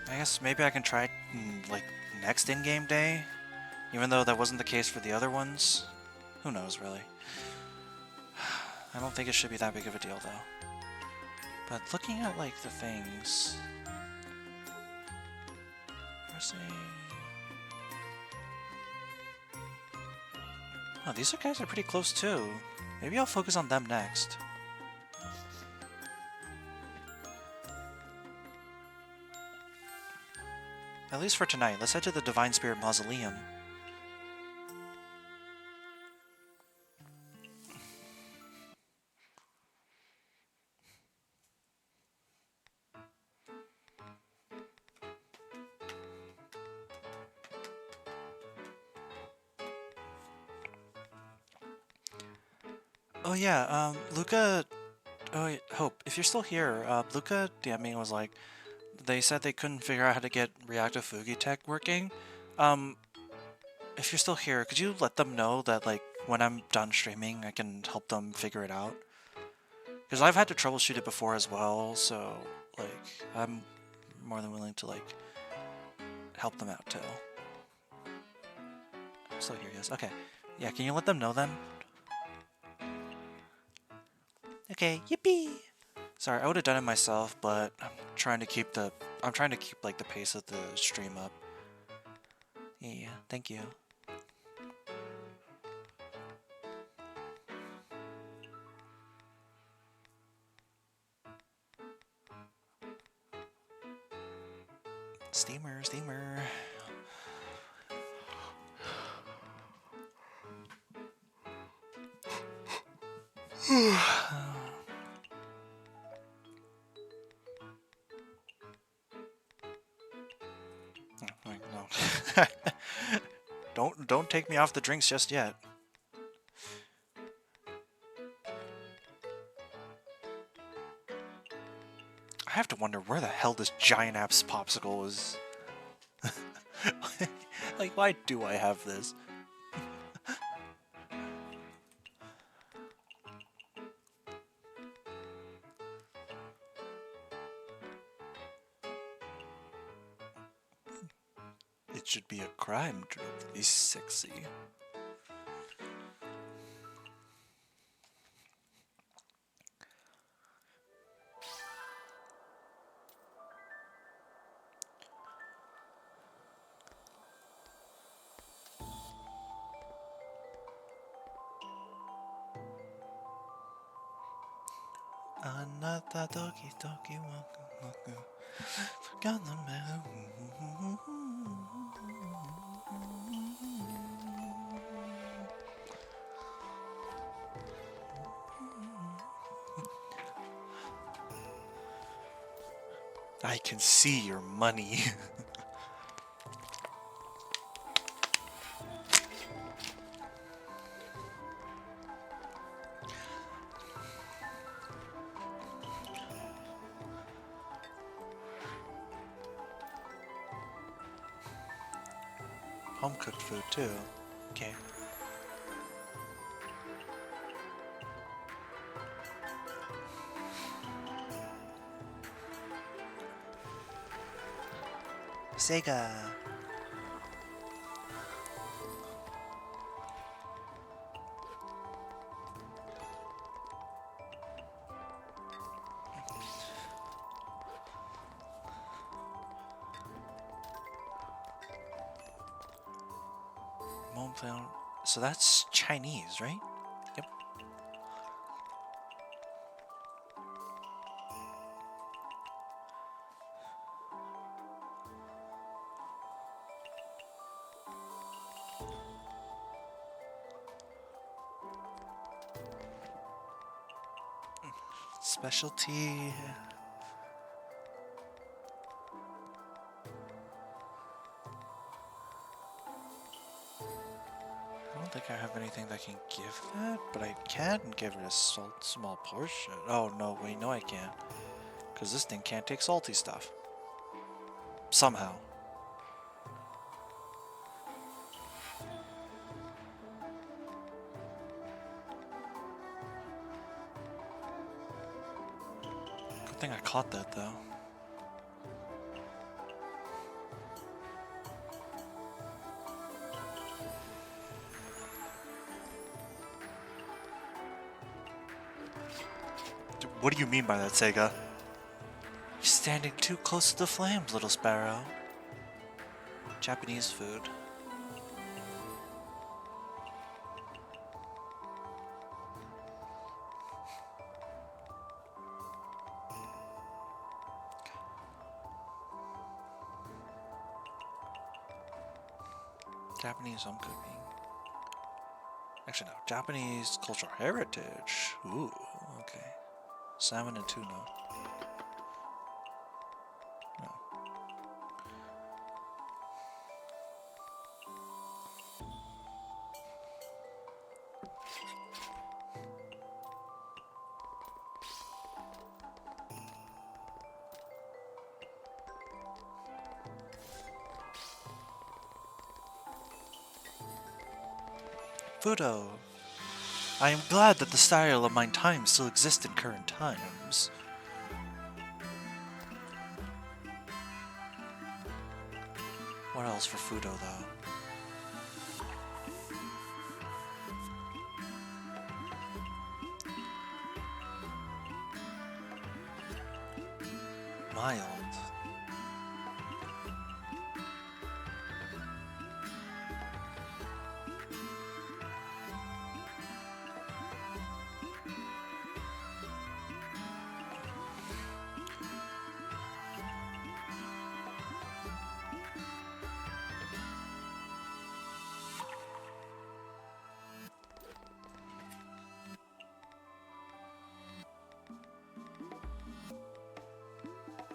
I guess maybe I can try, like, next in-game day? Even though that wasn't the case for the other ones? Who knows, really? I don't think it should be that big of a deal, though. But looking at, like, the things... Oh, these guys are pretty close, too. Maybe I'll focus on them next. At least for tonight, let's head to the Divine Spirit Mausoleum. Oh yeah, Luca... Oh, wait, Hope, if you're still here, Luca DM'd me and was like, they said they couldn't figure out how to get reactive Fugi tech working. If you're still here, could you let them know that, like, when I'm done streaming, I can help them figure it out? Because I've had to troubleshoot it before as well, so, like, I'm more than willing to, like, help them out, too. Still here, yes. Okay. Yeah, can you let them know then? Okay, yippee! Sorry, I would have done it myself, but I'm trying to keep, like, the pace of the stream up. Yeah, thank you. Steamer, steamer. Wait, no. Don't take me off the drinks just yet. I have to wonder where the hell this giant apps popsicle is. Like, why do I have this? It should be a crime to be sexy. Another doki doki waka waka. Forgot the man. I can see your money. Home cooked food too. Okay. Sega. play on. So that's Chinese, right? Yep. Specialty. I don't think I have anything that can give that, but I can give it a small portion. Oh no, wait, no I can't. Because this thing can't take salty stuff. Somehow. Good thing I caught that though. What do you mean by that, Sega? You're standing too close to the flames, little sparrow. Japanese food. Japanese home cooking. Actually, no. Japanese cultural heritage. Ooh, okay. Salmon and tuna. No. Fudo. I am glad that the style of my time still exists in current times. What else for Fudo, though? Mild.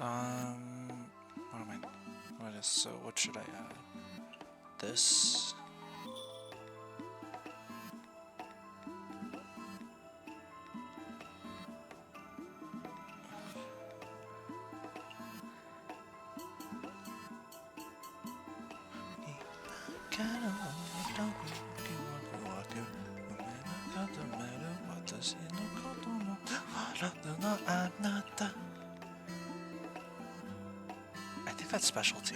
What am I? What is so? What should I add? This. I think that's specialty.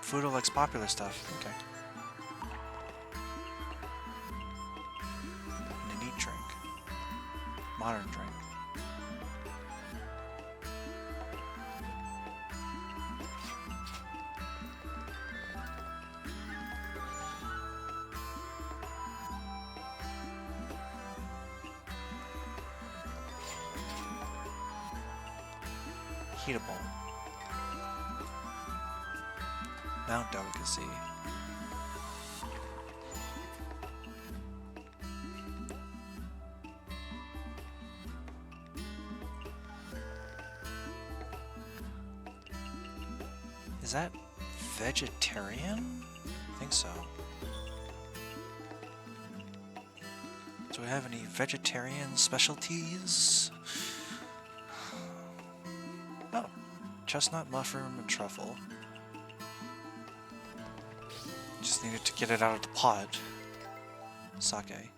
Fudo likes popular stuff. Okay. And a neat drink. Modern drink. Heatable. Mount delicacy. Is that vegetarian? I think so. Do we have any vegetarian specialties? Oh, chestnut, mushroom, and truffle. Just needed to get it out of the pot. Sake.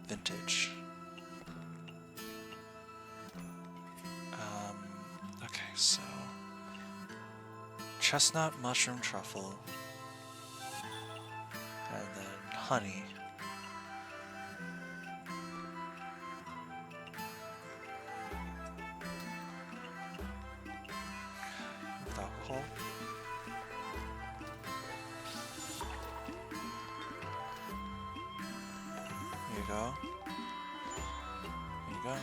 Vintage. Okay, so... chestnut, mushroom, truffle. And then honey. With alcohol. There you go. There you go.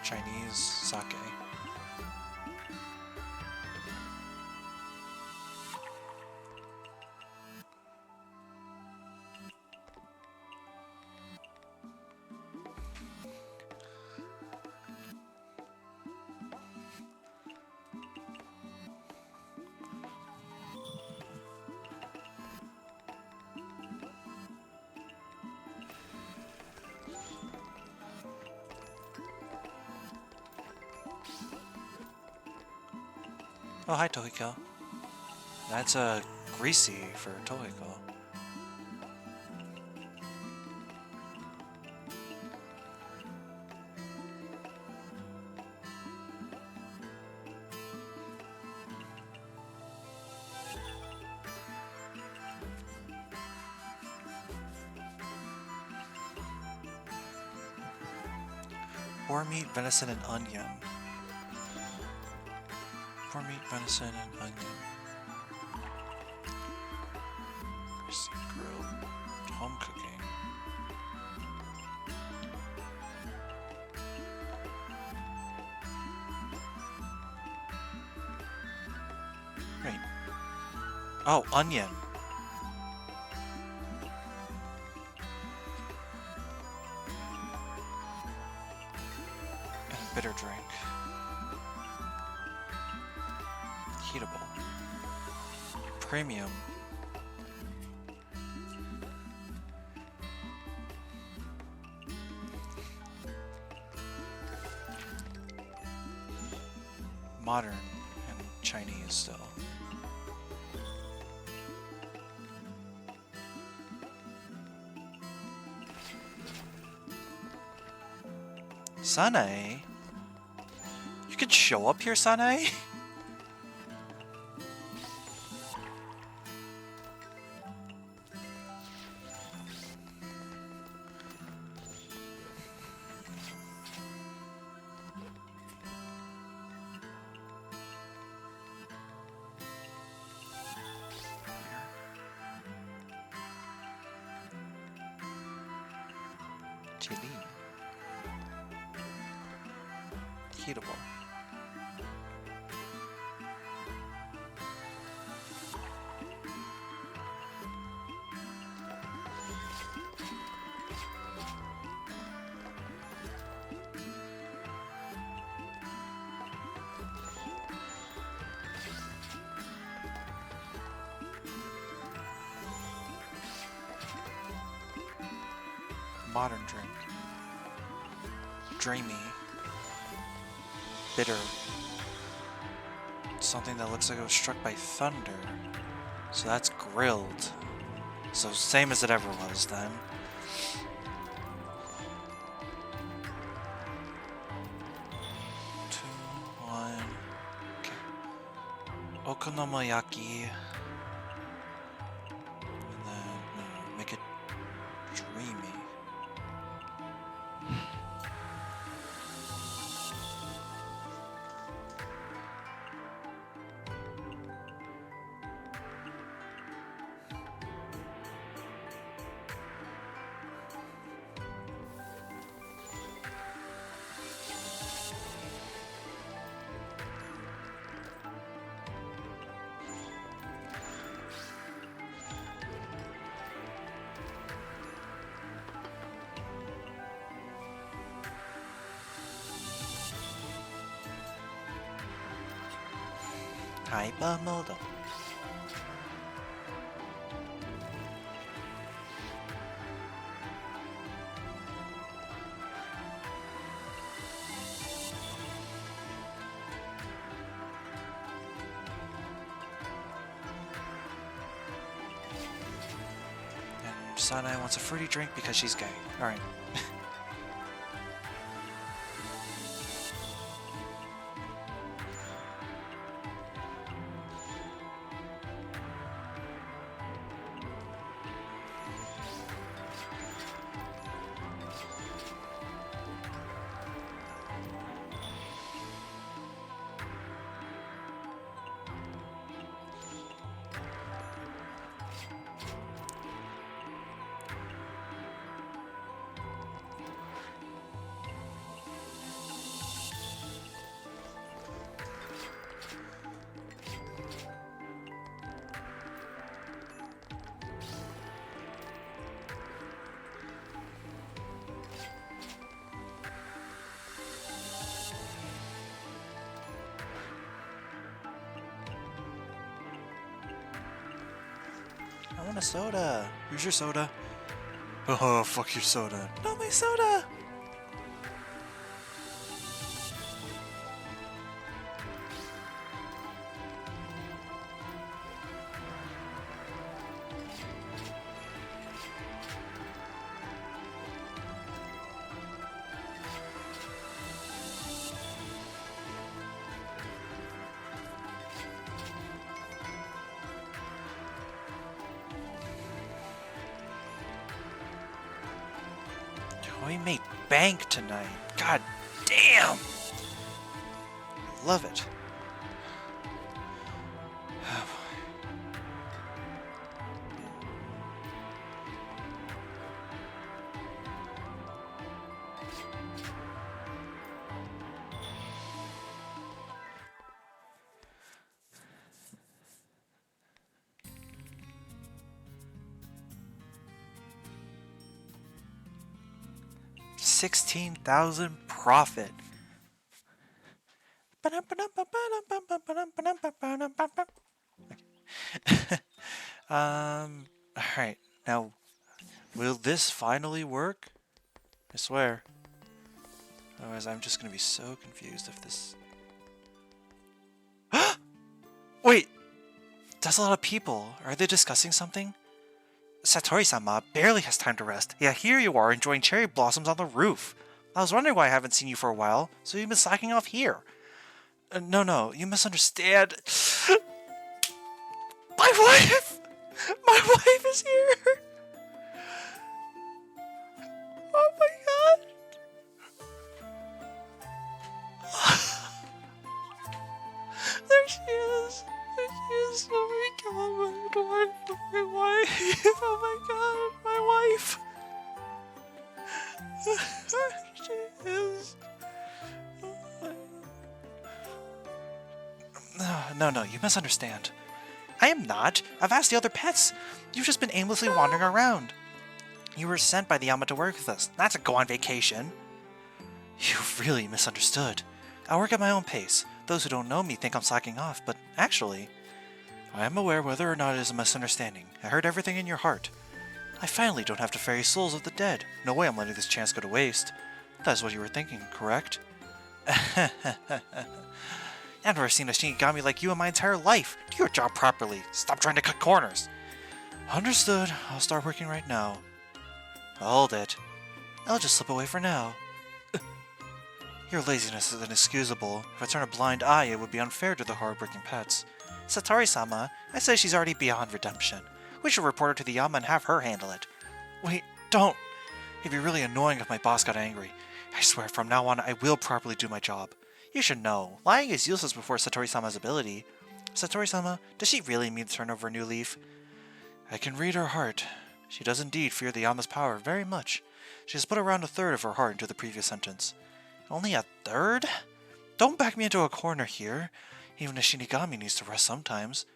Chinese sake. Oh, hi, Tohiko. That's greasy for Tohiko. Boar meat, venison, and onion. Boar meat, venison, and onion. Greasy grill. Home cooking. Right. Oh, onion. And a bitter drink. Heatable. Premium. Modern and Chinese still. Sanae? You could show up here, Sanae? Chili. Heatable. Modern drink. Dreamy. Bitter. Something that looks like it was struck by thunder. So that's grilled. So same as it ever was then. Two, one. Okay. Okonomiyaki. And then make it dreamy. Hypermodal. Sanae wants a fruity drink because she's gay. Alright. I want a soda. Here's your soda. Oh, fuck your soda. Not my soda! We made bank tonight. God damn! Love it. Oh, boy. 16,000 profit. Alright. Now, will this finally work? I swear. Otherwise, I'm just gonna be so confused if this... Wait! That's a lot of people. Are they discussing something? Satori-sama barely has time to rest. Yeah, here you are enjoying cherry blossoms on the roof. I was wondering why I haven't seen you for a while, so you've been slacking off here. No, you misunderstand. My wife! My wife is here! Oh my god! There she is! There she is! Oh my god, my wife! Oh my god, my wife! There she is! No, you misunderstand. I am not. I've asked the other pets. You've just been aimlessly wandering around. You were sent by the Yama to work with us, not to go on vacation. You've really misunderstood. I work at my own pace. Those who don't know me think I'm slacking off, but actually, I am aware whether or not it is a misunderstanding. I heard everything in your heart. I finally don't have to ferry souls of the dead. No way I'm letting this chance go to waste. That's what you were thinking, correct? I've never seen a Shinigami like you in my entire life. Do your job properly. Stop trying to cut corners. Understood. I'll start working right now. Hold it. I'll just slip away for now. Your laziness is inexcusable. If I turn a blind eye, it would be unfair to the hard-working pets. Satori-sama, I say she's already beyond redemption. We should report her to the Yama and have her handle it. Wait, don't! It'd be really annoying if my boss got angry. I swear, from now on, I will properly do my job. You should know, lying is useless before Satori-sama's ability. Satori-sama, does she really mean to turn over a new leaf? I can read her heart. She does indeed fear the Yama's power very much. She has put around a third of her heart into the previous sentence. Only a third? Don't back me into a corner here. Even a Shinigami needs to rest sometimes.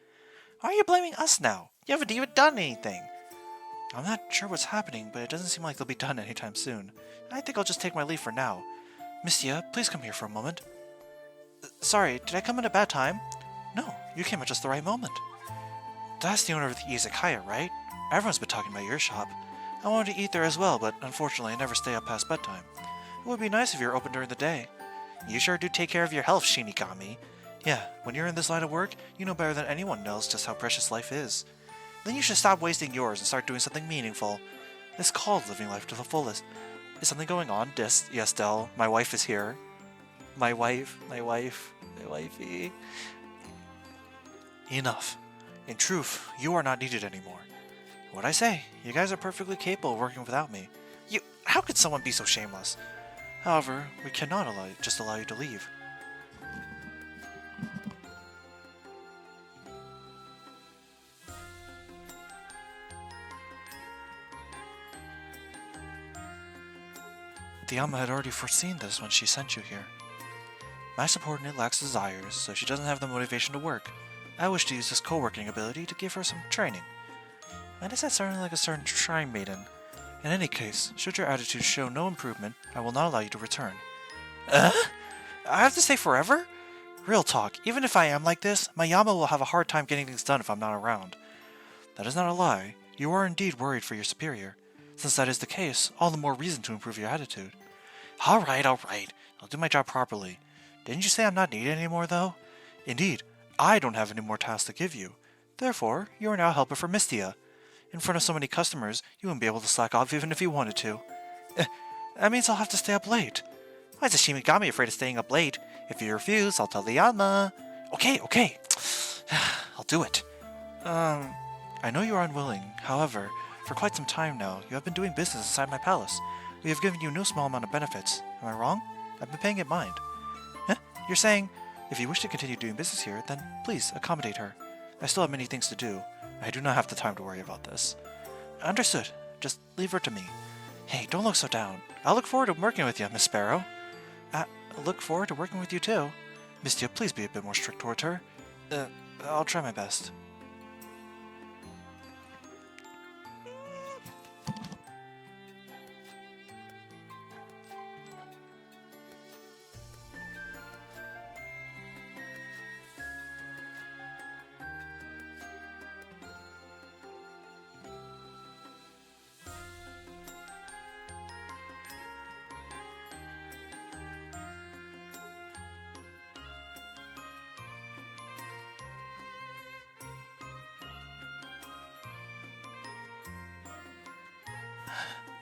Why are you blaming us now? You haven't even done anything. I'm not sure what's happening, but it doesn't seem like they'll be done anytime soon. I think I'll just take my leave for now. Mystia, please come here for a moment. Sorry, did I come at a bad time? No, you came at just the right moment. That's the owner of the Izakaya, right? Everyone's been talking about your shop. I wanted to eat there as well, but unfortunately I never stay up past bedtime. It would be nice if you were open during the day. You sure do take care of your health, Shinigami. Yeah, when you're in this line of work, you know better than anyone knows just how precious life is. Then you should stop wasting yours and start doing something meaningful. It's called living life to the fullest. Is something going on? Yes, Del. My wife is here. My wifey. Enough. In truth, you are not needed anymore. What'd I say? You guys are perfectly capable of working without me. How could someone be so shameless? However, we cannot just allow you to leave. The Yama had already foreseen this when she sent you here. My subordinate lacks desires, so she doesn't have the motivation to work. I wish to use this co-working ability to give her some training. Why does that sound like a certain shrine maiden? In any case, should your attitude show no improvement, I will not allow you to return. I have to stay forever? Real talk, even if I am like this, my Yama will have a hard time getting things done if I'm not around. That is not a lie. You are indeed worried for your superior. Since that is the case, all the more reason to improve your attitude. Alright. I'll do my job properly. Didn't you say I'm not needed anymore, though? Indeed, I don't have any more tasks to give you. Therefore, you are now a helper for Mystia. In front of so many customers, you wouldn't be able to slack off even if you wanted to. That means I'll have to stay up late. Why is the Shinigami afraid of staying up late? If you refuse, I'll tell the Yama. Okay. I'll do it. I know you are unwilling. However, for quite some time now, you have been doing business inside my palace. We have given you no small amount of benefits. Am I wrong? I've been paying it mind. You're saying, if you wish to continue doing business here, then please accommodate her. I still have many things to do. I do not have the time to worry about this. Understood. Just leave her to me. Hey, don't look so down. I'll look forward to working with you, Miss Sparrow. I look forward to working with you too. Mystia, please be a bit more strict towards her. I'll try my best.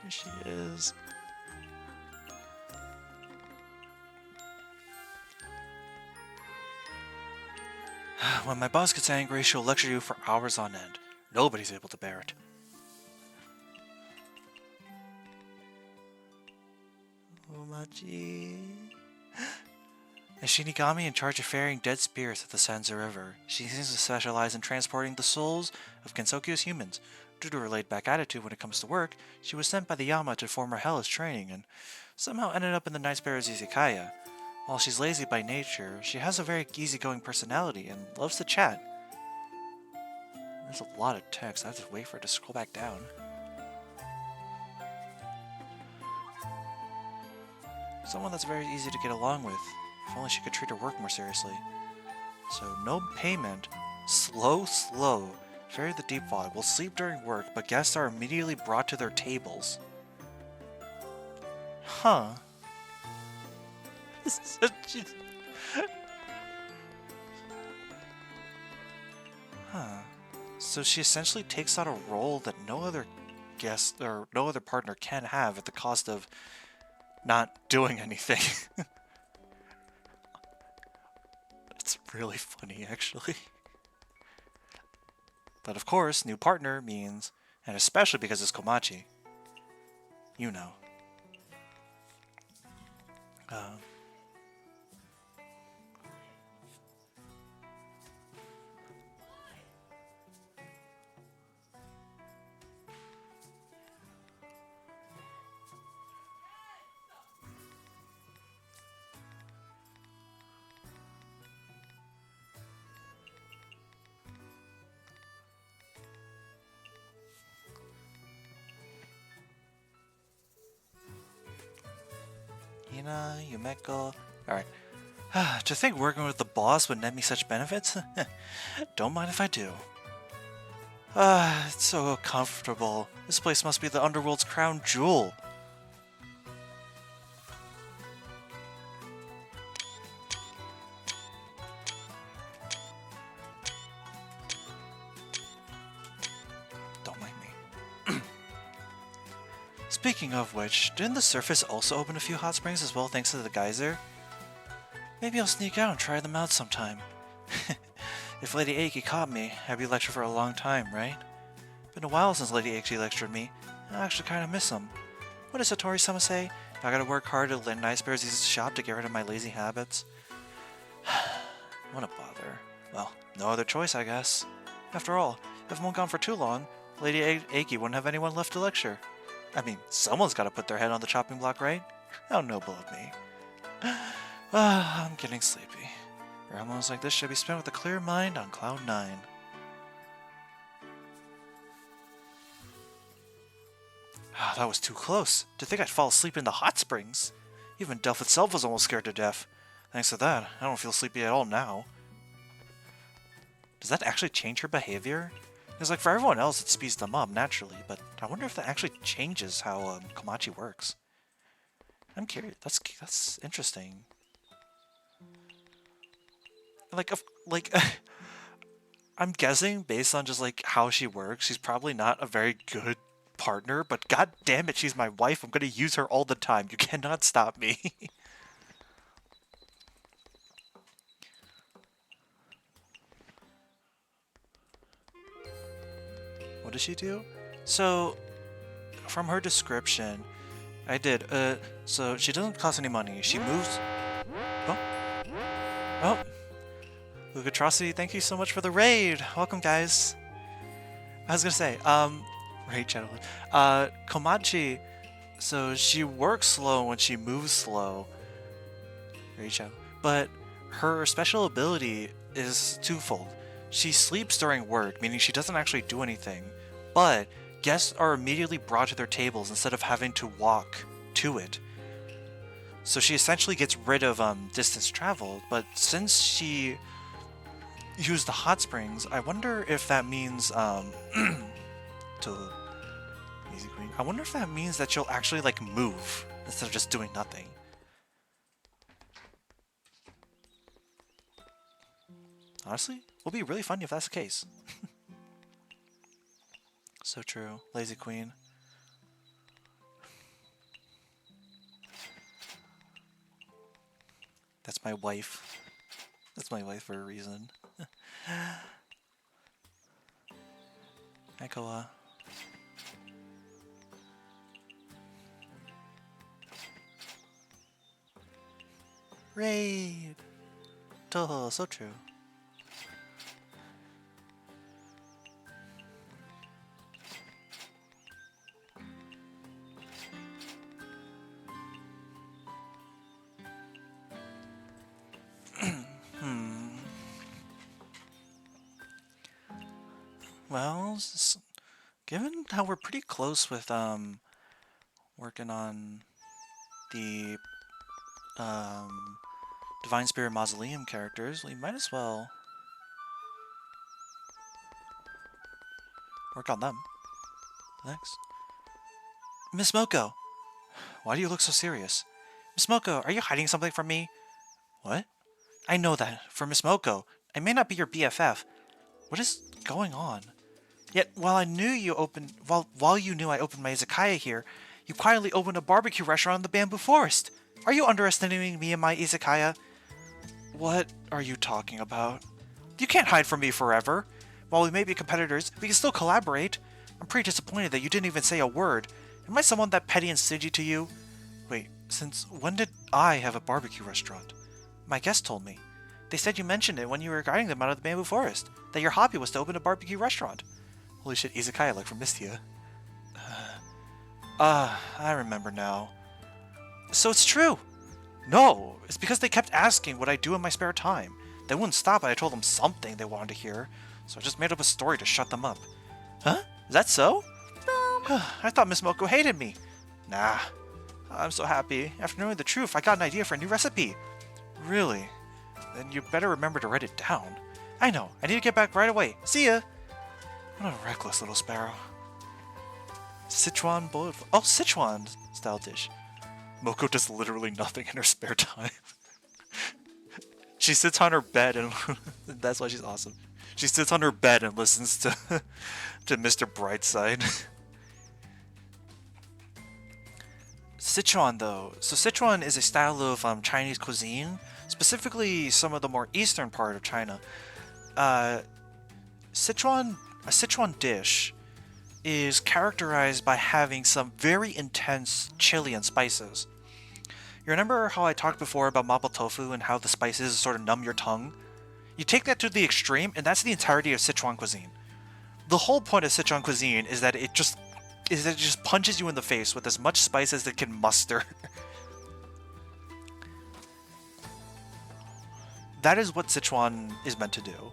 Here she is. When my boss gets angry, she'll lecture you for hours on end. Nobody's able to bear it. Omachi. A Shinigami in charge of ferrying dead spirits at the Sanzu River. She seems to specialize in transporting the souls of Gensoku's humans. Due to her laid-back attitude when it comes to work, she was sent by the Yama to former Hellas training and somehow ended up in the Night Sparrow's Izakaya. While she's lazy by nature, she has a very easygoing personality and loves to chat. There's a lot of text. I have to wait for it to scroll back down. Someone that's very easy to get along with. If only she could treat her work more seriously. So, no payment. Slow. Ferry the Deep Fog will sleep during work, but guests are immediately brought to their tables. Huh. So she essentially takes on a role that no other guest or no other partner can have at the cost of not doing anything. It's really funny, actually. But of course, new partner means, and especially because it's Komachi, you know. Hina, Yumeko. Alright. To think working with the boss would net me such benefits? Don't mind if I do. It's so comfortable. This place must be the underworld's crown jewel. Don't mind me. Speaking of which, didn't the surface also open a few hot springs as well thanks to the geyser? Maybe I'll sneak out and try them out sometime. If Lady Aiki caught me, I'd be lectured for a long time, right? Been a while since Lady Aiki lectured me, and I actually kinda miss him. What does Satori-sama say? I gotta work hard to lend nice bears easy shop to get rid of my lazy habits. What a bother. Well, no other choice, I guess. After all, if I'm gone for too long, Lady Aiki wouldn't have anyone left to lecture. I mean, someone's gotta put their head on the chopping block, right? How noble of me. I'm getting sleepy. Moments like this should be spent with a clear mind on Cloud 9. That was too close. To think I'd fall asleep in the hot springs. Even Delph itself was almost scared to death. Thanks to that, I don't feel sleepy at all now. Does that actually change her behavior? Because like for everyone else, it speeds them up naturally, but I wonder if that actually changes how Komachi works. I'm curious. That's interesting. Like, I'm guessing based on just like how she works, she's probably not a very good partner. But god damn it, she's my wife. I'm gonna use her all the time. You cannot stop me. What does she do? So, from her description, so she doesn't cost any money. She moves... Oh. Lugatrosity, thank you so much for the raid! Welcome, guys! I was gonna say, raid channel. Komachi, so she works slow when she moves slow. Raid channel. But her special ability is twofold. She sleeps during work, meaning she doesn't actually do anything. But guests are immediately brought to their tables instead of having to walk to it. So she essentially gets rid of distance traveled, but since she used the hot springs, I wonder if that means to Easy Queen. I wonder if that means that she'll actually like move instead of just doing nothing. Honestly, it will be really funny if that's the case. So true. Lazy Queen. That's my wife. That's my wife for a reason. Hi, Koa. Raid! Touhou, so true. Well, given how we're pretty close with working on the Divine Spirit Mausoleum characters, we might as well work on them. Next. Miss Moko! Why do you look so serious? Miss Moko, are you hiding something from me? What? I know that. For Miss Moko, I may not be your BFF. What is going on? Yet, while you knew I opened my Izakaya here, you quietly opened a barbecue restaurant in the bamboo forest. Are you underestimating me and my Izakaya? What are you talking about? You can't hide from me forever. While we may be competitors, we can still collaborate. I'm pretty disappointed that you didn't even say a word. Am I someone that petty and stingy to you? Wait, since when did I have a barbecue restaurant? My guest told me. They said you mentioned it when you were guiding them out of the bamboo forest, that your hobby was to open a barbecue restaurant. Holy shit, Izakaya like from Mystia. I remember now. So it's true! No! It's because they kept asking what I do in my spare time. They wouldn't stop and I told them something they wanted to hear, so I just made up a story to shut them up. Huh? Is that so? I thought Miss Moko hated me. Nah. I'm so happy. After knowing the truth, I got an idea for a new recipe. Really? Then you better remember to write it down. I know. I need to get back right away. See ya! What a reckless little sparrow. Sichuan boiled... Oh, Sichuan style dish. Moko does literally nothing in her spare time. She sits on her bed and... That's why she's awesome. She sits on her bed and listens to Mr. Brightside. Sichuan, though. So Sichuan is a style of Chinese cuisine, specifically some of the more eastern part of China. Uh, a Sichuan dish is characterized by having some very intense chili and spices. You remember how I talked before about mapo tofu and how the spices sort of numb your tongue? You take that to the extreme, and that's the entirety of Sichuan cuisine. The whole point of Sichuan cuisine is that it just punches you in the face with as much spice as it can muster. That is what Sichuan is meant to do.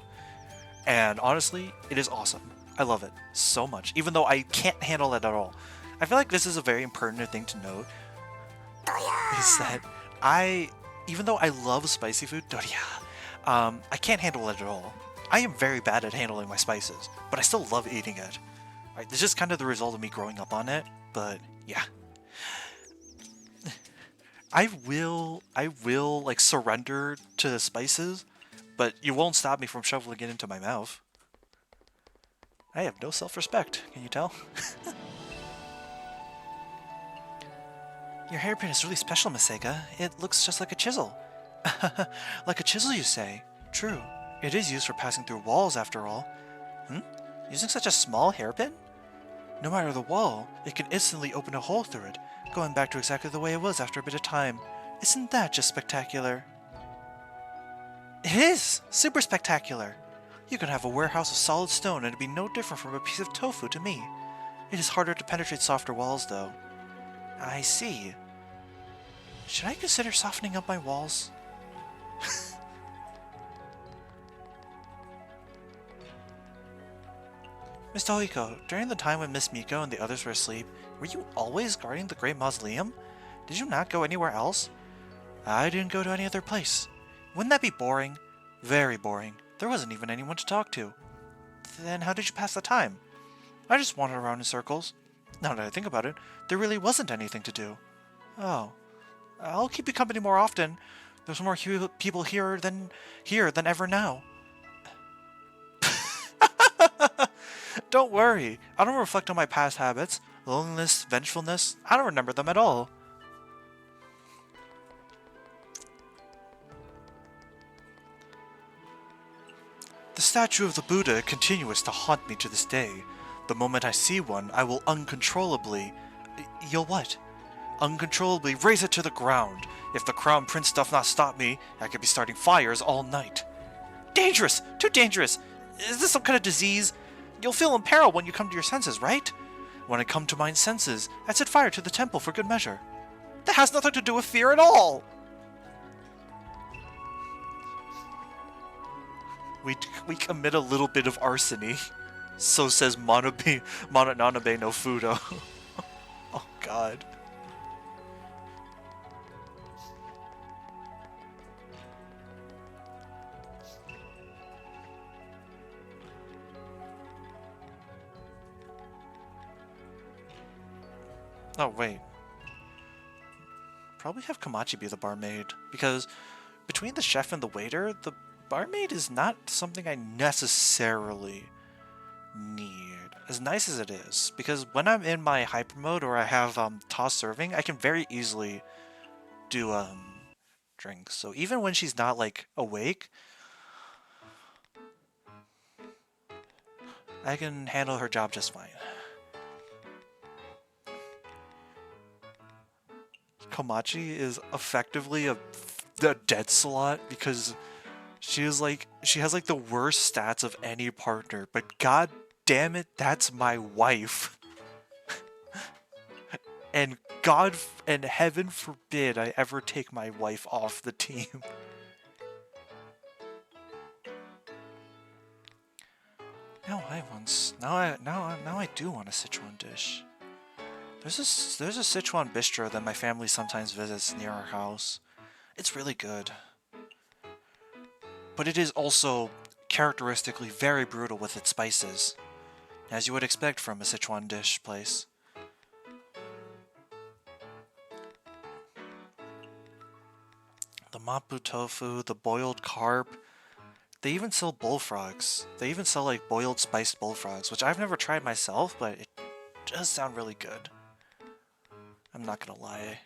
And honestly, it is awesome. I love it so much, even though I can't handle it at all. I feel like this is a very important thing to note, is that even though I love spicy food, I can't handle it at all. I am very bad at handling my spices, but I still love eating it. Right, this is kind of the result of me growing up on it, but yeah. I will like surrender to the spices, but you won't stop me from shoveling it into my mouth. I have no self-respect, can you tell? Your hairpin is really special, Miss Sega. It looks just like a chisel. Like a chisel, you say? True. It is used for passing through walls, after all. Using such a small hairpin? No matter the wall, it can instantly open a hole through it, going back to exactly the way it was after a bit of time. Isn't that just spectacular? It is! Super spectacular! You can have a warehouse of solid stone and it'd be no different from a piece of tofu to me. It is harder to penetrate softer walls, though. I see. Should I consider softening up my walls? Miss Tohiko, during the time when Miss Miko and the others were asleep, were you always guarding the Great Mausoleum? Did you not go anywhere else? I didn't go to any other place. Wouldn't that be boring? Very boring. There wasn't even anyone to talk to. Then how did you pass the time? I just wandered around in circles. Now that I think about it, there really wasn't anything to do. Oh. I'll keep you company more often. There's more people here than ever now. Don't worry. I don't reflect on my past habits. Loneliness, vengefulness. I don't remember them at all. The statue of the Buddha continues to haunt me to this day. The moment I see one, I will uncontrollably... You'll what? Uncontrollably raise it to the ground. If the Crown Prince doth not stop me, I could be starting fires all night. Dangerous! Too dangerous! Is this some kind of disease? You'll feel in peril when you come to your senses, right? When I come to my senses, I set fire to the temple for good measure. That has nothing to do with fear at all! We commit a little bit of arsony. So says Nanabe no Fudo. Oh god. Oh, wait. Probably have Komachi be the barmaid, because between the chef and the waiter, the barmaid is not something I necessarily need, as nice as it is, because when I'm in my hyper mode or I have toss serving, I can very easily do drinks. So even when she's not like awake, I can handle her job just fine. Komachi is effectively a dead slot because she has like the worst stats of any partner, but god damn it, that's my wife. And God and heaven forbid I ever take my wife off the team. Now I do want a Sichuan dish. There's a Sichuan bistro that my family sometimes visits near our house. It's really good. But it is also characteristically very brutal with its spices, as you would expect from a Sichuan dish place. The mapo tofu, the boiled carp, they even sell bullfrogs. They even sell like boiled spiced bullfrogs, which I've never tried myself, but it does sound really good. I'm not gonna lie.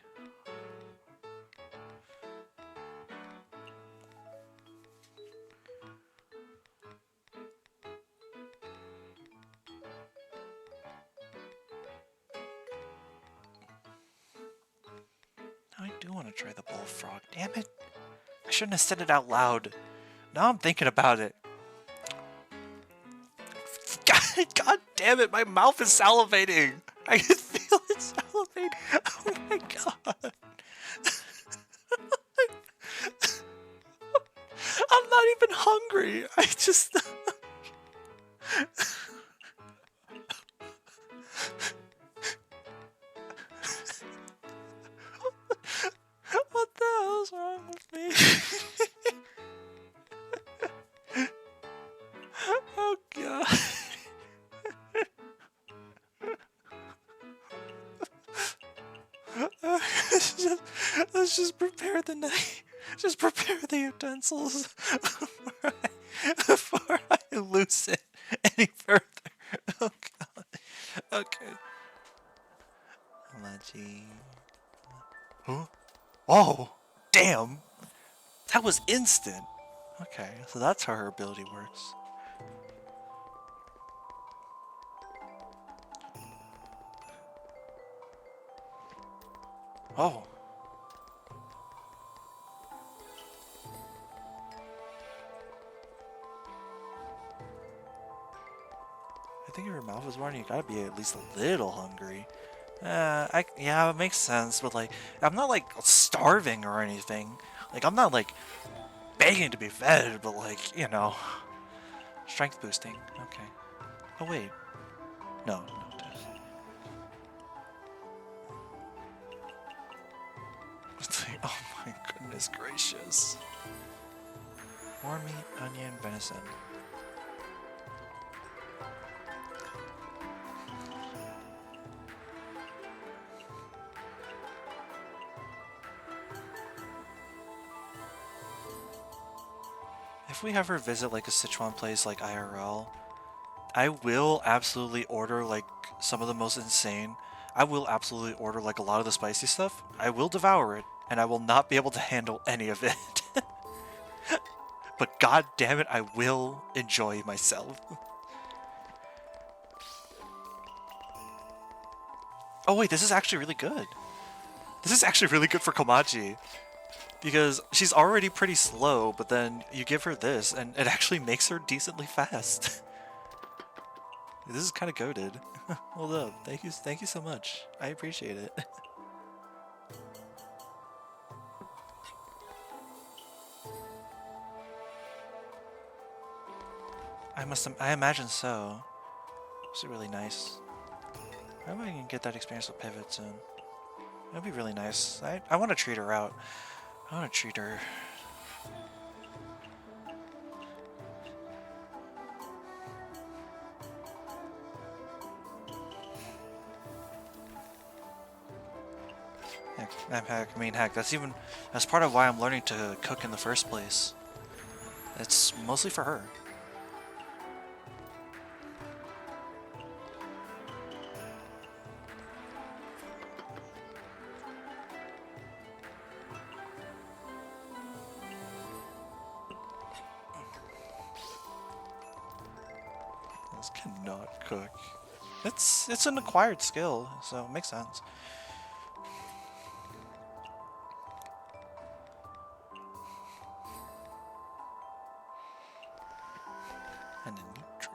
I do want to try the bullfrog. Damn it. I shouldn't have said it out loud. Now I'm thinking about it. God damn it, my mouth is salivating. I can feel it salivating. Oh my god. I'm not even hungry. I just... What the hell's wrong with me? Oh god. Let's just prepare the knife. Just prepare the utensils before I lose it any further. Oh god. Okay. Machi. Huh? Oh! Damn! That was instant! Okay, so that's how her ability works. Oh! I think if your mouth is watering, you gotta be at least a little hungry. Yeah, it makes sense, but like, I'm not like starving or anything. Like, I'm not like begging to be fed, but like, you know, strength boosting. Okay. Oh wait, no, it's like, oh my goodness gracious. More meat, onion, venison. If we ever visit like a Sichuan place like IRL, I will absolutely order like some of the most insane. I will absolutely order like a lot of the spicy stuff. I will devour it, and I will not be able to handle any of it. But god damn it, I will enjoy myself. Oh wait, this is actually really good. This is actually really good for Komachi. Because she's already pretty slow, but then you give her this, and it actually makes her decently fast. This is kind of goated. Hold up, thank you so much. I appreciate it. I imagine so. It's really nice. I hope I can get that experience with Pivot soon. That'd be really nice. I want to treat her out. I want to treat her. Heck, that's part of why I'm learning to cook in the first place. It's mostly for her. This cannot cook. It's an acquired skill, so it makes sense. And a neat trick.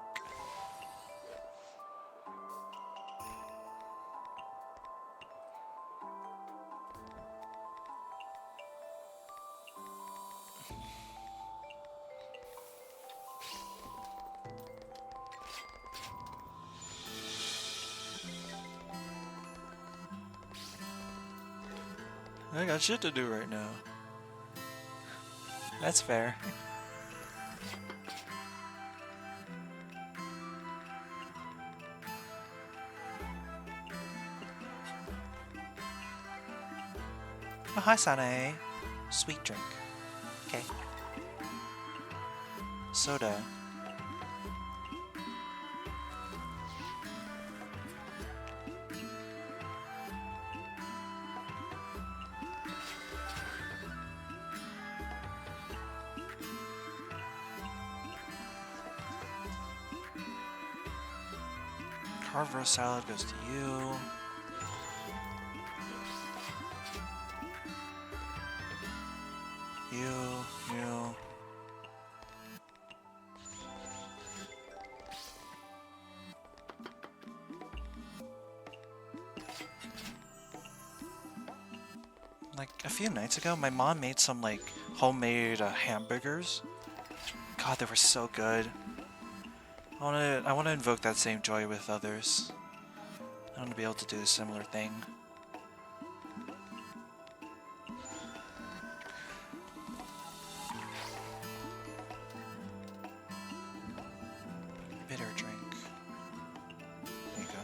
I got shit to do right now. That's fair. Oh, hi, Sanae. Sweet drink. Okay. Soda. Carved roast salad goes to you. You. Like a few nights ago, my mom made some like homemade hamburgers. God, they were so good. I want to invoke that same joy with others. I want to be able to do a similar thing. Bitter drink. There you go.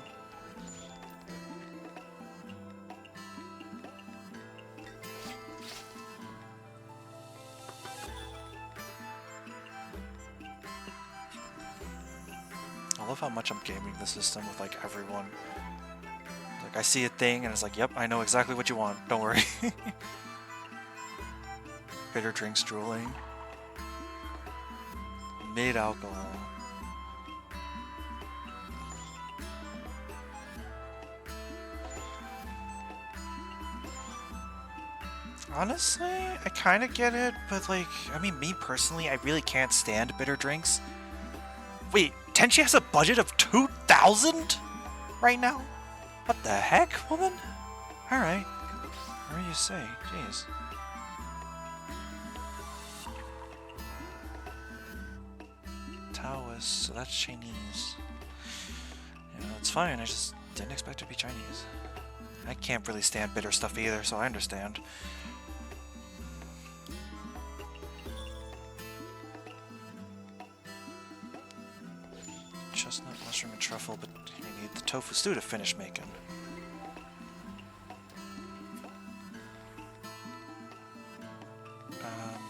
I love how much I'm gaming the system with like everyone. Like I see a thing and it's like, yep, I know exactly what you want. Don't worry. Bitter drinks drooling. Mid alcohol. Honestly, I kind of get it, but like, I mean, me personally, I really can't stand bitter drinks. Wait, Tenchi has a budget of 2,000 right now? What the heck, woman? Alright. Whatever you say. Jeez. Taoist, so that's Chinese. Yeah, it's fine, I just didn't expect it to be Chinese. I can't really stand bitter stuff either, so I understand. Chestnut, mushroom, and truffle, but we need the tofu stew to finish making.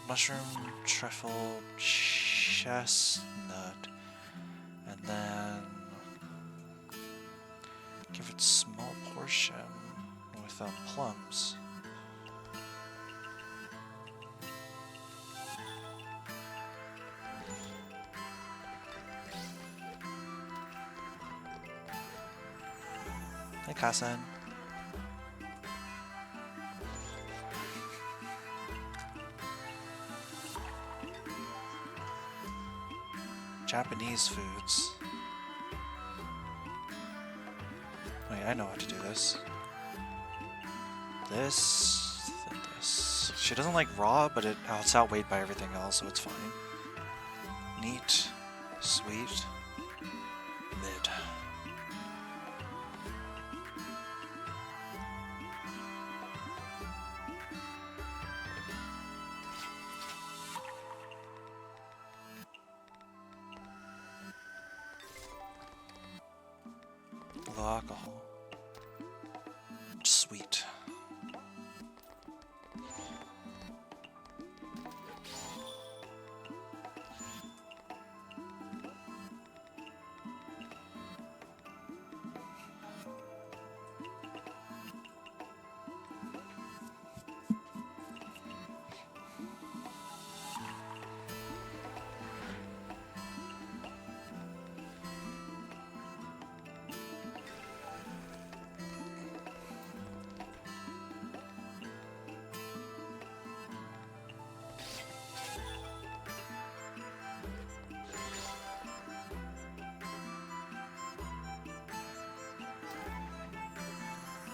Mushroom, truffle, chestnut, and then give it a small portion with plums. Hey, Kasen. Japanese foods. Wait, I know how to do this. This, then this. She doesn't like raw, but it's outweighed by everything else, so it's fine. Neat, sweet, mid. Low alcohol. Sweet.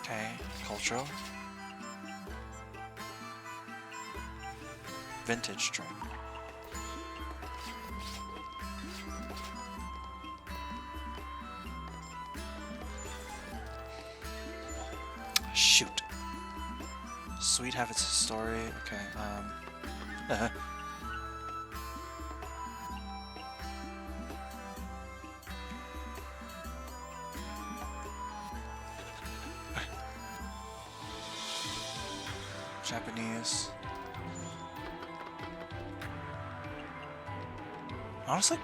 Okay, cultural. Vintage drink. Shoot. Sweet have its story. Okay, Japanese. Honestly,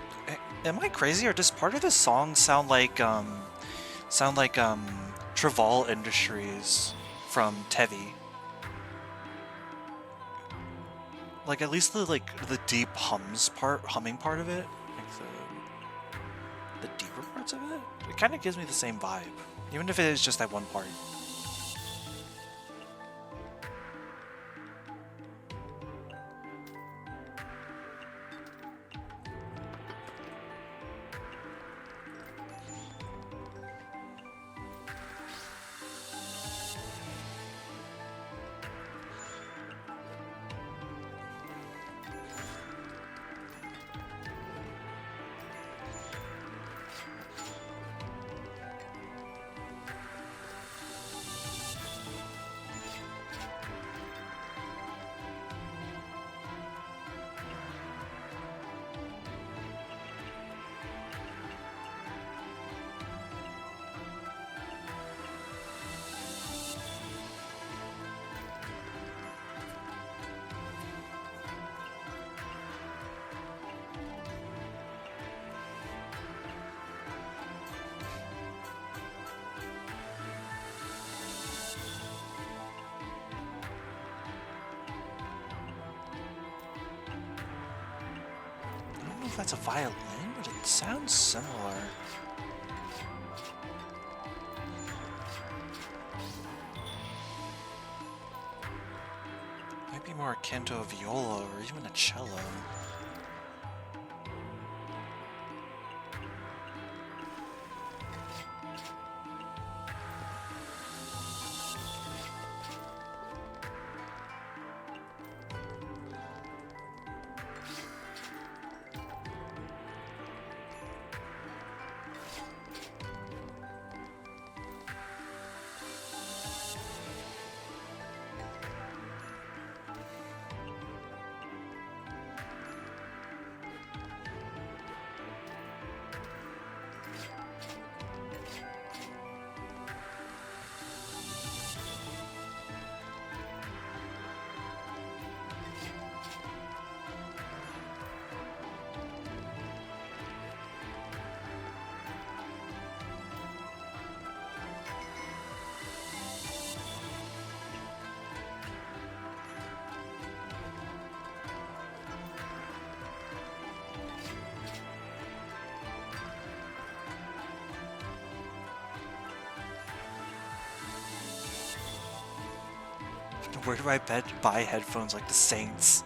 am I crazy or does part of this song sound like Traval Industries from Tevi? Like at least the deep humming part of it, like the deeper parts of it. It kind of gives me the same vibe, even if it is just that one part. I don't know if that's a violin, but it sounds similar. Might be more akin to a viola or even a cello. Where do I buy headphones like the Saints?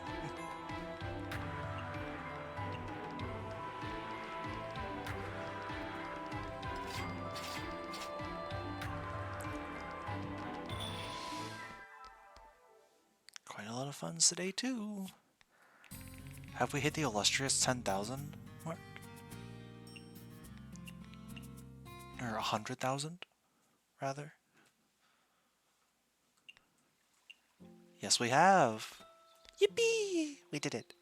Quite a lot of funds today too. Have we hit the illustrious 10,000 mark? Or 100,000, rather? Yes, we have! Yippee! We did it.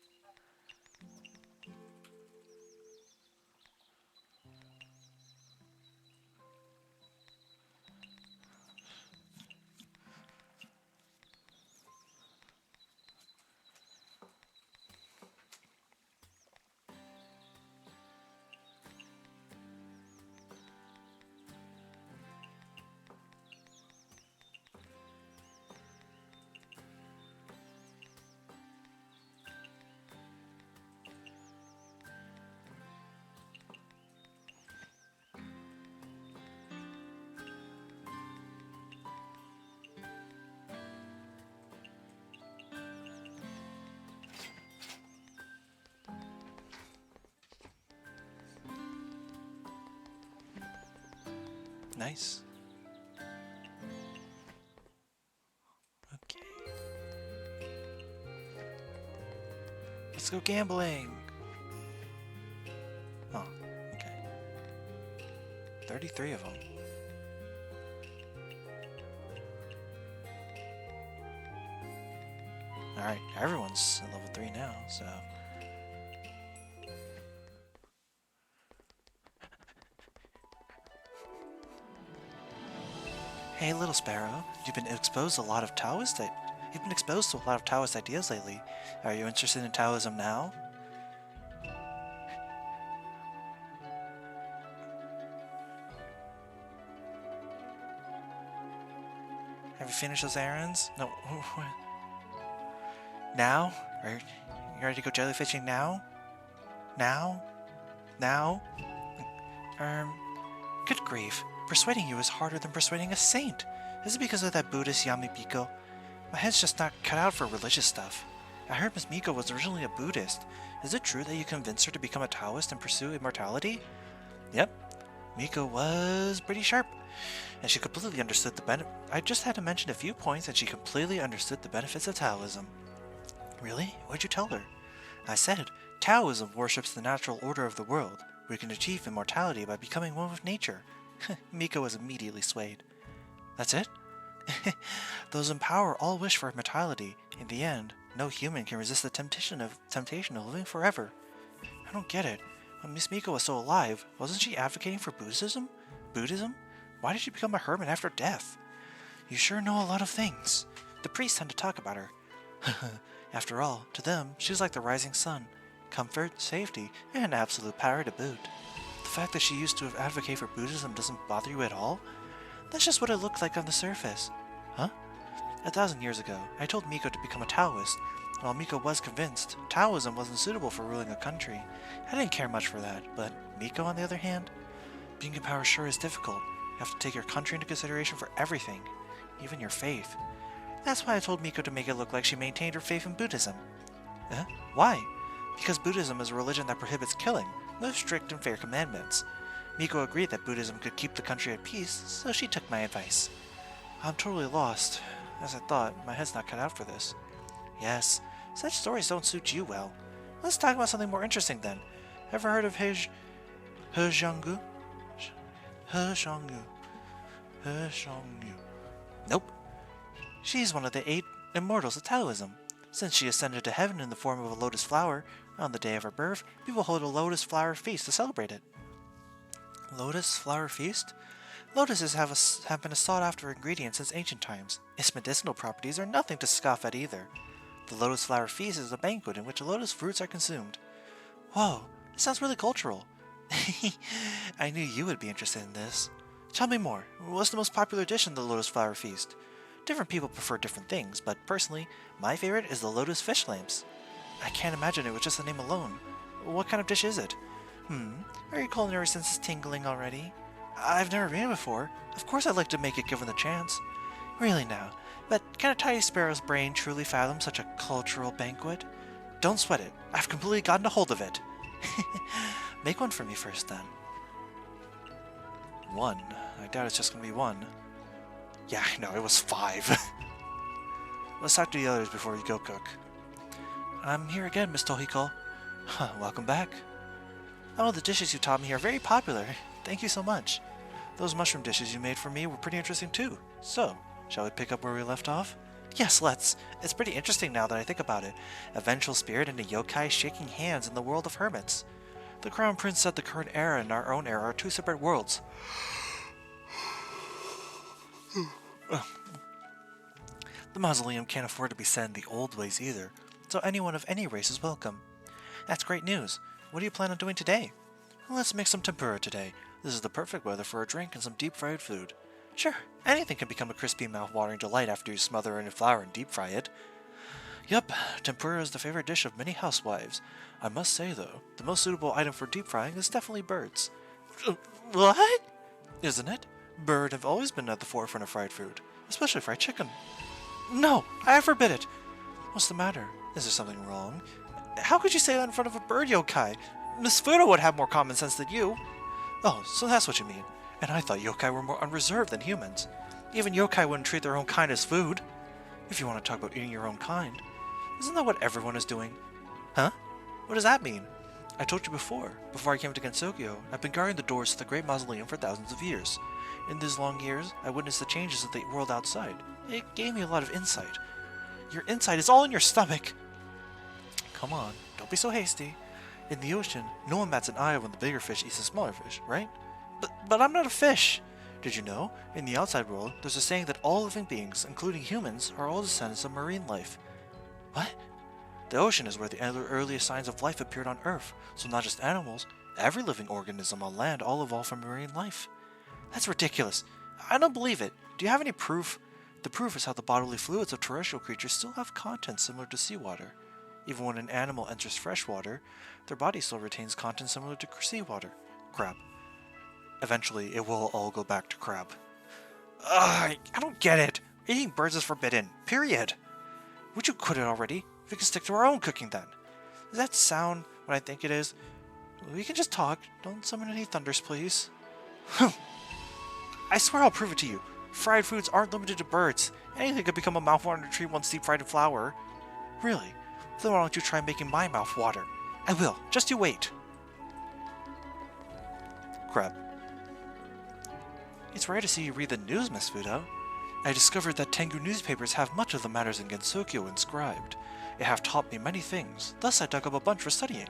Nice. Okay. Let's go gambling. Oh, okay. 33 of them. Alright, everyone's at level 3 now, so... Hey, little sparrow, you've been exposed to a lot of Taoist ideas lately. Are you interested in Taoism now? Have you finished those errands? No. Now? Are you ready to go jellyfishing now? Now? Now? Good grief. Persuading you is harder than persuading a saint. Is it because of that Buddhist Yamibiko? My head's just not cut out for religious stuff. I heard Miss Miko was originally a Buddhist. Is it true that you convinced her to become a Taoist and pursue immortality? Yep. Miko was pretty sharp. And she completely understood the I just had to mention a few points and she completely understood the benefits of Taoism. Really? What'd you tell her? I said, Taoism worships the natural order of the world. We can achieve immortality by becoming one with nature. Miko was immediately swayed. That's it? Those in power all wish for immortality. In the end, no human can resist the temptation of living forever. I don't get it. When Miss Miko was still alive, wasn't she advocating for Buddhism? Why did she become a hermit after death? You sure know a lot of things. The priests tend to talk about her. After all, to them, she's like the rising sun. Comfort, safety, and absolute power to boot. The fact that she used to have advocated for Buddhism doesn't bother you at all? That's just what it looked like on the surface. Huh? 1,000 years ago, I told Miko to become a Taoist. While Miko was convinced, Taoism wasn't suitable for ruling a country. I didn't care much for that, but Miko, on the other hand? Being in power sure is difficult. You have to take your country into consideration for everything, even your faith. That's why I told Miko to make it look like she maintained her faith in Buddhism. Why? Because Buddhism is a religion that prohibits killing, with strict and fair commandments. Miko agreed that Buddhism could keep the country at peace, so she took my advice. I'm totally lost. As I thought, my head's not cut out for this. Yes, such stories don't suit you well. Let's talk about something more interesting then. Ever heard of He Zhonggu? Nope. She's one of the 8 immortals of Taoism. Since she ascended to heaven in the form of a lotus flower, on the day of her birth, people hold a lotus flower feast to celebrate it. Lotus flower feast? Lotuses have been a sought-after ingredient since ancient times. Its medicinal properties are nothing to scoff at either. The lotus flower feast is a banquet in which lotus fruits are consumed. Whoa, this sounds really cultural. I knew you would be interested in this. Tell me more. What's the most popular dish in the lotus flower feast? Different people prefer different things, but personally, my favorite is the lotus fish lamps. I can't imagine it with just the name alone. What kind of dish is it? Are your culinary senses tingling already? I've never made it before. Of course I'd like to make it given the chance. Really now, but can a tiny sparrow's brain truly fathom such a cultural banquet? Don't sweat it. I've completely gotten a hold of it. Make one for me first, then. 1. I doubt it's just gonna be 1. Yeah, I know, it was 5. Let's talk to the others before we go cook. I'm here again, Miss Tohiko. Welcome back. Oh, the dishes you taught me are very popular. Thank you so much. Those mushroom dishes you made for me were pretty interesting too. So, shall we pick up where we left off? Yes, let's. It's pretty interesting now that I think about it. A vengeful spirit and a yokai shaking hands in the world of hermits. The Crown Prince said the current era and our own era are 2 separate worlds. The mausoleum can't afford to be set in the old ways either, so anyone of any race is welcome. That's great news. What do you plan on doing today? Let's make some tempura today. This is the perfect weather for a drink and some deep-fried food. Sure, anything can become a crispy, mouth-watering delight after you smother it in flour and deep-fry it. Yup, tempura is the favorite dish of many housewives. I must say, though, the most suitable item for deep-frying is definitely birds. What? Isn't it? Birds have always been at the forefront of fried food, especially fried chicken. No, I forbid it. What's the matter? Is there something wrong? How could you say that in front of a bird yokai? Miss Fudo would have more common sense than you. Oh, so that's what you mean. And I thought yokai were more unreserved than humans. Even yokai wouldn't treat their own kind as food. If you want to talk about eating your own kind. Isn't that what everyone is doing? Huh? What does that mean? I told you before I came to Gensokyo, I've been guarding the doors to the Great Mausoleum for thousands of years. In these long years, I witnessed the changes of the world outside. It gave me a lot of insight. Your insight is all in your stomach! Come on, don't be so hasty. In the ocean, no one bats an eye when the bigger fish eats the smaller fish, right? But I'm not a fish! Did you know, in the outside world, there's a saying that all living beings, including humans, are all descendants of marine life. What? The ocean is where the earliest signs of life appeared on Earth, so not just animals, every living organism on land all evolved from marine life. That's ridiculous. I don't believe it. Do you have any proof? The proof is how the bodily fluids of terrestrial creatures still have content similar to seawater. Even when an animal enters fresh water, their body still retains content similar to seawater. Crap. Eventually, it will all go back to crab. Ugh, I don't get it. Eating birds is forbidden. Period. Would you quit it already? We can stick to our own cooking then. Does that sound what I think it is? We can just talk. Don't summon any thunders, please. I swear I'll prove it to you. Fried foods aren't limited to birds. Anything could become a mouth-watering treat once deep-fried in flour. Really? Then why don't you try making my mouth water? I will. Just you wait. Crab. It's rare to see you read the news, Miss Fudo. I discovered that Tengu newspapers have much of the matters in Gensokyo inscribed. It have taught me many things, thus I dug up a bunch for studying.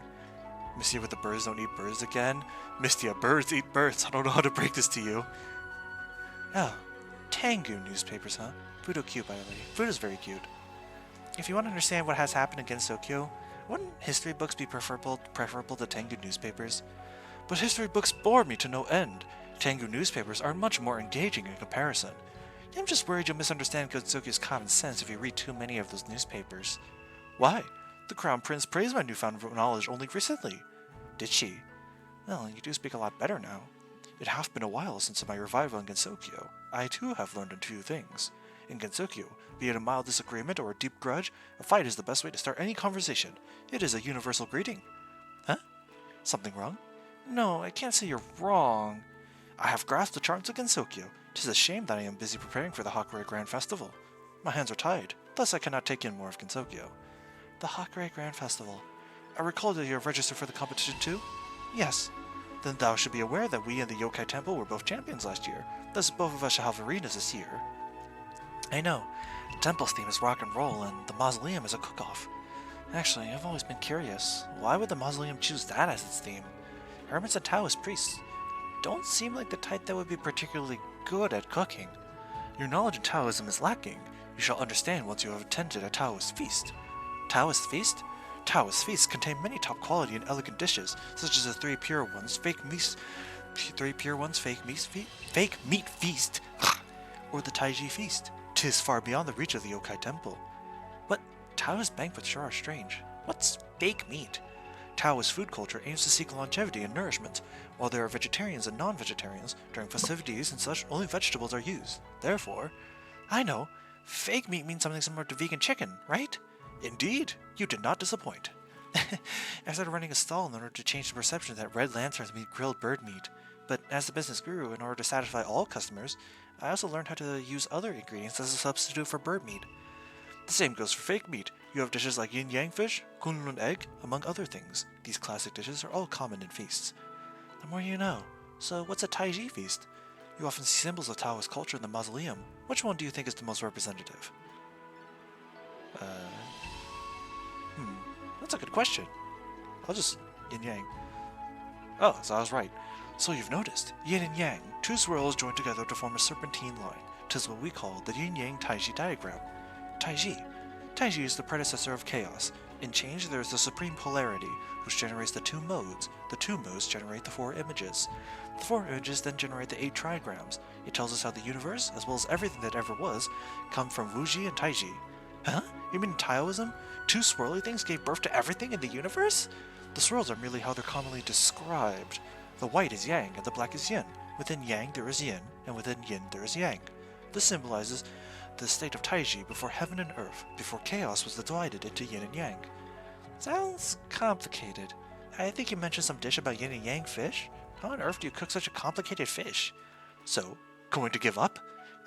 Mystia with the birds don't eat birds again? Mystia, birds eat birds. I don't know how to break this to you. Oh, Tengu newspapers, huh? Fudo cute, by the way. Fudo's very cute. If you want to understand what has happened in Gensokyo, wouldn't history books be preferable to Tengu newspapers? But history books bore me to no end. Tengu newspapers are much more engaging in comparison. I'm just worried you'll misunderstand Gensokyo's common sense if you read too many of those newspapers. Why? The Crown Prince praised my newfound knowledge only recently. Did she? Well, you do speak a lot better now. It hath been a while since my revival in Gensokyo. I too have learned a few things. In Gensokyo, be it a mild disagreement or a deep grudge, a fight is the best way to start any conversation. It is a universal greeting. Huh? Something wrong? No, I can't say you're wrong. I have grasped the charms of Gensokyo. 'Tis a shame that I am busy preparing for the Hakurei Grand Festival. My hands are tied, thus I cannot take in more of Gensokyo. The Hakurei Grand Festival. I recall that you have registered for the competition too? Yes. Then thou should be aware that we and the Yokai Temple were both champions last year, thus both of us shall have arenas this year. I know. The temple's theme is rock and roll, and the mausoleum is a cook-off. Actually, I've always been curious. Why would the mausoleum choose that as its theme? Hermits and Taoist priests don't seem like the type that would be particularly good at cooking. Your knowledge of Taoism is lacking. You shall understand once you have attended a Taoist feast. Taoist feast? Taoist feasts contain many top-quality and elegant dishes, such as the Three Pure Ones Fake Meat Feast, or the Taiji Feast. 'Tis far beyond the reach of the Yokai Temple. But Taoist banquets sure are strange. What's fake meat? Taoist food culture aims to seek longevity and nourishment. While there are vegetarians and non-vegetarians, during festivities and such, only vegetables are used. Therefore, I know, fake meat means something similar to vegan chicken, right? Indeed, you did not disappoint. I started running a stall in order to change the perception that red lanterns mean grilled bird meat. But as the business grew, in order to satisfy all customers, I also learned how to use other ingredients as a substitute for bird meat. The same goes for fake meat. You have dishes like yin-yang fish, kunlun egg, among other things. These classic dishes are all common in feasts. The more you know. So what's a Taiji feast? You often see symbols of Taoist culture in the mausoleum. Which one do you think is the most representative? That's a good question. I'll just yin-yang. Oh, so I was right. So you've noticed, yin and yang, two swirls joined together to form a serpentine line. 'Tis what we call the yin-yang Taiji diagram. Taiji. Taiji is the predecessor of chaos. In change, there is the supreme polarity, which generates the two modes. The two modes generate the four images. The four images then generate the 8 trigrams. It tells us how the universe, as well as everything that ever was, come from Wuji and Taiji. Huh? You mean in Taoism? Two swirly things gave birth to everything in the universe? The swirls are merely how they're commonly described. The white is yang and the black is yin. Within yang there is yin, and within yin there is yang. This symbolizes the state of Taiji before heaven and earth, before chaos was divided into yin and yang. Sounds complicated. I think you mentioned some dish about yin and yang fish. How on earth do you cook such a complicated fish? So, going to give up?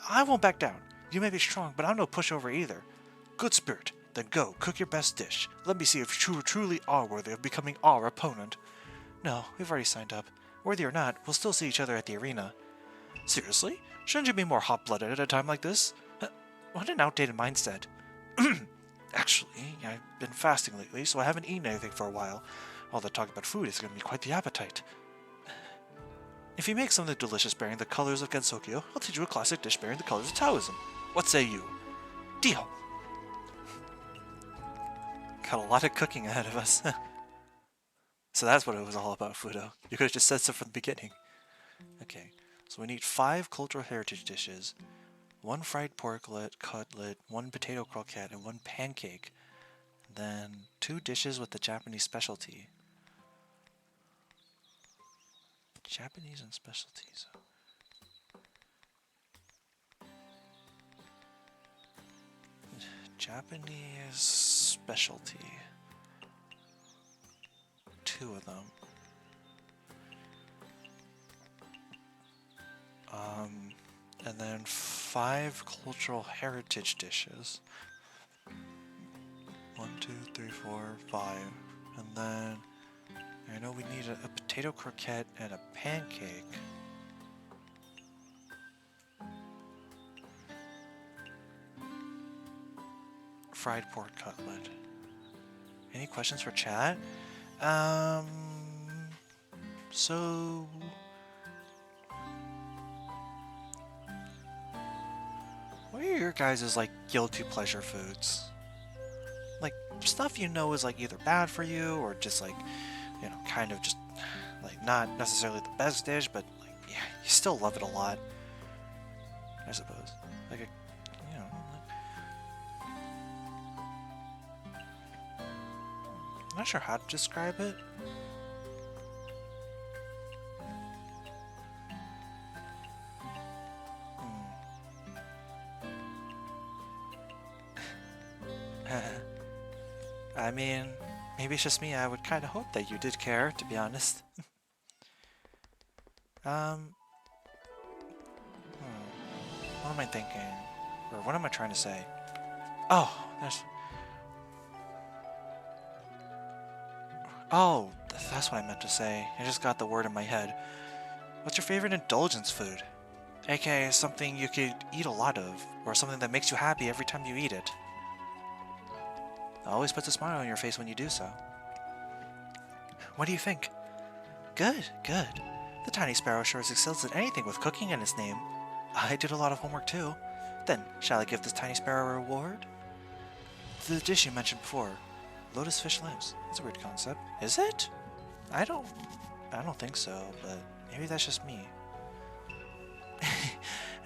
I won't back down. You may be strong, but I'm no pushover either. Good spirit. Then go, cook your best dish. Let me see if you truly are worthy of becoming our opponent. No, we've already signed up. Worthy or not, we'll still see each other at the arena. Seriously? Shouldn't you be more hot-blooded at a time like this? What an outdated mindset. Actually, I've been fasting lately, so I haven't eaten anything for a while. All that talk about food is giving me quite the appetite. If you make something delicious bearing the colors of Gensokyo, I'll teach you a classic dish bearing the colors of Taoism. What say you? Deal! Got a lot of cooking ahead of us. So that's what it was all about, Fudo. You could have just said so from the beginning. Okay, so we need 5 cultural heritage dishes, 1 fried pork cutlet, 1 potato croquette, and 1 pancake. Then 2 dishes with the Japanese specialty. Japanese and specialties. Japanese specialty. 2 of them. And then 5 cultural heritage dishes. 1, 2, 3, 4, 5. And then I know we need a potato croquette and a pancake. Fried pork cutlet. Any questions for chat? So what are your guys' like guilty pleasure foods? Like stuff you know is like either bad for you or just like, you know, kind of just like not necessarily the best dish, but like yeah, you still love it a lot. I suppose. Like a, you know, I'm not sure how to describe it. I mean, maybe it's just me. I would kind of hope that you did care, to be honest. What am I thinking? Or what am I trying to say? Oh, there's... Oh, that's what I meant to say. I just got the word in my head. What's your favorite indulgence food? AKA something you could eat a lot of, or something that makes you happy every time you eat it. It always puts a smile on your face when you do so. What do you think? Good, good. The tiny sparrow sure excels at anything with cooking in its name. I did a lot of homework too. Then, shall I give this tiny sparrow a reward? The dish you mentioned before. Lotus fish limbs. That's a weird concept. Is it? I don't think so, but maybe that's just me.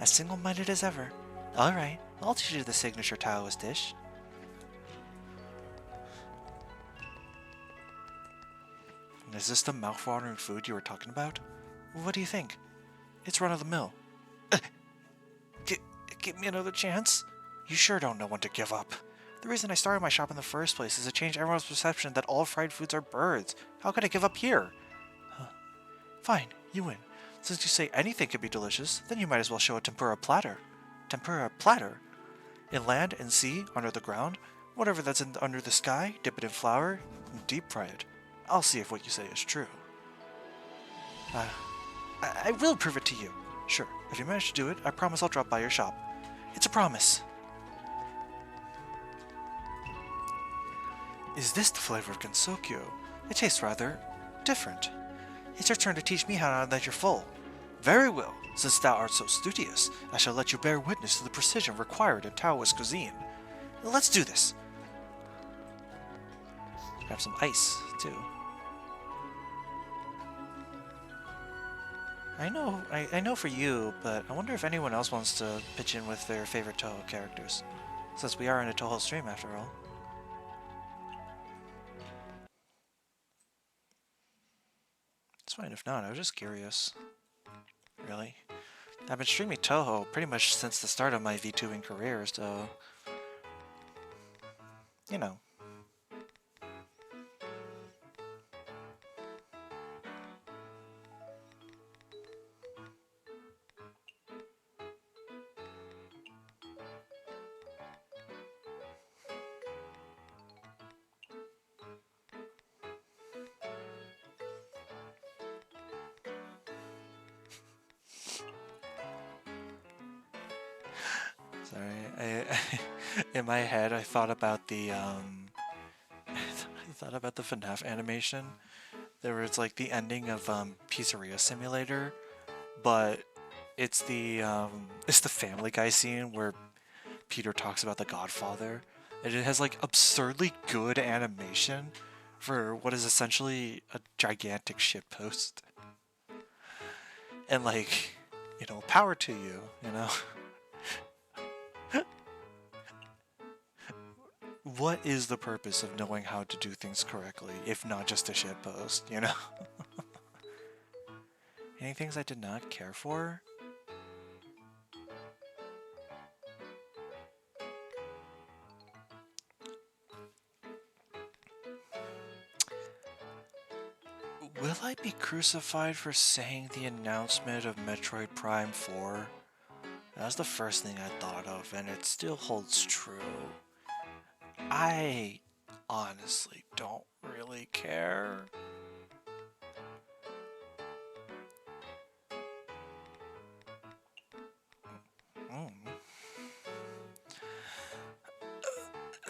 As single-minded as ever. Alright, I'll teach you the signature Taoist dish. Is this the mouth-watering food you were talking about? What do you think? It's run-of-the-mill. Give me another chance? You sure don't know when to give up. The reason I started my shop in the first place is to change everyone's perception that all fried foods are birds. How could I give up here? Huh. Fine, you win. Since you say anything could be delicious, then you might as well show a tempura platter. Tempura platter? In land and sea, under the ground, whatever that's under the sky, dip it in flour, and deep fry it. I'll see if what you say is true. I will prove it to you. Sure, if you manage to do it, I promise I'll drop by your shop. It's a promise. Is this the flavor of Gensokyo? It tastes rather different. It's your turn to teach me how now that you're full. Very well. Since thou art so studious, I shall let you bear witness to the precision required in Taoist cuisine. Let's do this. Have some ice, too. I know for you, but I wonder if anyone else wants to pitch in with their favorite Touhou characters, since we are in a Touhou stream after all. It's fine if not, I was just curious. Really? I've been streaming Touhou pretty much since the start of my VTubing career, so... You know. Sorry, in my head I thought about the FNAF animation. There was like the ending of Pizzeria Simulator, but it's the Family Guy scene where Peter talks about the Godfather, and it has like absurdly good animation for what is essentially a gigantic shitpost. And like, you know, power to you, you know. What is the purpose of knowing how to do things correctly, if not just a shitpost, you know? Any things I did not care for? Will I be crucified for saying the announcement of Metroid Prime 4? That was the first thing I thought of, and it still holds true. I honestly don't really care. Mm.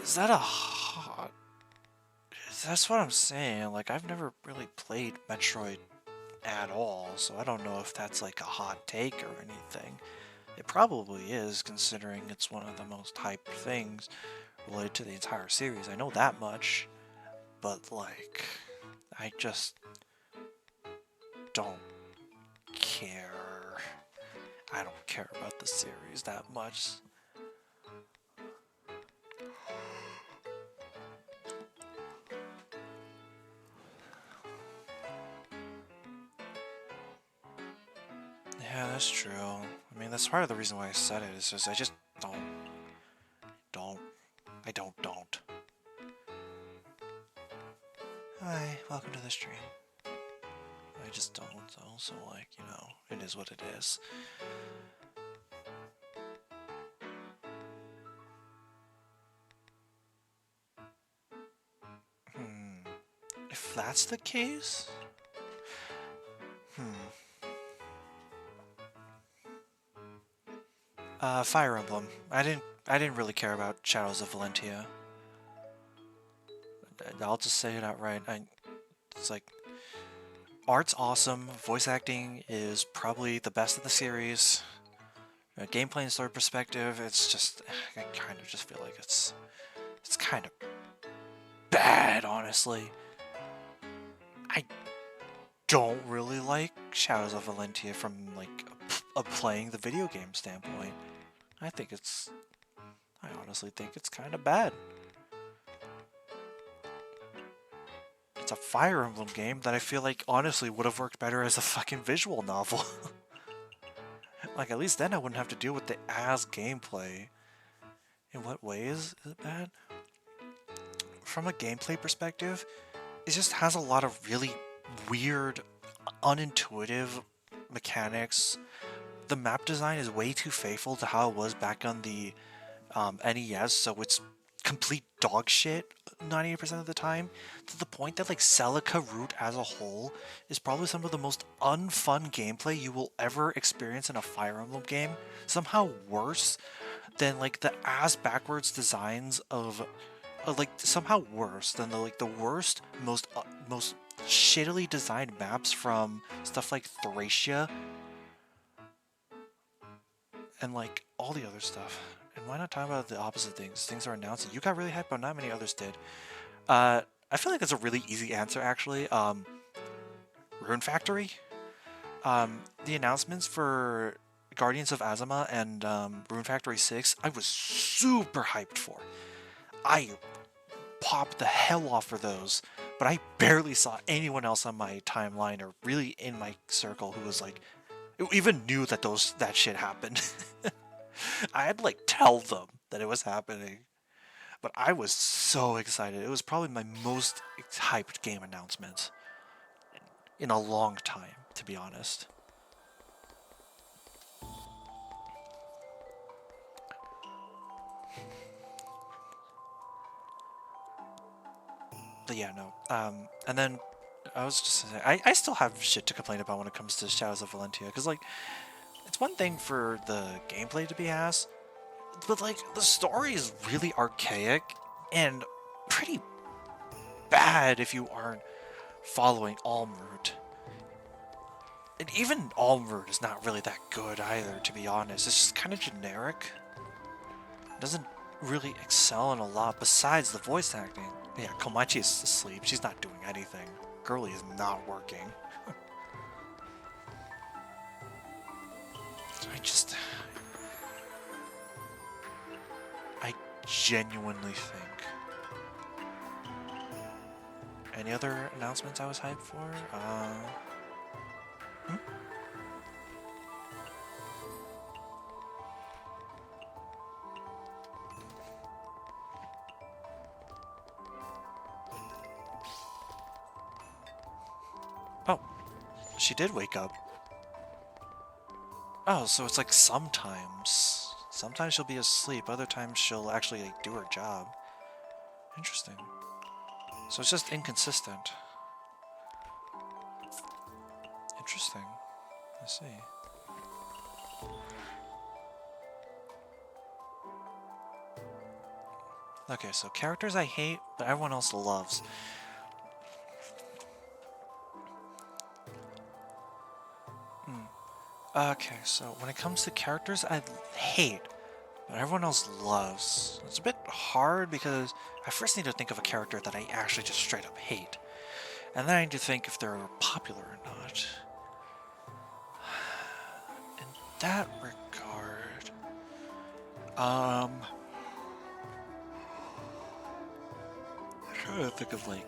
Is that a hot... That's what I'm saying. Like, I've never really played Metroid at all, so I don't know if that's like a hot take or anything. It probably is, considering it's one of the most hyped things related to the entire series. I know that much, but like, I just don't care. I don't care about the series that much. Yeah, that's true. I mean, that's part of the reason why I said it, is just I just don't. Hi, welcome to the stream. I just don't, so like, you know, it is what it is. If that's the case... Fire Emblem. I didn't really care about Shadows of Valentia. I'll just say it outright. It's like, art's awesome. Voice acting is probably the best in the series. Gameplay and story perspective, it's just, I kind of just feel like it's kind of bad, honestly. I don't really like Shadows of Valentia from like a playing the video game standpoint. I honestly think it's kind of bad. It's a Fire Emblem game that I feel like honestly would have worked better as a fucking visual novel. Like, at least then I wouldn't have to deal with the ass gameplay. In what ways is it bad? From a gameplay perspective, it just has a lot of really weird, unintuitive mechanics. The map design is way too faithful to how it was back on the NES, so it's complete dog shit 98% of the time, to the point that like Celica Route as a whole is probably some of the most unfun gameplay you will ever experience in a Fire Emblem game. Somehow worse than like the ass backwards designs of like somehow worse than the worst, most shittily designed maps from stuff like Thracia and like all the other stuff. And why not talk about the opposite things? Things are announced and you got really hyped, but not many others did. I feel like that's a really easy answer, actually. Rune Factory. The announcements for Guardians of Azuma and Rune Factory 6, I was super hyped for. I popped the hell off for those, but I barely saw anyone else on my timeline or really in my circle who was like, who even knew that that shit happened. I had to like tell them that it was happening. But I was so excited. It was probably my most hyped game announcement in a long time, to be honest. But yeah, no. And then I was just saying, I still have shit to complain about when it comes to Shadows of Valentia, because like, it's one thing for the gameplay to be ass, but like, the story is really archaic and pretty bad if you aren't following Almroot. And even Almroot is not really that good either, to be honest. It's just kind of generic. It doesn't really excel in a lot besides the voice acting. Yeah, Komachi is asleep. She's not doing anything. Girlie is not working. I genuinely think. Any other announcements I was hyped for? she did wake up. Oh, so it's like sometimes. Sometimes she'll be asleep, other times she'll actually like, do her job. Interesting. So it's just inconsistent. Interesting. I see. Okay, so characters I hate, but everyone else loves. Okay, so when it comes to characters I hate, but everyone else loves, it's a bit hard because I first need to think of a character that I actually just straight up hate. And then I need to think if they're popular or not. In that regard, I'm trying to think of like,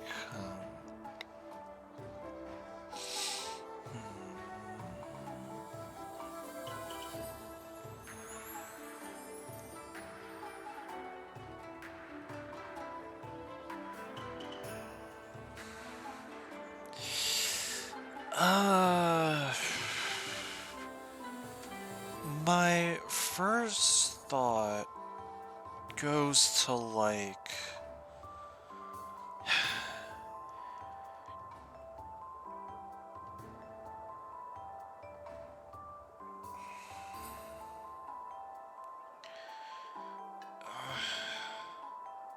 my first thought goes to like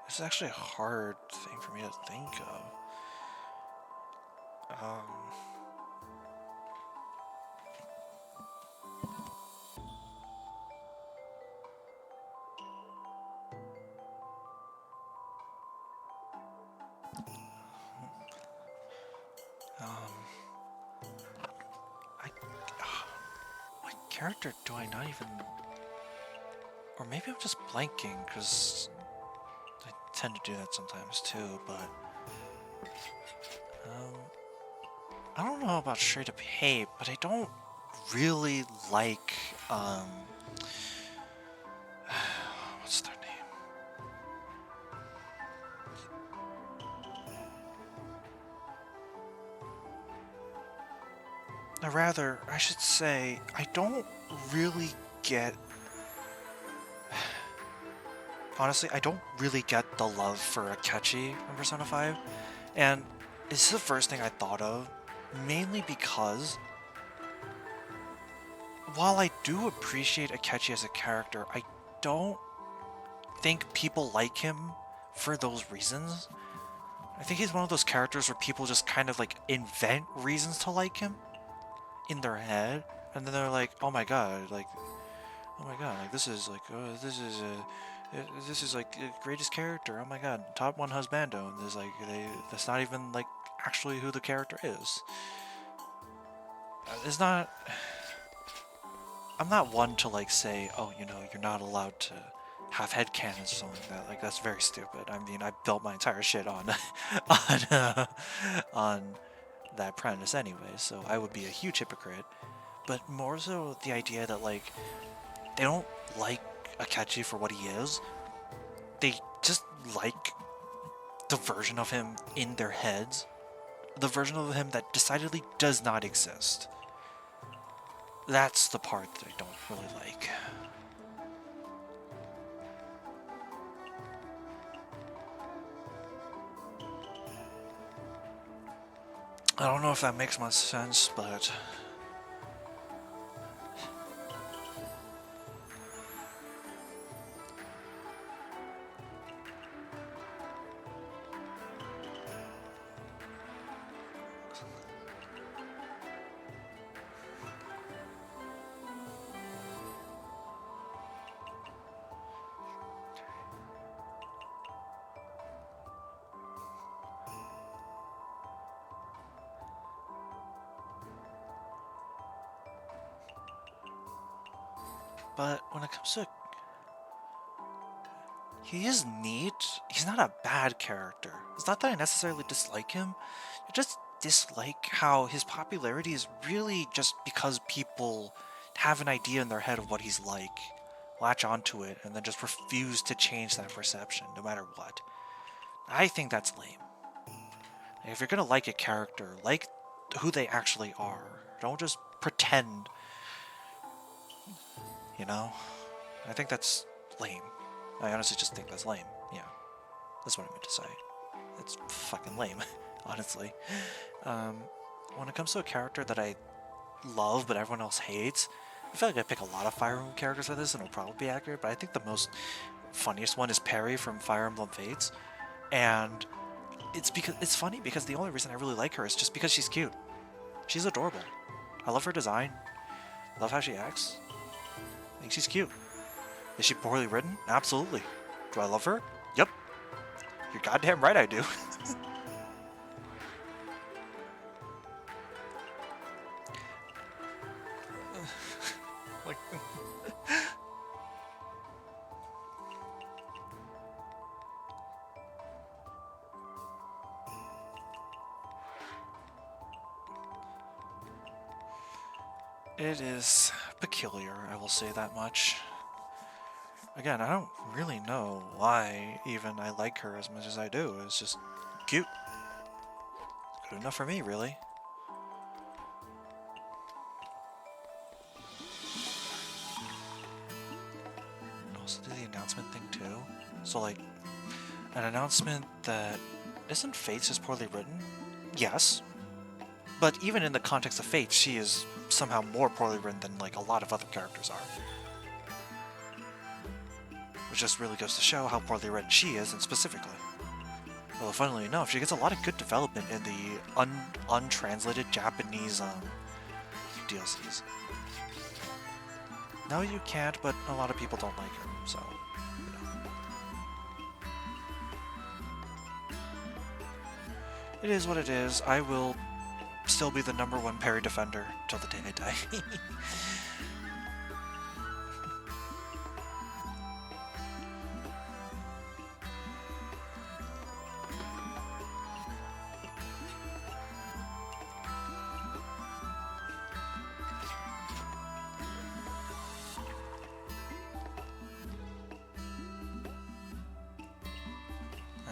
it's actually a hard thing for me to think of. What character do I not even... Or maybe I'm just blanking, because I tend to do that sometimes too, but... I don't know about straight up hate, but I don't really like, what's their name? Or rather, I should say, I don't really get... Honestly, I don't really get the love for Akechi in Persona 5, and this is the first thing I thought of, mainly because while I do appreciate Akechi as a character, I don't think people like him for those reasons. I think he's one of those characters where people just kind of like invent reasons to like him in their head, and then they're like, oh my god, like this is like, this is like the greatest character, oh my god, top one husbando, and there's like, that's not even like actually who the character is. It's not... I'm not one to like say, oh, you know, you're not allowed to have headcanons or something like that. Like, that's very stupid. I mean, I built my entire shit on on that premise anyway, so I would be a huge hypocrite. But more so the idea that like they don't like Akechi for what he is. They just like the version of him in their heads. The version of him that decidedly does not exist. That's the part that I don't really like. I don't know if that makes much sense, but... But when it comes to... He is neat. He's not a bad character. It's not that I necessarily dislike him. I just dislike how his popularity is really just because people have an idea in their head of what he's like, latch onto it, and then just refuse to change that perception, no matter what. I think that's lame. If you're gonna like a character, like who they actually are. Don't just pretend. You know? I think that's lame. I honestly just think that's lame. Yeah. That's what I meant to say. It's fucking lame, honestly. When it comes to a character that I love but everyone else hates, I feel like I pick a lot of Fire Emblem characters for this and it'll probably be accurate, but I think the most funniest one is Perry from Fire Emblem Fates. And it's funny because the only reason I really like her is just because she's cute. She's adorable. I love her design. Love how she acts. I think she's cute. Is she poorly written? Absolutely. Do I love her? Yep. You're goddamn right I do. Like... It is peculiar, I will say that much. Again, I don't really know why even I like her as much as I do. It's just cute. Good enough for me, really. Also do the announcement thing too. So like, an announcement that isn't Fates just poorly written? Yes. But even in the context of Fates, she is somehow more poorly written than like a lot of other characters are. Which just really goes to show how poorly written she is, and specifically. Well, funnily enough, she gets a lot of good development in the untranslated Japanese DLCs. No, you can't, but a lot of people don't like her, so, you know. It is what it is. I will still be the #1 parry defender till the day I die.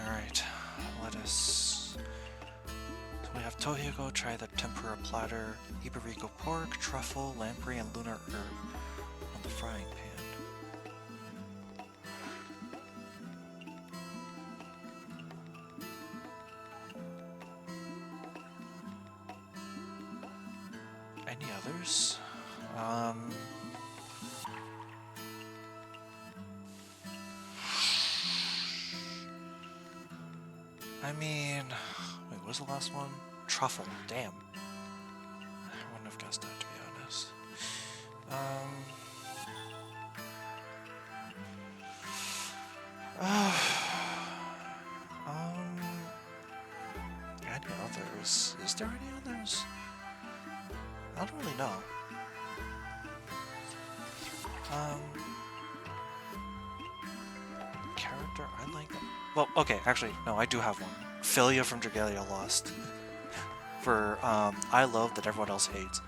Alright, let us... So we have Touhou try the tempura platter, Iberico pork, truffle, lamprey, and lunar herb on the frying pan. Any others? I mean, wait, what was the last one? Truffle, damn. I wouldn't have guessed that, to be honest. Any others? Is there any others? I don't really know. Character I like. Well, okay, actually, no, I do have one. Philia from Dragalia Lost. For I love that everyone else hates.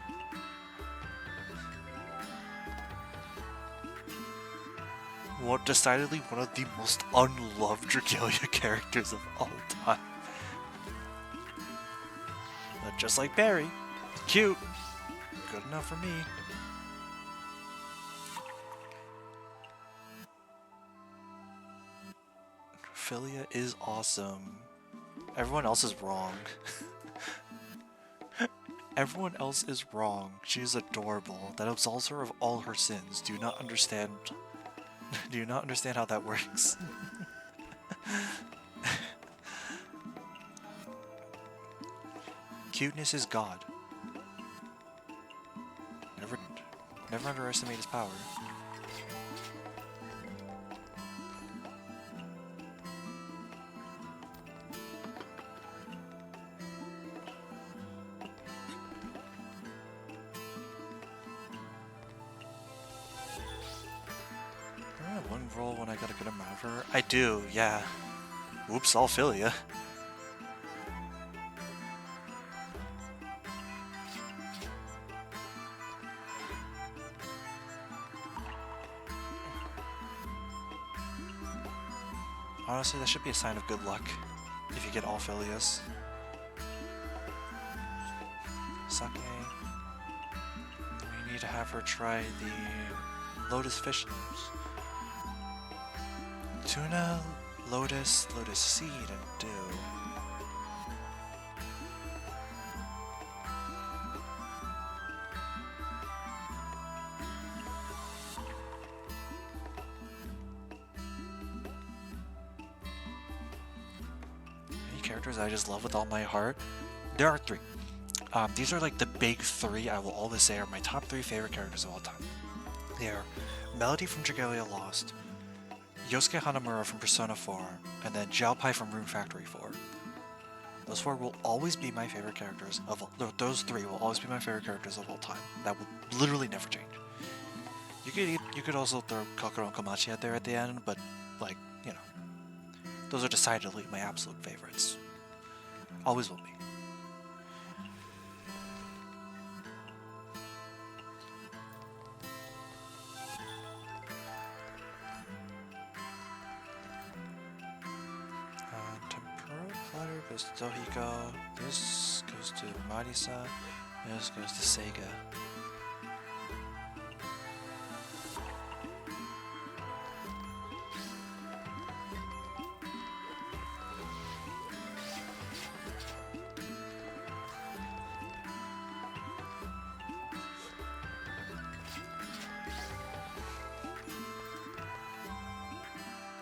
What decidedly one of the most unloved Dragalia characters of all time. But just like Barry, cute, good enough for me. Philia is awesome. Everyone else is wrong. Everyone else is wrong. She is adorable. That absolves her of all her sins. Do you not understand? Do you not understand how that works? Cuteness is God. Never underestimate his power. One roll when I got a good amount of her? I do, yeah. Oops, I'll fill ya. Honestly, that should be a sign of good luck if you get all Philias. Sake. need to have her try the lotus fish lips. Tuna, lotus, lotus seed, and dew. Any characters I just love with all my heart? There are 3. These are like the big 3 I will always say are my top 3 favorite characters of all time. They are Melody from Dragalia Lost, Yosuke Hanamura from Persona 4, and then Xiaopai from Rune Factory 4. Those 4 will always be my favorite characters of all, those 3 will always be my favorite characters of all time. That will literally never change. You could also throw Kokoro and Komachi out there at the end, but like, you know, those are decidedly my absolute favorites. Always will be. Tempura platter goes to Tohiko, this goes to Marisa, and this goes to Sega.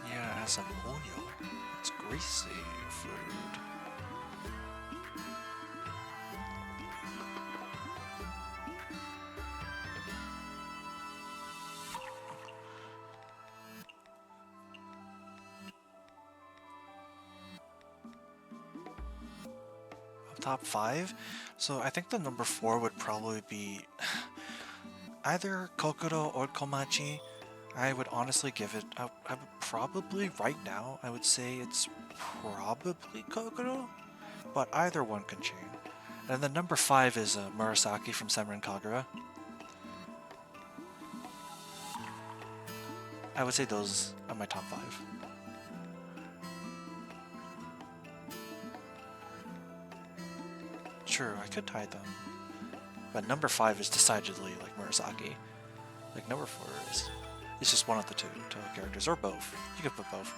Yeah, it has some oil. It's greasy food. Top 5? So I think the number 4 would probably be either Kokoro or Komachi. I would honestly give it, I would probably, right now, I would say it's probably Kokoro, but either one can change. And the number 5 is Murasaki from Senran Kagura. I would say those are my top 5. True, I could tie them. But number 5 is decidedly like Murasaki. Like number 4 is... It's just one of the two characters, or both. You could put both.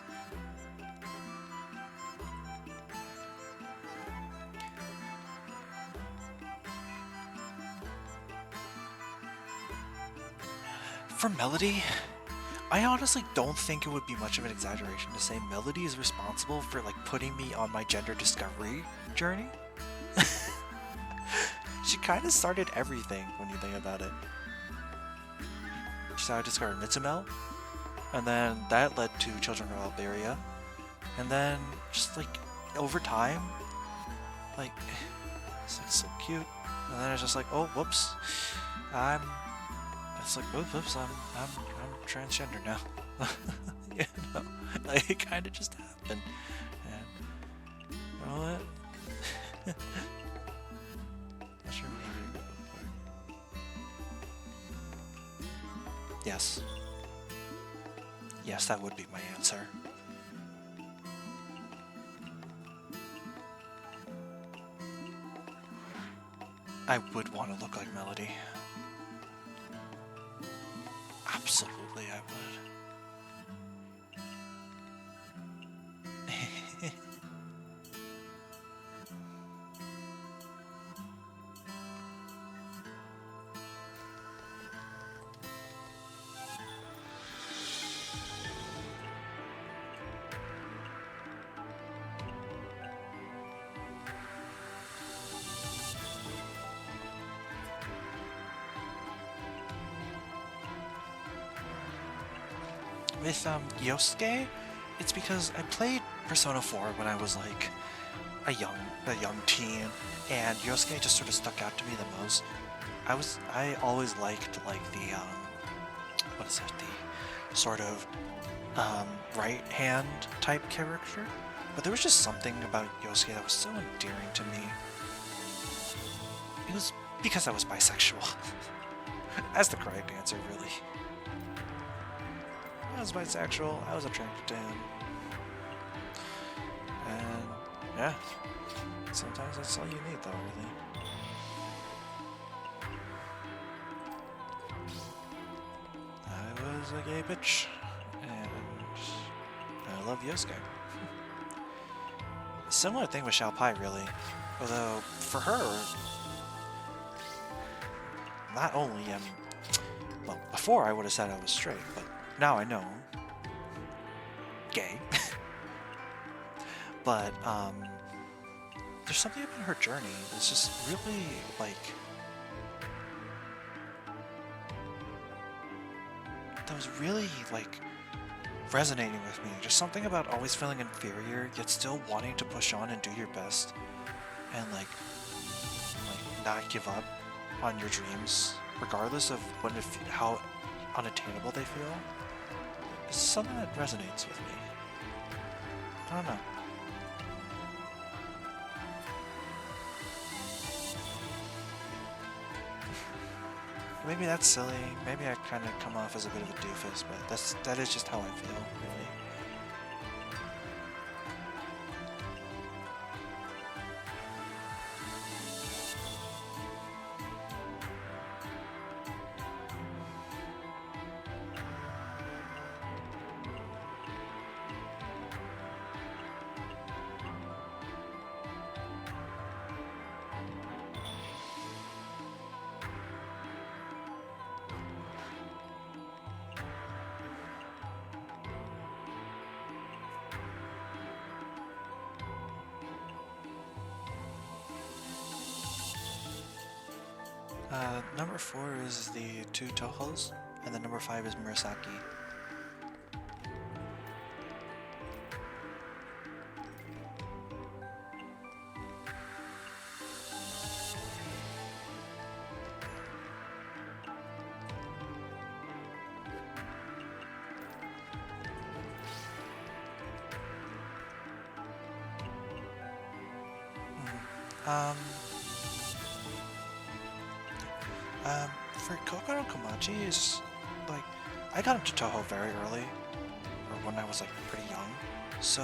For Melody, I honestly don't think it would be much of an exaggeration to say Melody is responsible for like putting me on my gender discovery journey. She kind of started everything when you think about it. I discovered Mitsumel, and then that led to Children of Alberia, and then just like over time, like it's like so cute, and then it's just like, oh whoops, it's like whoops, I'm transgender now. You know, like it kind of just happened, and you know what? Not sure. Yes. Yes, that would be my answer. I would want to look like Melody. Absolutely, I would. With Yosuke, it's because I played Persona 4 when I was like a young teen, and Yosuke just sort of stuck out to me the most. I always liked like the what is it, the sort of right hand type character, but there was just something about Yosuke that was so endearing to me. It was because I was bisexual. That's the correct answer, really. I was bisexual, I was attracted to him. And yeah, sometimes that's all you need though, really. is a gay bitch, and I love Yosuke. Similar thing with Xiaopai, really. Although, for her, not only am... Well, before I would have said I was straight, but now I know. Gay. But, there's something about her journey that's just really, like... That was really, like, resonating with me. Just something about always feeling inferior, yet still wanting to push on and do your best. And, like not give up on your dreams, regardless of how unattainable they feel. This is something that resonates with me. I don't know. Maybe that's silly. Maybe I kind of come off as a bit of a doofus, but that is just how I feel, really. Number 4 is the 2 Touhous, and then number 5 is Murasaki. For Kokoro Komachi is, like, I got into Touhou very early, or when I was, like, pretty young, so,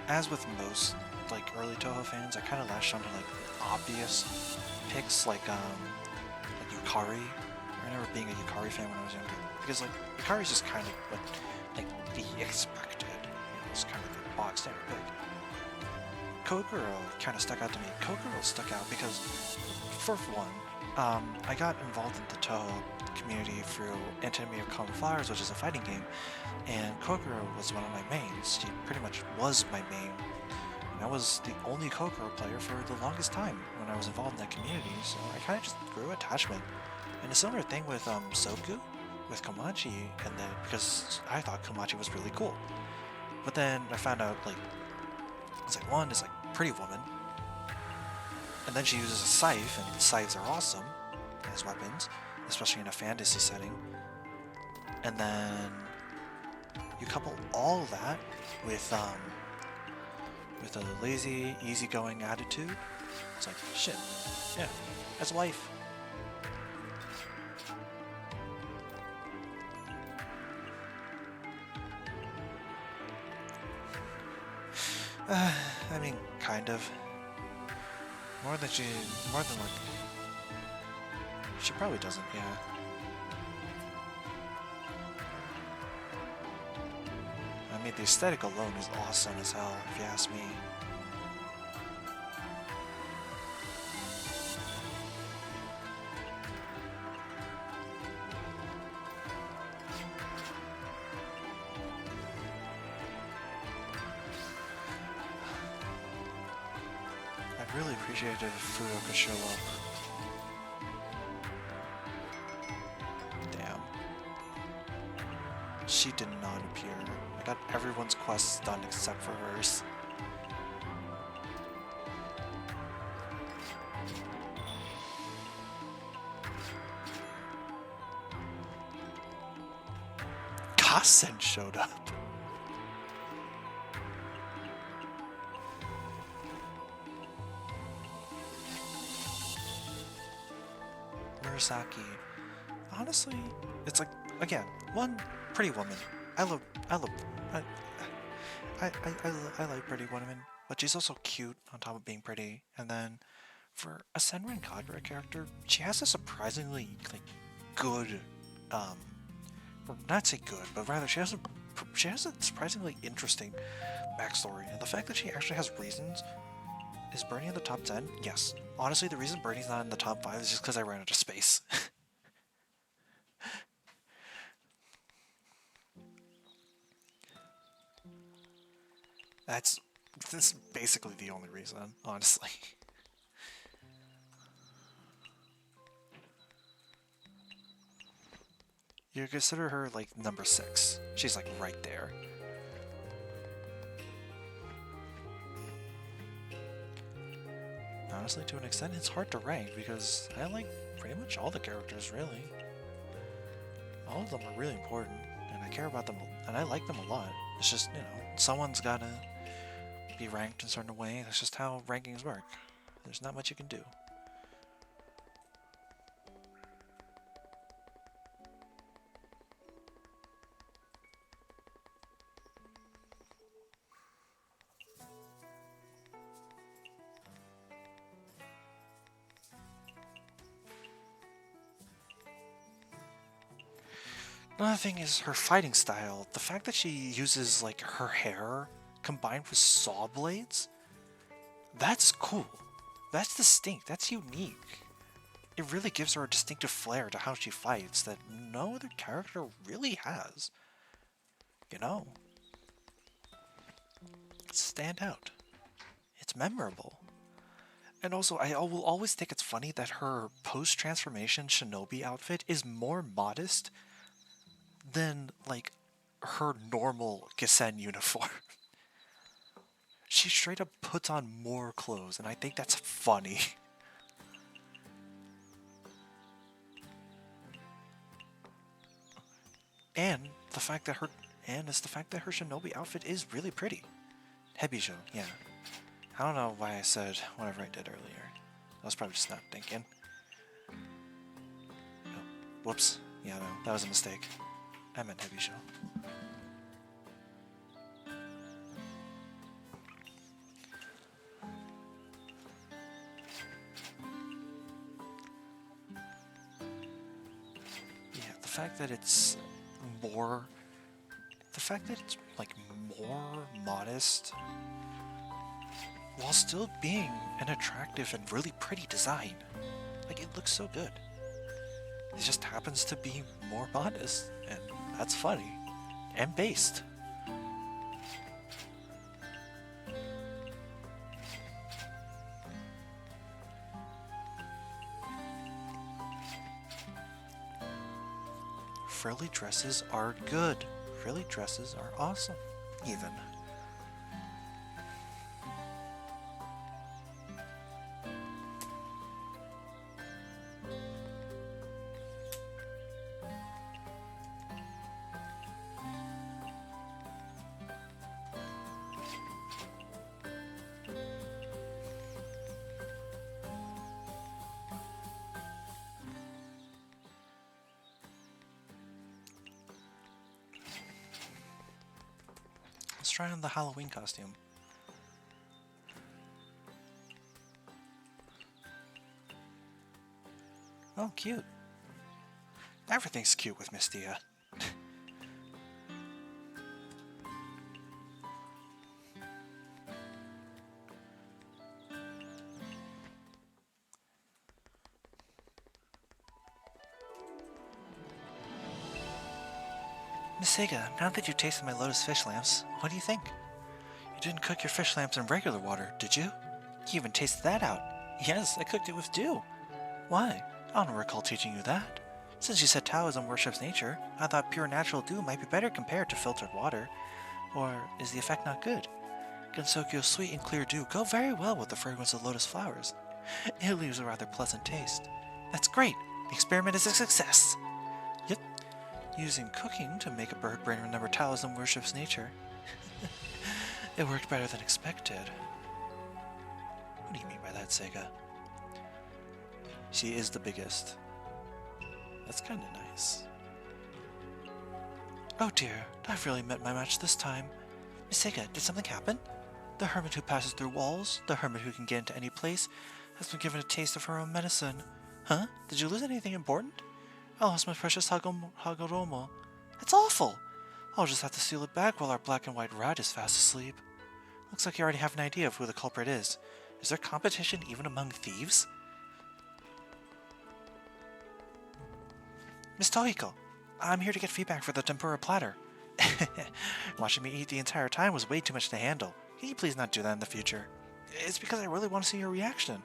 as with most, like, early Touhou fans, I kind of latched onto, like, obvious picks, like Yukari. I remember being a Yukari fan when I was younger, because, like, Yukari's just kind of what, like, the expected, it's kind of the box standard pick. Kokoro kind of stuck out to me. Kokoro stuck out because, for one, I got involved in the Touhou community through Anatomy of Common Flowers, which is a fighting game, and Kokoro was one of my mains. She pretty much was my main. And I was the only Kokoro player for the longest time when I was involved in that community, so I kind of just grew attachment. And a similar thing with Soku, with Komachi, and then because I thought Komachi was really cool. But then I found out, like, it's like, one is like Pretty Woman, and then she uses a scythe, and scythes are awesome as weapons, especially in a fantasy setting. And then you couple all that with a lazy, easygoing attitude. It's like, shit, yeah, that's life. I mean, kind of. More than like... She probably doesn't, yeah. I mean, the aesthetic alone is awesome as hell, if you ask me. I'd really appreciate it if Fudo could show up. Damn. She did not appear. I got everyone's quests done except for hers. Kassen showed up. Murasaki. Honestly, it's like, again, one, Pretty Woman. I like Pretty Woman, but she's also cute on top of being pretty. And then for a Senran Kagura character, she has a surprisingly like good or not say good, but rather she has a surprisingly interesting backstory, and the fact that she actually has reasons. Is Bernie in the top 10? Yes. Honestly, the reason Bernie's not in the top 5 is just because I ran out of space. That's basically the only reason, honestly. You consider her like number 6. She's like right there. Honestly, to an extent, it's hard to rank because I like pretty much all the characters, really. All of them are really important, and I care about them, and I like them a lot. It's just, you know, someone's gotta be ranked in a certain way. That's just how rankings work. There's not much you can do. Another thing is her fighting style. The fact that she uses like her hair combined with saw blades, that's cool. That's distinct. That's unique. It really gives her a distinctive flair to how she fights that no other character really has. You know? Stand out. It's memorable. And also, I will always think it's funny that her post-transformation shinobi outfit is more modest than, like, her normal Gisen uniform. She straight up puts on more clothes, and I think that's funny. And the fact that her shinobi outfit is really pretty. Hebisho, yeah. I don't know why I said whatever I did earlier. I was probably just not thinking. Oh, whoops. Yeah, no, that was a mistake. I meant Hebisho. Yeah, the fact that it's like more modest while still being an attractive and really pretty design. Like, it looks so good. It just happens to be more modest, and that's funny. And based. Frilly dresses are good. Frilly dresses are awesome, even. Let's try on the Halloween costume. Oh, cute. Everything's cute with Mystia. Miss Sega, now that you've tasted my lotus fish lamps, what do you think? You didn't cook your fish lamps in regular water, did you? You even tasted that out. Yes, I cooked it with dew. Why? I don't recall teaching you that. Since you said Taoism worships nature, I thought pure natural dew might be better compared to filtered water. Or is the effect not good? Gensokyo's sweet and clear dew go very well with the fragrance of lotus flowers. It leaves a rather pleasant taste. That's great! The experiment is a success! Yep. Using cooking to make a bird brain remember Taoism worships nature. It worked better than expected. What do you mean by that, Sega? She is the biggest. That's kinda nice. Oh dear, I've really met my match this time. Miss Sega, did something happen? The hermit who passes through walls, the hermit who can get into any place, has been given a taste of her own medicine. Huh? Did you lose anything important? I lost my precious Hagoromo. It's awful! I'll just have to seal it back while our black and white rat is fast asleep. Looks like you already have an idea of who the culprit is. Is there competition even among thieves? Miss Tohiko, I'm here to get feedback for the tempura platter. Watching me eat the entire time was way too much to handle. Can you please not do that in the future? It's because I really want to see your reaction.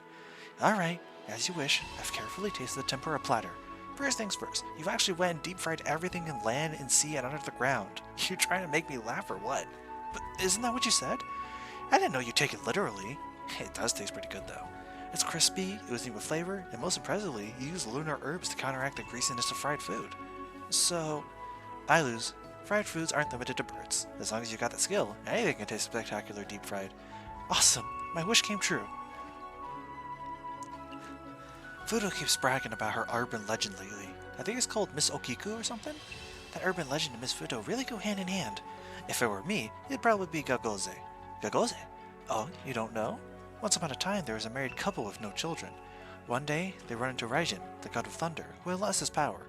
Alright, as you wish. I've carefully tasted the tempura platter. First things first, you've actually went and deep fried everything in land and sea and under the ground. You're trying to make me laugh or what? But isn't that what you said? I didn't know you take it literally. It does taste pretty good though. It's crispy, oozing with flavor, and most impressively, you use lunar herbs to counteract the greasiness of fried food. So, I lose. Fried foods aren't limited to birds. As long as you got the skill, anything can taste spectacular deep fried. Awesome! My wish came true. Fudo keeps bragging about her urban legend lately. I think it's called Miss Okiku or something? That urban legend and Miss Fudo really go hand in hand. If it were me, it'd probably be Gagoze. Gagoze? Oh, you don't know? Once upon a time, there was a married couple with no children. One day, they run into Raijin, the god of thunder, who had lost his power.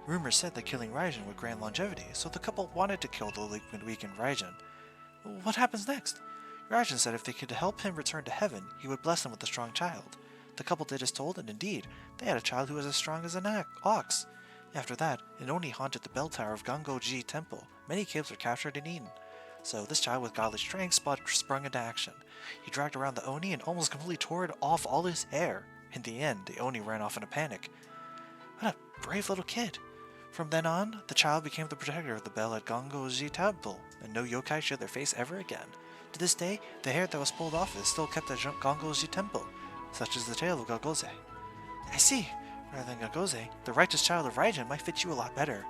Rumors said that killing Raijin would grant longevity, so the couple wanted to kill the weakened Raijin. What happens next? Raijin said if they could help him return to heaven, he would bless them with a strong child. The couple did as told, and indeed, they had a child who was as strong as an ox. After that, an Oni haunted the bell tower of Gangoji Temple. Many kids were captured and eaten. So this child with godly strength sprung into action. He dragged around the Oni and almost completely tore off all his hair. In the end, the Oni ran off in a panic. What a brave little kid. From then on, the child became the protector of the bell at Gangoji Temple, and no yokai showed their face ever again. To this day, the hair that was pulled off is still kept at Gangoji Temple, such is the tale of Gagoze. I see. Rather than Gagoze, the righteous child of Raijin might fit you a lot better.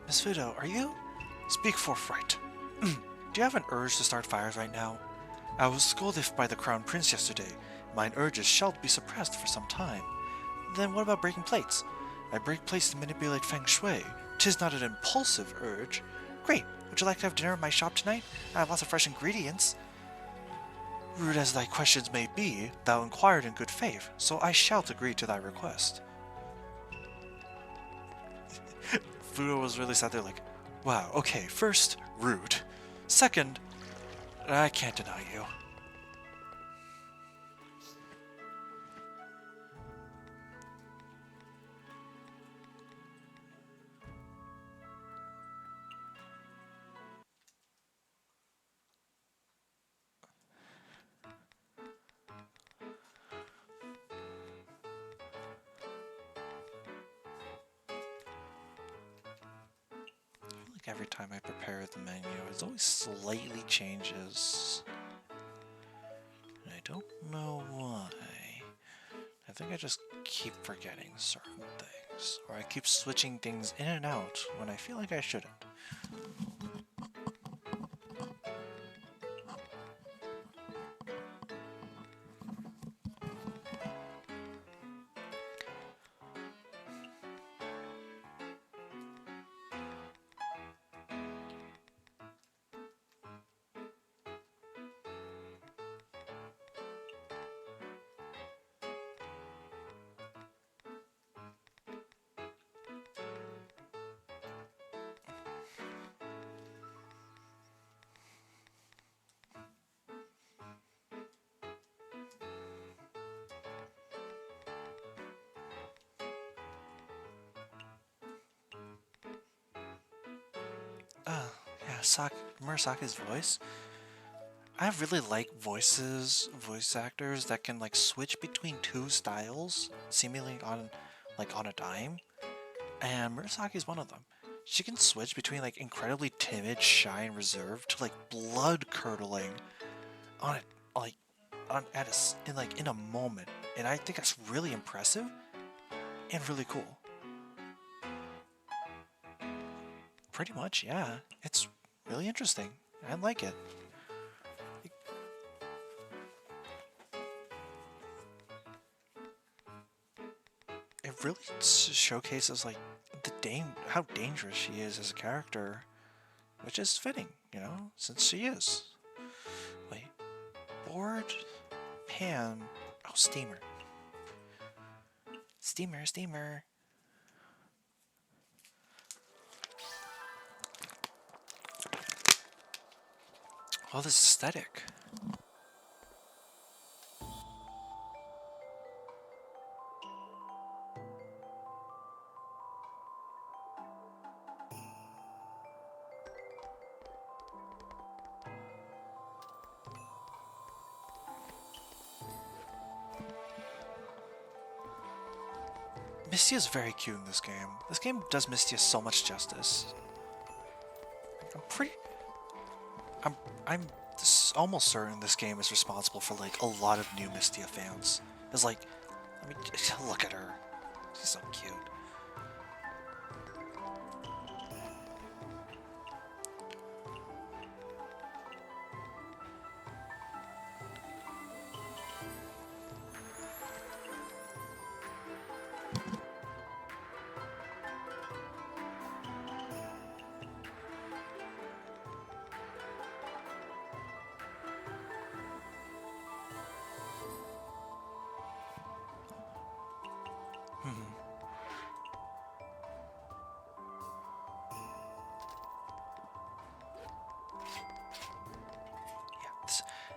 Miss Fudo, are you? Speak forthright. Do you have an urge to start fires right now? I was scolded by the Crown Prince yesterday. Mine urges shall be suppressed for some time. Then what about breaking plates? I break plates to manipulate feng shui. 'Tis not an impulsive urge. Great! Would you like to have dinner at my shop tonight? I have lots of fresh ingredients. Rude as thy questions may be, thou inquired in good faith, so I shall agree to thy request. Fudo was really sat there like, wow, okay, first, rude. Second, I can't deny you. Every time I prepare the menu, it always slightly changes. And I don't know why. I think I just keep forgetting certain things, or I keep switching things in and out when I feel like I shouldn't. Yeah, Murasaki's voice. I really like voice actors that can like switch between two styles, seemingly on a dime. And Murasaki's one of them. She can switch between like incredibly timid, shy, and reserved to like blood curdling on it, like in a moment. And I think that's really impressive and really cool. Pretty much, yeah. It's really interesting. I like it. It really showcases like how dangerous she is as a character, which is fitting, you know, since she is. Wait, bored Pan. Oh, steamer. Steamer, steamer. Oh, this aesthetic. Mystia is very cute in this game. This game does Mystia so much justice. I'm almost certain this game is responsible for like a lot of new Mystia fans. It's like, I mean, look at her. She's so cute.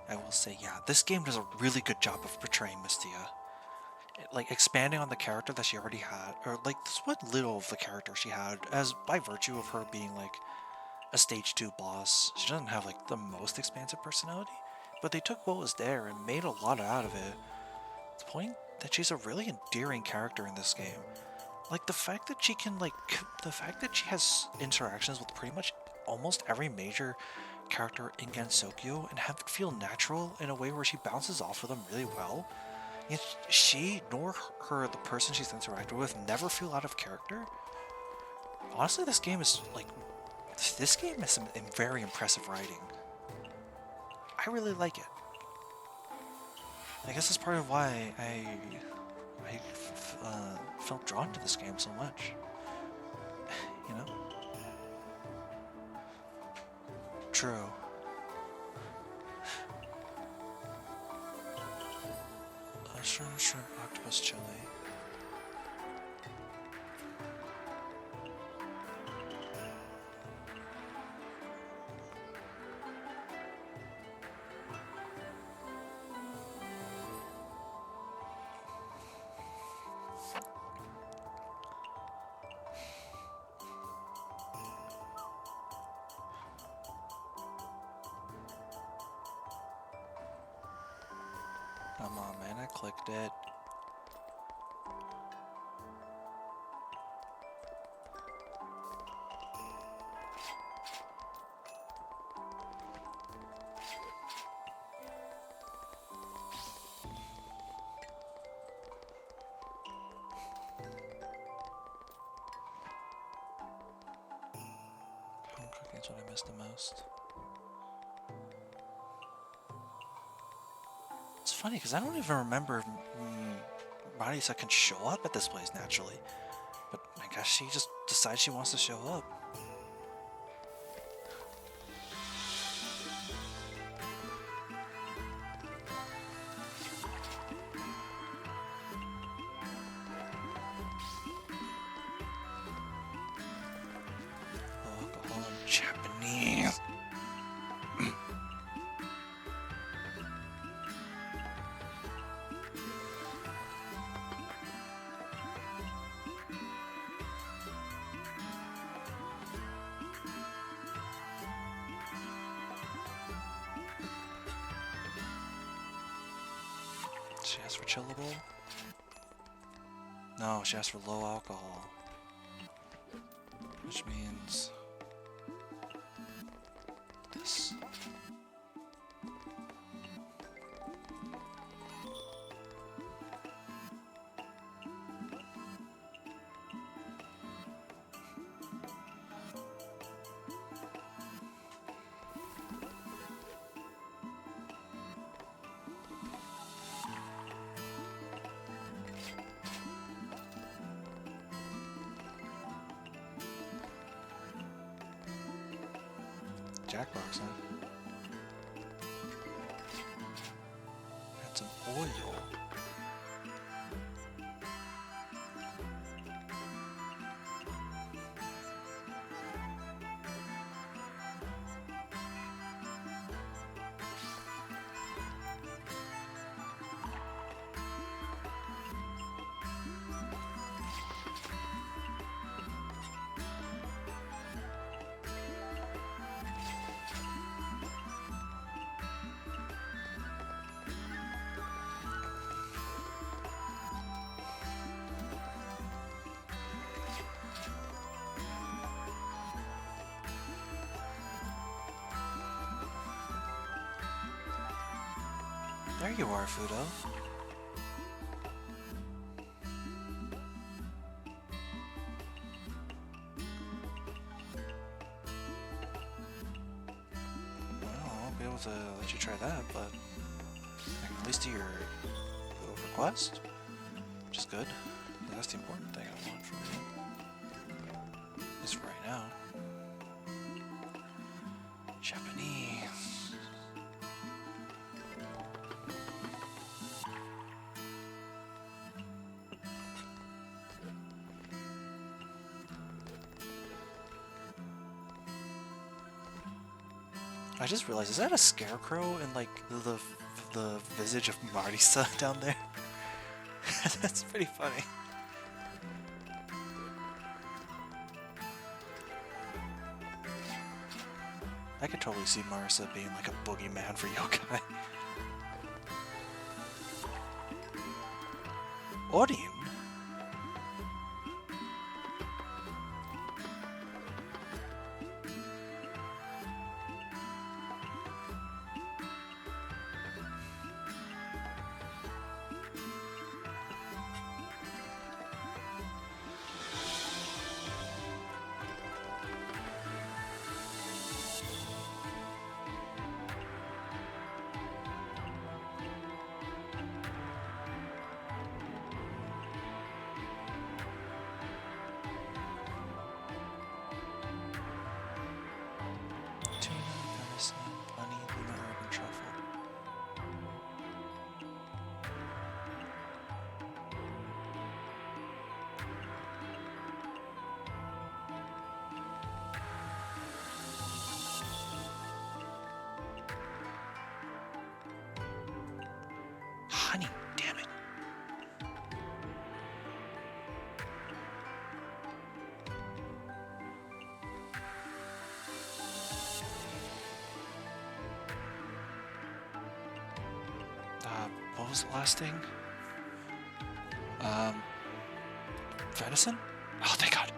I will say, yeah, this game does a really good job of portraying Mystia. Like, expanding on the character that she already had, or like, what little of the character she had, as by virtue of her being like a stage 2 boss. She doesn't have like the most expansive personality, but they took what was there and made a lot out of it. To the point that she's a really endearing character in this game. Like, the fact that she can, like, the fact that she has interactions with pretty much almost every major character in Gensokyo and have it feel natural in a way where she bounces off of them really well. Yet she nor her, the person she's interacted with, never feel out of character. Honestly, this game is some very impressive writing. I really like it. I guess that's part of why I felt drawn to this game so much. You know? True. Shrimp, octopus, chili. Come on, man, I clicked it. Home cooking is what I miss the most. It's funny because I don't even remember Marisa can show up at this place naturally, but I guess she just decides she wants to show up. Alcohol and Japanese. She asked for chillable? No, she asked for low alcohol. Which means this. Jackbox, huh? Add some oil. There you are, Fudo. Well, I won't be able to let you try that, but I can at least do your little request, which is good. That's the important thing I want from you. At least right now. Japanese. I just realized, is that a scarecrow in like the visage of Marisa down there? That's pretty funny. I could totally see Marisa being like a boogeyman for yokai. Odin? Honey, damn it. What was the last thing? Venison? Oh, thank God.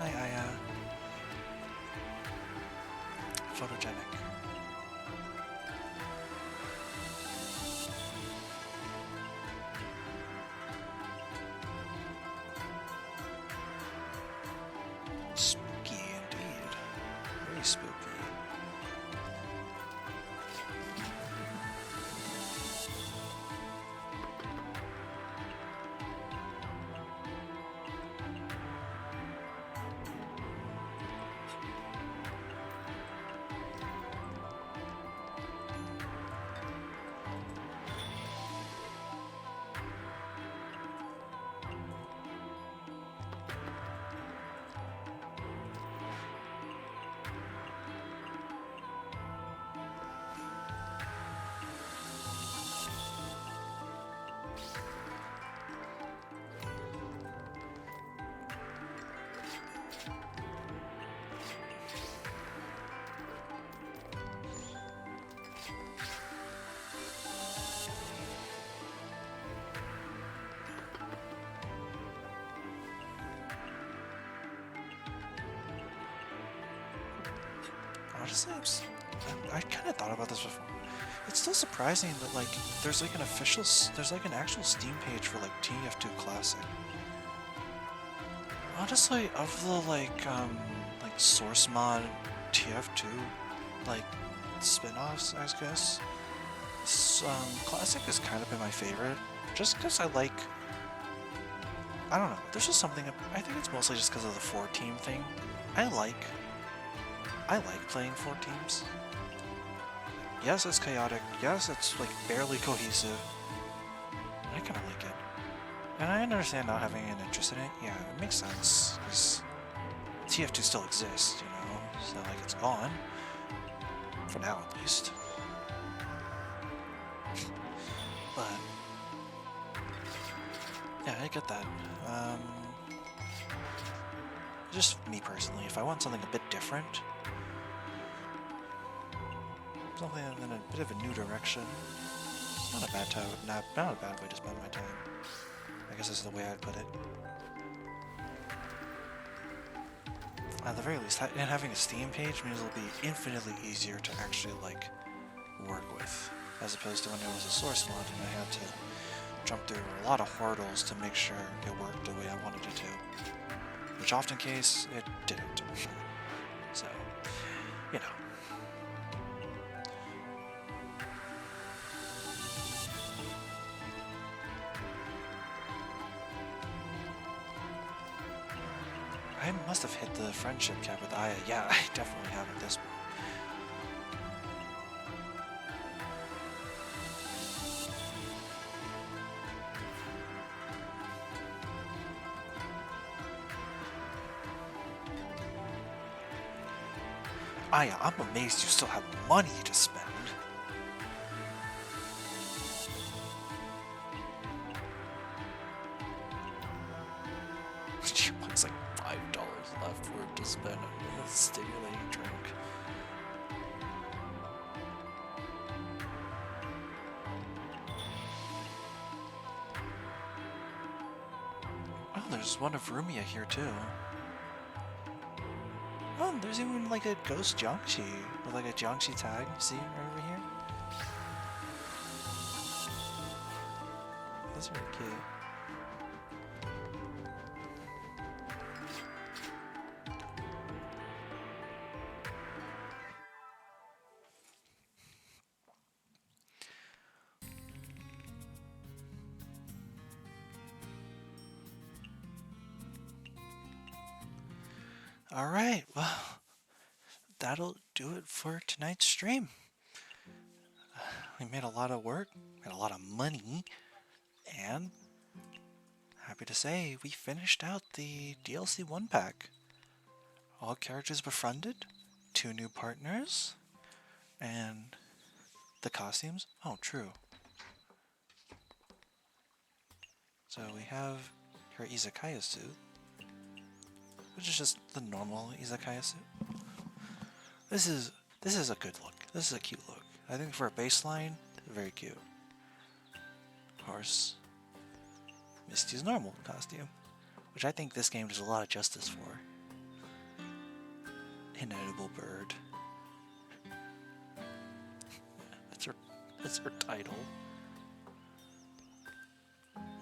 Hi, photogenic. Spooky indeed. Very spooky. honestly, I kind of thought about this before. It's still surprising that like there's like an actual Steam page for like TF2 Classic. Honestly, of the like source mod TF2 like spin-offs, I guess, Classic has kind of been my favorite, just because I don't know, there's just something, I think it's mostly just because of the 4-team thing. I like playing 4 teams. Yes, it's chaotic, yes, it's like barely cohesive, I kind of like it. And I understand not having an interest in it, yeah, it makes sense, because TF2 still exists, you know, it's not like it's gone. For now, at least. But yeah, I get that. Just me personally, if I want something a bit different, something in a bit of a new direction, not a bad time, not a bad way to spend my time. I guess this is the way I'd put it. At the very least, and having a Steam page means it'll be infinitely easier to actually like work with, as opposed to when it was a source mod and I had to jump through a lot of hurdles to make sure it worked the way I wanted it to, which often case it didn't. So, you know. I must have hit the friendship cap with Aya. Yeah, I definitely have at this point. Aya, I'm amazed you still have money to spend. It's like $5 left for it to spend on a stimulating drink. Oh, there's one of Rumia here too. Oh, there's even like a ghost Jiangxi with like a Jiangxi tag. See right over here? That's very cute. Alright, well, that'll do it for tonight's stream. We made a lot of work, made a lot of money, and happy to say we finished out the DLC 1-pack. All characters befriended, 2 new partners, and the costumes. Oh, true. So we have her Izakaya suit, which is just the normal Izakaya suit. This is a good look. This is a cute look. I think for a baseline, very cute. Of course, Mystia's normal costume, which I think this game does a lot of justice for. Inedible bird. That's her title.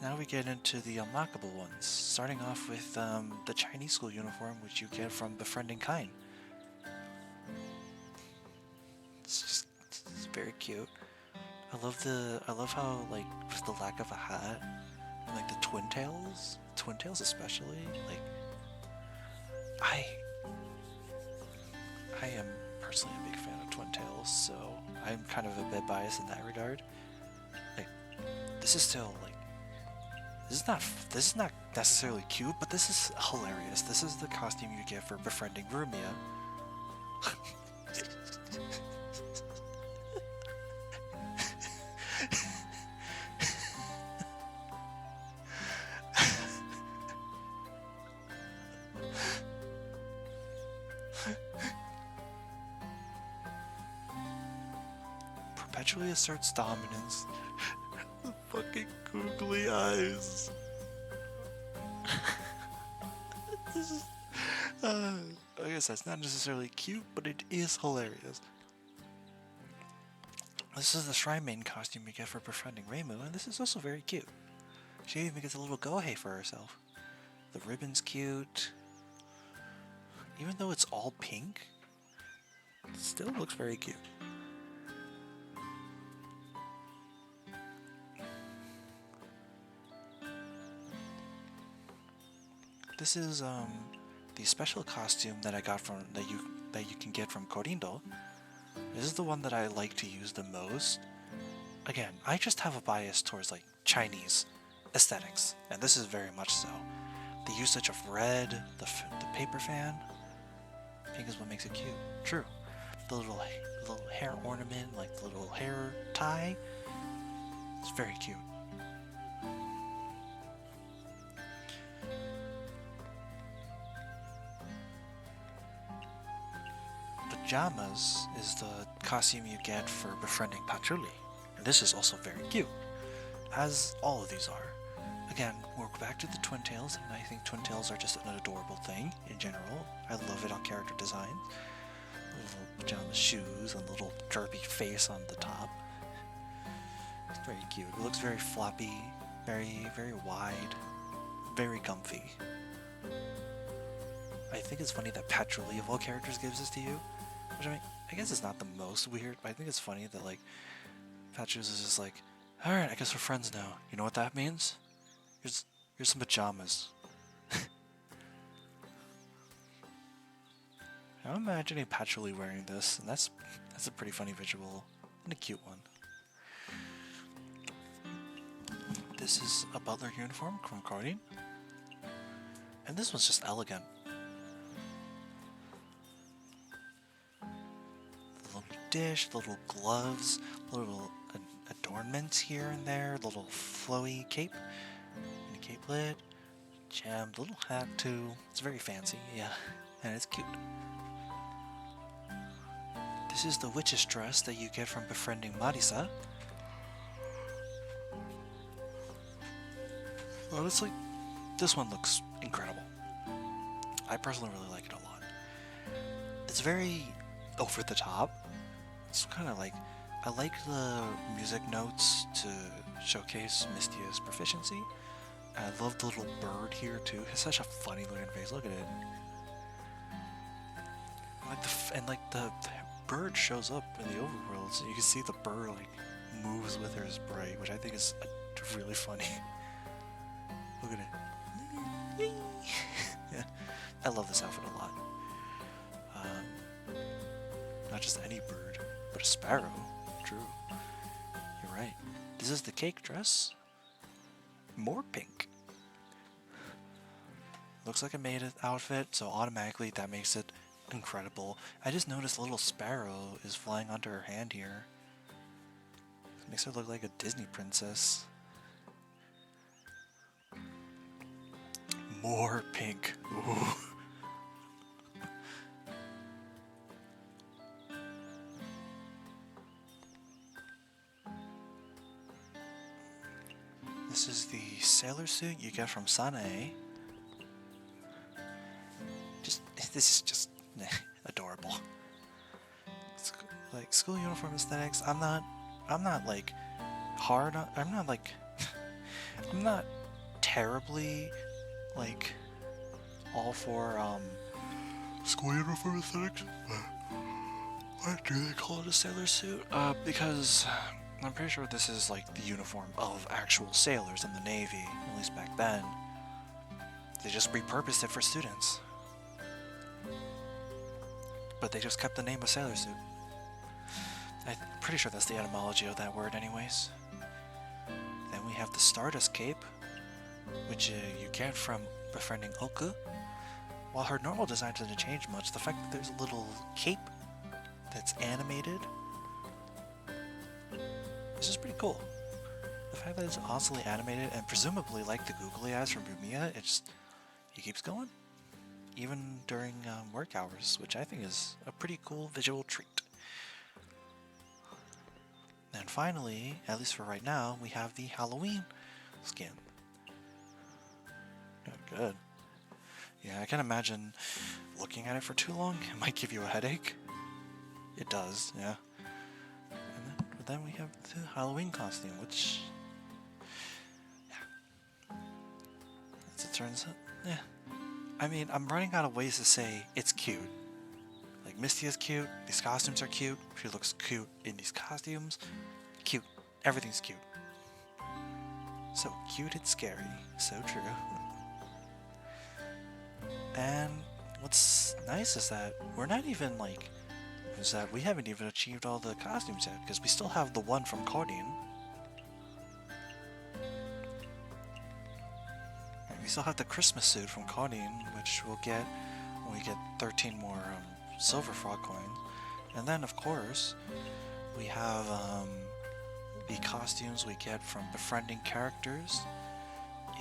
Now we get into the unlockable ones, starting off with the Chinese school uniform, which you get from befriending Kain. It's very cute. I love how like with the lack of a hat and like the twin tails especially. Like I am personally a big fan of twin tails, so I'm kind of a bit biased in that regard. Like this is still like this is not necessarily cute, but this is hilarious. This is the costume you get for befriending Rumia. Perpetually asserts dominance. The fucking googly eyes. This is, I guess that's not necessarily cute, but it is hilarious. This is the Shrine Maiden costume you get for befriending Reimu, and this is also very cute. She even gets a little Gohei for herself. The ribbon's cute. Even though it's all pink, it still looks very cute. This is the special costume that I got from that you can get from Korindo. This is the one that I like to use the most. Again, I just have a bias towards like Chinese aesthetics, and this is very much so. The usage of red, the paper fan, pink is what makes it cute. True. The little hair ornament, like the little hair tie, it's very cute. Pajamas is the costume you get for befriending Patchouli, and this is also very cute, as all of these are. Again, we're back to the Twin Tails, and I think Twin Tails are just an adorable thing in general. I love it on character design. Little pajama shoes and little derpy face on the top. It's very cute. It looks very floppy, very wide, very comfy. I think it's funny that Patchouli of all characters gives this to you. Which, I mean, I guess it's not the most weird, but I think it's funny that, like, Patchouli is just like, alright, I guess we're friends now. You know what that means? Here's some pajamas. I'm imagining Patchouli wearing this, and that's a pretty funny visual, and a cute one. This is a butler uniform from Cardine, and this one's just elegant. The little dish, the little gloves, little adornments here and there, the little flowy cape, and a cape lid, jammed little hat too. It's very fancy, yeah, and it's cute. This is the witch's dress that you get from befriending Marisa. Honestly, this one looks incredible. I personally really like it a lot. It's very over the top. It's kind of like, I like the music notes to showcase Mystia's proficiency. I love the little bird here too. It's such a funny looking face. Look at it. The bird shows up in the overworld, so you can see the bird like moves with her sprite, which I think is really funny. Look at it. Yeah, I love this outfit a lot. Not just any bird, but a sparrow. True. You're right. This is the cake dress. More pink. Looks like a maid outfit, so automatically that makes it incredible. I just noticed a little sparrow is flying onto her hand here. It makes her look like a Disney princess. More pink. Ooh. This is the sailor suit you get from Sanae. This is just adorable. It's like school uniform aesthetics. I'm not like hard on, I'm not terribly like all for school uniform aesthetics. Why do they call it a sailor suit? Because I'm pretty sure this is like the uniform of actual sailors in the Navy, at least back then. They just repurposed it for students. But they just kept the name of sailor suit. I'm pretty sure that's the etymology of that word anyways. Then we have the Stardust Cape, which you get from befriending Oku. While her normal design doesn't change much, the fact that there's a little cape that's animated, this is pretty cool. The fact that it's constantly animated and presumably like the googly eyes from Bumia, it keeps going. Even during work hours, which I think is a pretty cool visual treat. And finally, at least for right now, we have the Halloween skin. Oh, good. Yeah, I can imagine looking at it for too long. It might give you a headache. It does, yeah. But then we have the Halloween costume, which, yeah, as it turns out, yeah. I mean, I'm running out of ways to say it's cute. Like, Misty is cute, these costumes are cute, she looks cute in these costumes. Cute. Everything's cute. So cute it's scary. So true. And what's nice is that we're not even like, is that we haven't even achieved all the costumes yet, because we still have the one from Cordian. And we still have the Christmas suit from Cordian, which we'll get when we get 13 more silver frog coins. And then, of course, we have the costumes we get from befriending characters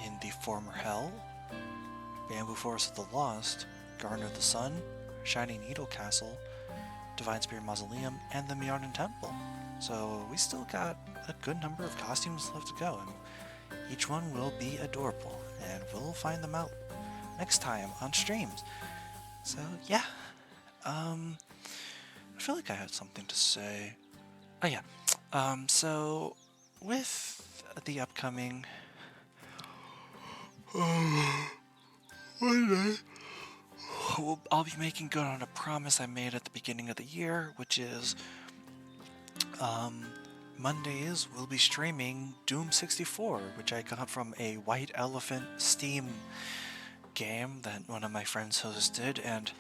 in the former Hell, Bamboo Forest of the Lost, Garden of the Sun, Shining Needle Castle, Divine Spirit Mausoleum, and the Mjordan Temple. So we still got a good number of costumes left to go, and each one will be adorable, and we'll find them out next time on streams. So yeah, I feel like I had something to say. Oh yeah, so with the upcoming one day, I'll be making good on a promise I made at the beginning of the year, which is Mondays we'll be streaming Doom 64, which I got from a White Elephant Steam game that one of my friends hosted, and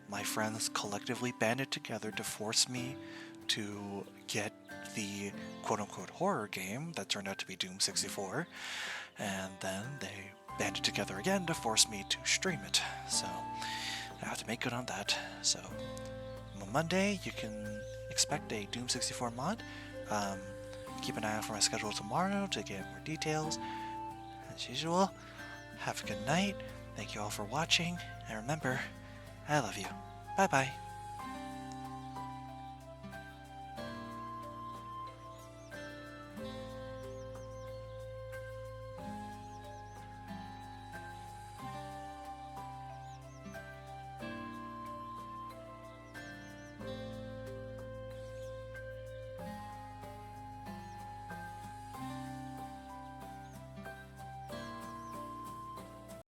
my friends collectively banded together to force me to get the quote-unquote horror game that turned out to be Doom 64, and then they banded together again to force me to stream it. So I have to make good on that. So on Monday you can expect a Doom 64 mod. Keep an eye out for my schedule tomorrow to get more details. As usual, have a good night. Thank you all for watching, and remember, I love you. Bye bye.